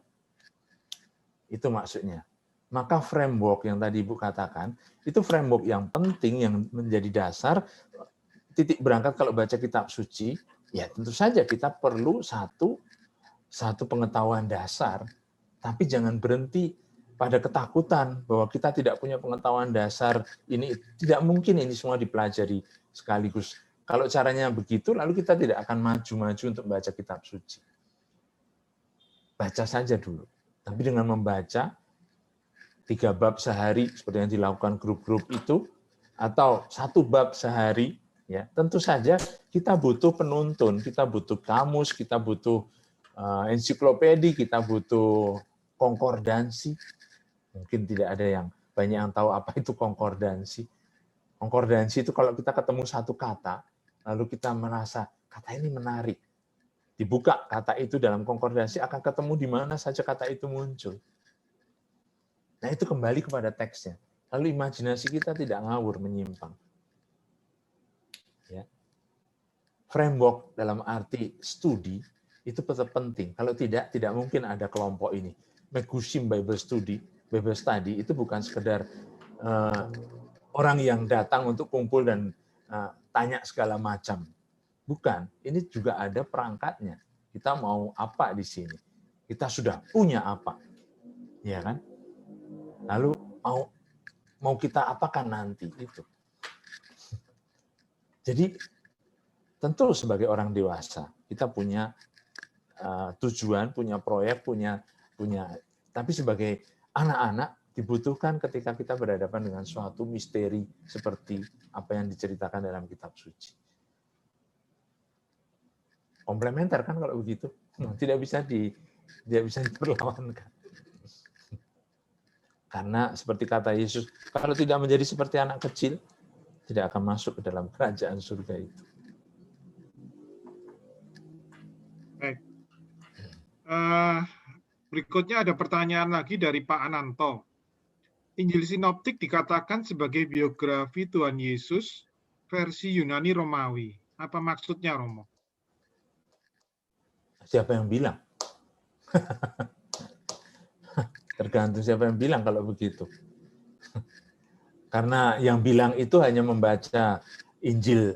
Itu maksudnya. Maka framework yang tadi Ibu katakan, itu framework yang penting, yang menjadi dasar titik berangkat kalau baca kitab suci, ya tentu saja kita perlu satu pengetahuan dasar, tapi jangan berhenti pada ketakutan bahwa kita tidak punya pengetahuan dasar, ini tidak mungkin ini semua dipelajari sekaligus. Kalau caranya begitu, lalu kita tidak akan maju-maju untuk baca kitab suci. Baca saja dulu, tapi dengan membaca 3 bab sehari seperti yang dilakukan grup-grup itu, atau 1 bab sehari, ya tentu saja kita butuh penuntun, kita butuh kamus, kita butuh ensiklopedi, kita butuh konkordansi. Mungkin tidak ada yang banyak yang tahu apa itu konkordansi. Konkordansi itu kalau kita ketemu satu kata, lalu kita merasa kata ini menarik. Dibuka kata itu dalam konkordansi akan ketemu di mana saja kata itu muncul. Nah, itu kembali kepada teksnya. Lalu imajinasi kita tidak ngawur menyimpang. Ya. Framework dalam arti studi itu tetap penting. Kalau tidak mungkin ada kelompok ini. Megushim Bible Study itu bukan sekedar orang yang datang untuk kumpul dan tanya segala macam. Bukan, ini juga ada perangkatnya. Kita mau apa di sini? Kita sudah punya apa? Ya kan? Lalu mau kita apakan nanti itu. Jadi tentu sebagai orang dewasa kita punya tujuan, punya proyek, punya tapi sebagai anak-anak dibutuhkan ketika kita berhadapan dengan suatu misteri seperti apa yang diceritakan dalam kitab suci. Komplementer kan kalau begitu, tidak bisa diperlawankan. Karena seperti kata Yesus, kalau tidak menjadi seperti anak kecil, tidak akan masuk ke dalam kerajaan surga itu. Baik. Berikutnya ada pertanyaan lagi dari Pak Ananto. Injil Sinoptik dikatakan sebagai biografi Tuhan Yesus versi Yunani Romawi. Apa maksudnya, Romo? Siapa yang bilang? Tergantung siapa yang bilang kalau begitu. Karena yang bilang itu hanya membaca Injil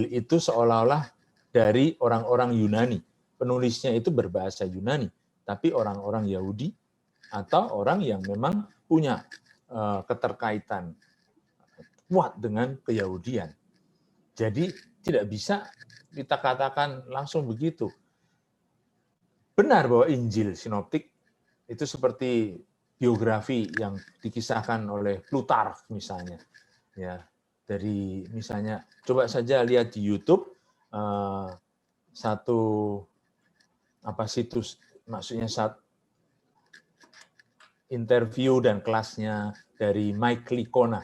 itu seolah-olah dari orang-orang Yunani. Penulisnya itu berbahasa Yunani, tapi orang-orang Yahudi atau orang yang memang punya keterkaitan kuat dengan keyahudian. Jadi tidak bisa kita katakan langsung begitu. Benar bahwa Injil Sinoptik itu seperti biografi yang dikisahkan oleh Plutarch misalnya. Ya, dari misalnya coba saja lihat di YouTube satu situs, maksudnya interview dan kelasnya dari Mike Licona.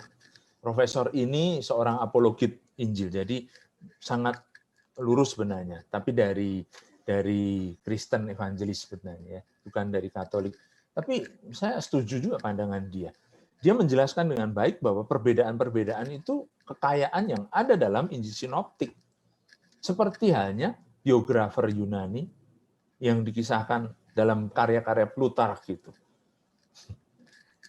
Profesor ini seorang apologit Injil, jadi sangat lurus sebenarnya, tapi dari Kristen evangelis sebenarnya, bukan dari Katolik. Tapi saya setuju juga pandangan dia. Dia menjelaskan dengan baik bahwa perbedaan-perbedaan itu kekayaan yang ada dalam Injil Sinoptik. Seperti halnya biografer Yunani yang dikisahkan dalam karya-karya Plutarch gitu.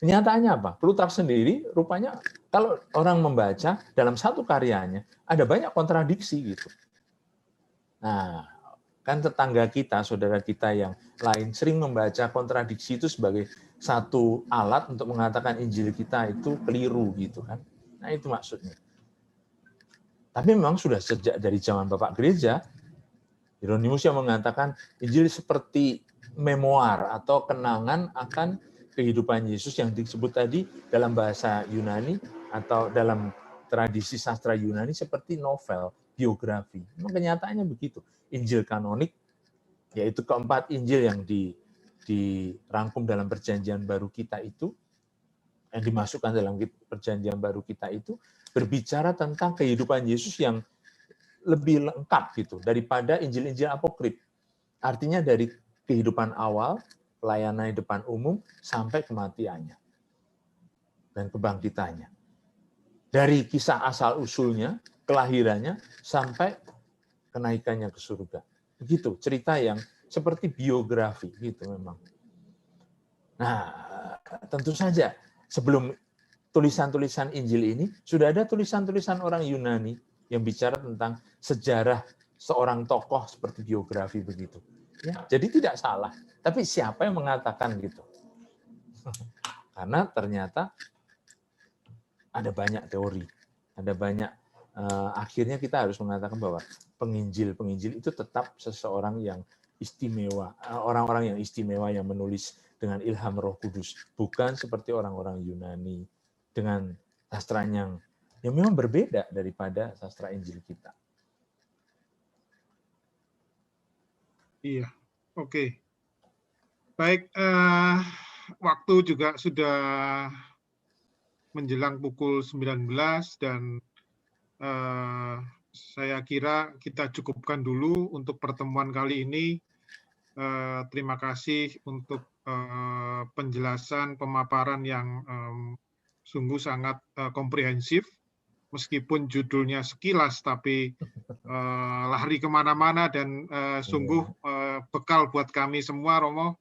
Kenyataannya apa? Plutarch sendiri rupanya kalau orang membaca dalam satu karyanya ada banyak kontradiksi gitu. Nah, kan tetangga kita, saudara kita yang lain sering membaca kontradiksi itu sebagai satu alat untuk mengatakan Injil kita itu keliru gitu kan. Nah, itu maksudnya. Tapi memang sudah sejak dari zaman Bapak Gereja, Hieronymus yang mengatakan Injil seperti memoir atau kenangan akan kehidupan Yesus yang disebut tadi dalam bahasa Yunani atau dalam tradisi sastra Yunani seperti novel, biografi. Memang kenyataannya begitu. Injil kanonik, yaitu keempat Injil yang dirangkum dalam perjanjian baru kita itu, yang dimasukkan dalam perjanjian baru kita itu, berbicara tentang kehidupan Yesus yang lebih lengkap gitu daripada Injil-Injil apokrif. Artinya dari kehidupan awal, pelayanan di depan umum, sampai kematiannya dan kebangkitannya. Dari kisah asal-usulnya, kelahirannya, sampai kenaikannya ke surga. Begitu, cerita yang seperti biografi gitu memang. Nah, tentu saja sebelum tulisan-tulisan Injil ini, sudah ada tulisan-tulisan orang Yunani yang bicara tentang sejarah seorang tokoh seperti biografi begitu. Ya, jadi tidak salah. Tapi siapa yang mengatakan gitu? Karena ternyata ada banyak teori, ada banyak. Akhirnya kita harus mengatakan bahwa penginjil itu tetap seseorang yang istimewa, orang-orang yang istimewa yang menulis dengan ilham Roh Kudus, bukan seperti orang-orang Yunani dengan sastra yang memang berbeda daripada sastra Injil kita. Iya, oke. Baik, waktu juga sudah menjelang pukul 19 dan saya kira kita cukupkan dulu untuk pertemuan kali ini. Terima kasih untuk penjelasan, pemaparan yang sungguh sangat komprehensif. Meskipun judulnya sekilas, tapi lari kemana-mana dan sungguh bekal buat kami semua, Romo,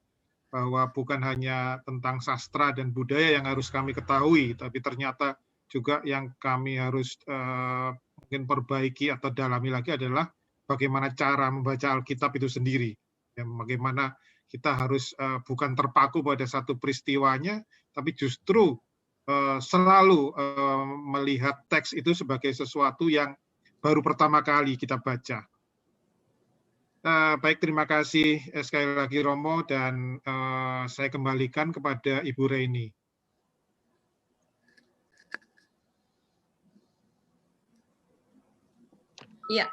bahwa bukan hanya tentang sastra dan budaya yang harus kami ketahui, tapi ternyata juga yang kami harus mungkin perbaiki atau dalami lagi adalah bagaimana cara membaca Alkitab itu sendiri. Ya, bagaimana kita harus bukan terpaku pada satu peristiwanya, tapi justru selalu melihat teks itu sebagai sesuatu yang baru pertama kali kita baca. Baik, terima kasih sekali lagi Romo, dan saya kembalikan kepada Ibu Reni. Iya.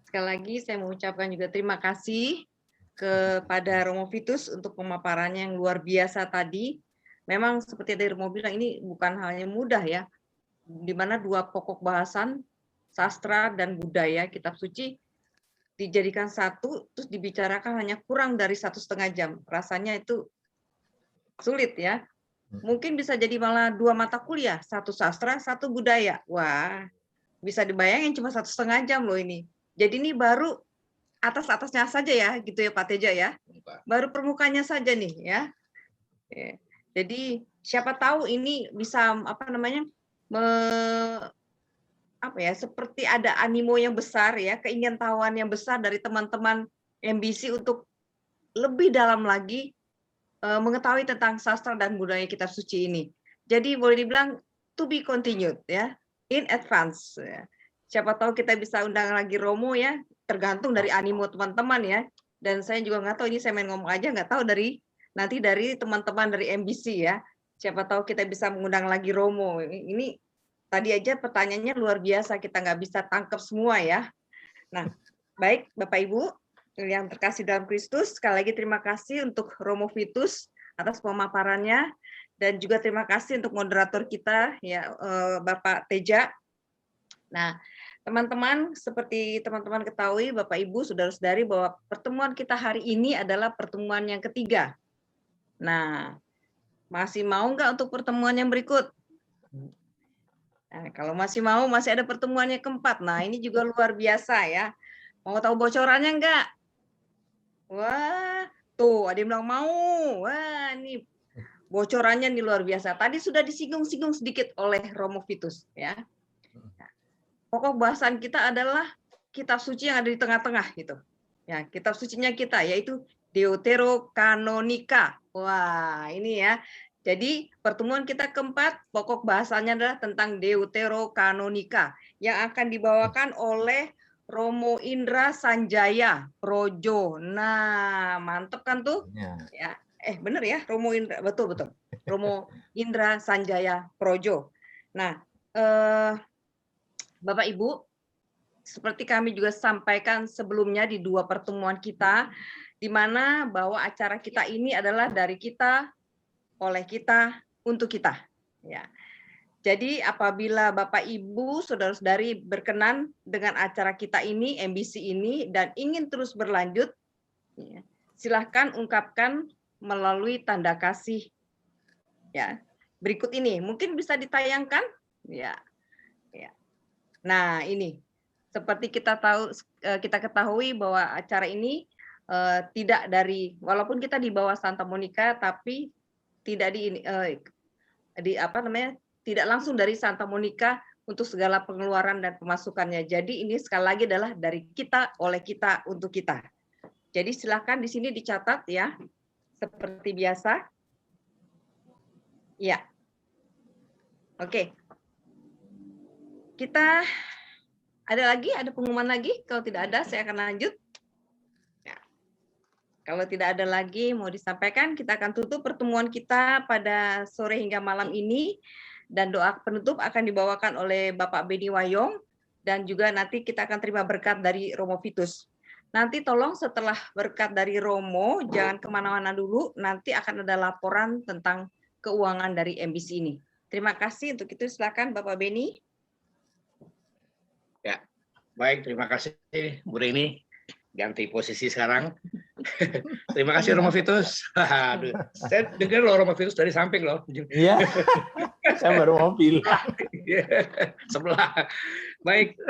Sekali lagi saya mengucapkan juga terima kasih kepada Romo Vitus untuk pemaparannya yang luar biasa tadi. Memang seperti dari Romo bilang, ini bukan hal yang mudah ya, di mana dua pokok bahasan, sastra dan budaya, kitab suci, dijadikan satu, terus dibicarakan hanya kurang dari 1,5 jam. Rasanya itu sulit ya. Mungkin bisa jadi malah 2 mata kuliah, satu sastra, satu budaya. Wah, bisa dibayangin cuma 1,5 jam loh ini. Jadi ini baru atas-atasnya saja ya, gitu ya Pak Teja ya. Baru permukaannya saja nih ya. Jadi siapa tahu ini bisa seperti ada animo yang besar ya, keingintahuan yang besar dari teman-teman MBC untuk lebih dalam lagi mengetahui tentang sastra dan budaya kitab suci ini. Jadi boleh dibilang to be continued ya, in advance. Ya. Siapa tahu kita bisa undang lagi Romo ya, tergantung dari animo teman-teman ya. Dan saya juga nggak tahu, ini saya main ngomong aja, nggak tahu nanti dari teman-teman dari MBC ya. Siapa tahu kita bisa mengundang lagi Romo. Ini tadi aja pertanyaannya luar biasa, kita nggak bisa tangkap semua ya. Nah, baik Bapak Ibu yang terkasih dalam Kristus, sekali lagi terima kasih untuk Romo Vitus atas pemaparannya, dan juga terima kasih untuk moderator kita ya Bapak Teja. Nah, teman-teman, seperti teman-teman ketahui, Bapak Ibu, saudara-saudari, bahwa pertemuan kita hari ini adalah pertemuan yang ketiga. Nah, masih mau nggak untuk pertemuan yang berikut? Nah, kalau masih mau, masih ada pertemuan yang keempat. Nah, ini juga luar biasa ya. Mau tahu bocorannya enggak? Wah, tuh ada yang bilang mau. Wah, ini bocorannya nih luar biasa. Tadi sudah disinggung-singgung sedikit oleh Romo Vitus ya. Pokok bahasan kita adalah kitab suci yang ada di tengah-tengah gitu. Ya, kitab sucinya kita yaitu Deuterokanonika. Wah, ini ya. Jadi pertemuan kita keempat, pokok bahasanya adalah tentang Deuterokanonika yang akan dibawakan oleh Romo Indra Sanjaya Projo. Nah, mantep kan tuh? Ya, bener ya, Romo Indra, betul. Romo Indra Sanjaya Projo. Nah, Bapak Ibu, seperti kami juga sampaikan sebelumnya di 2 pertemuan kita, di mana bahwa acara kita ini adalah dari kita, oleh kita, untuk kita. Ya. Jadi apabila Bapak Ibu, saudara-saudari berkenan dengan acara kita ini, MBC ini, dan ingin terus berlanjut, ya, silahkan ungkapkan melalui tanda kasih. Ya, berikut ini mungkin bisa ditayangkan. Ya. Nah, ini seperti kita ketahui bahwa acara ini tidak dari, walaupun kita di bawah Santa Monica, tapi tidak tidak langsung dari Santa Monica untuk segala pengeluaran dan pemasukannya. Jadi ini sekali lagi adalah dari kita, oleh kita, untuk kita. Jadi silakan di sini dicatat ya, seperti biasa. Ya. Oke. Kita ada pengumuman lagi? Kalau tidak ada, saya akan lanjut. Ya. Kalau tidak ada lagi mau disampaikan, kita akan tutup pertemuan kita pada sore hingga malam ini, dan doa penutup akan dibawakan oleh Bapak Beni Wayong, dan juga nanti kita akan terima berkat dari Romo Vitus. Nanti tolong setelah berkat dari Romo, jangan kemana-mana dulu, nanti akan ada laporan tentang keuangan dari MBC ini. Terima kasih, untuk itu silakan Bapak Beni. Ya, baik, terima kasih Bu Rini. Ganti posisi sekarang. Terima kasih Romo Vitus. Aduh, saya dengar loh Romo Vitus dari samping loh. Iya, saya baru mobil. Sebelah. Baik,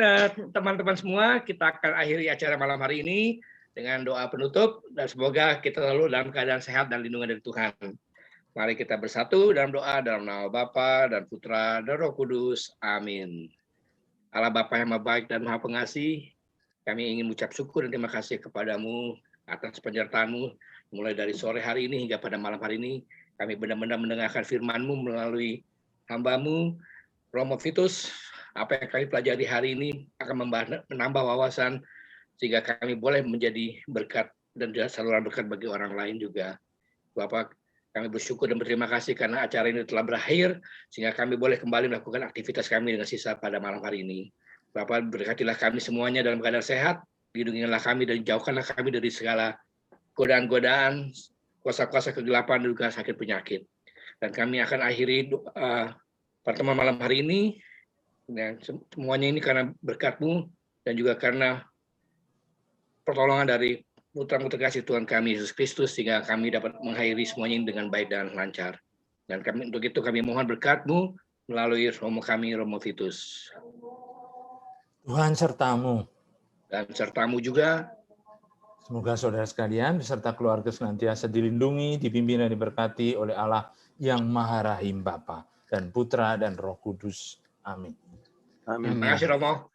teman-teman semua, kita akan akhiri acara malam hari ini dengan doa penutup dan semoga kita selalu dalam keadaan sehat dan lindungan dari Tuhan. Mari kita bersatu dalam doa dalam nama Bapa dan Putra dan Roh Kudus. Amin. Allah Bapa yang Maha Baik dan Maha Pengasih, kami ingin mengucap syukur dan terima kasih kepadamu atas penyertaan-Mu mulai dari sore hari ini hingga pada malam hari ini. Kami benar-benar mendengarkan firman-Mu melalui hamba-Mu, Romo Vitus. Apa yang kami pelajari hari ini akan menambah wawasan sehingga kami boleh menjadi berkat dan saluran berkat bagi orang lain juga. Bapak, kami bersyukur dan berterima kasih karena acara ini telah berakhir sehingga kami boleh kembali melakukan aktivitas kami dengan sisa pada malam hari ini. Bapak, berkatilah kami semuanya dalam keadaan sehat, lindungilah kami dan jauhkanlah kami dari segala godaan-godaan, kuasa-kuasa kegelapan dan juga sakit penyakit. Dan kami akan akhiri pertemuan malam hari ini. Dan semuanya ini karena berkat-Mu dan juga karena pertolongan dari putra-putri kasih Tuhan kami Yesus Kristus sehingga kami dapat mengakhiri semuanya ini dengan baik dan lancar. Dan kami untuk itu kami mohon berkat-Mu melalui Romo kami, Romo Vitus. Tuhan sertamu. Dan sertamu juga. Semoga saudara sekalian beserta keluarga senantiasa dilindungi, dipimpin dan diberkati oleh Allah yang Maha Rahim Bapa dan Putra dan Roh Kudus. Amin. Amin. Terima kasih Romo.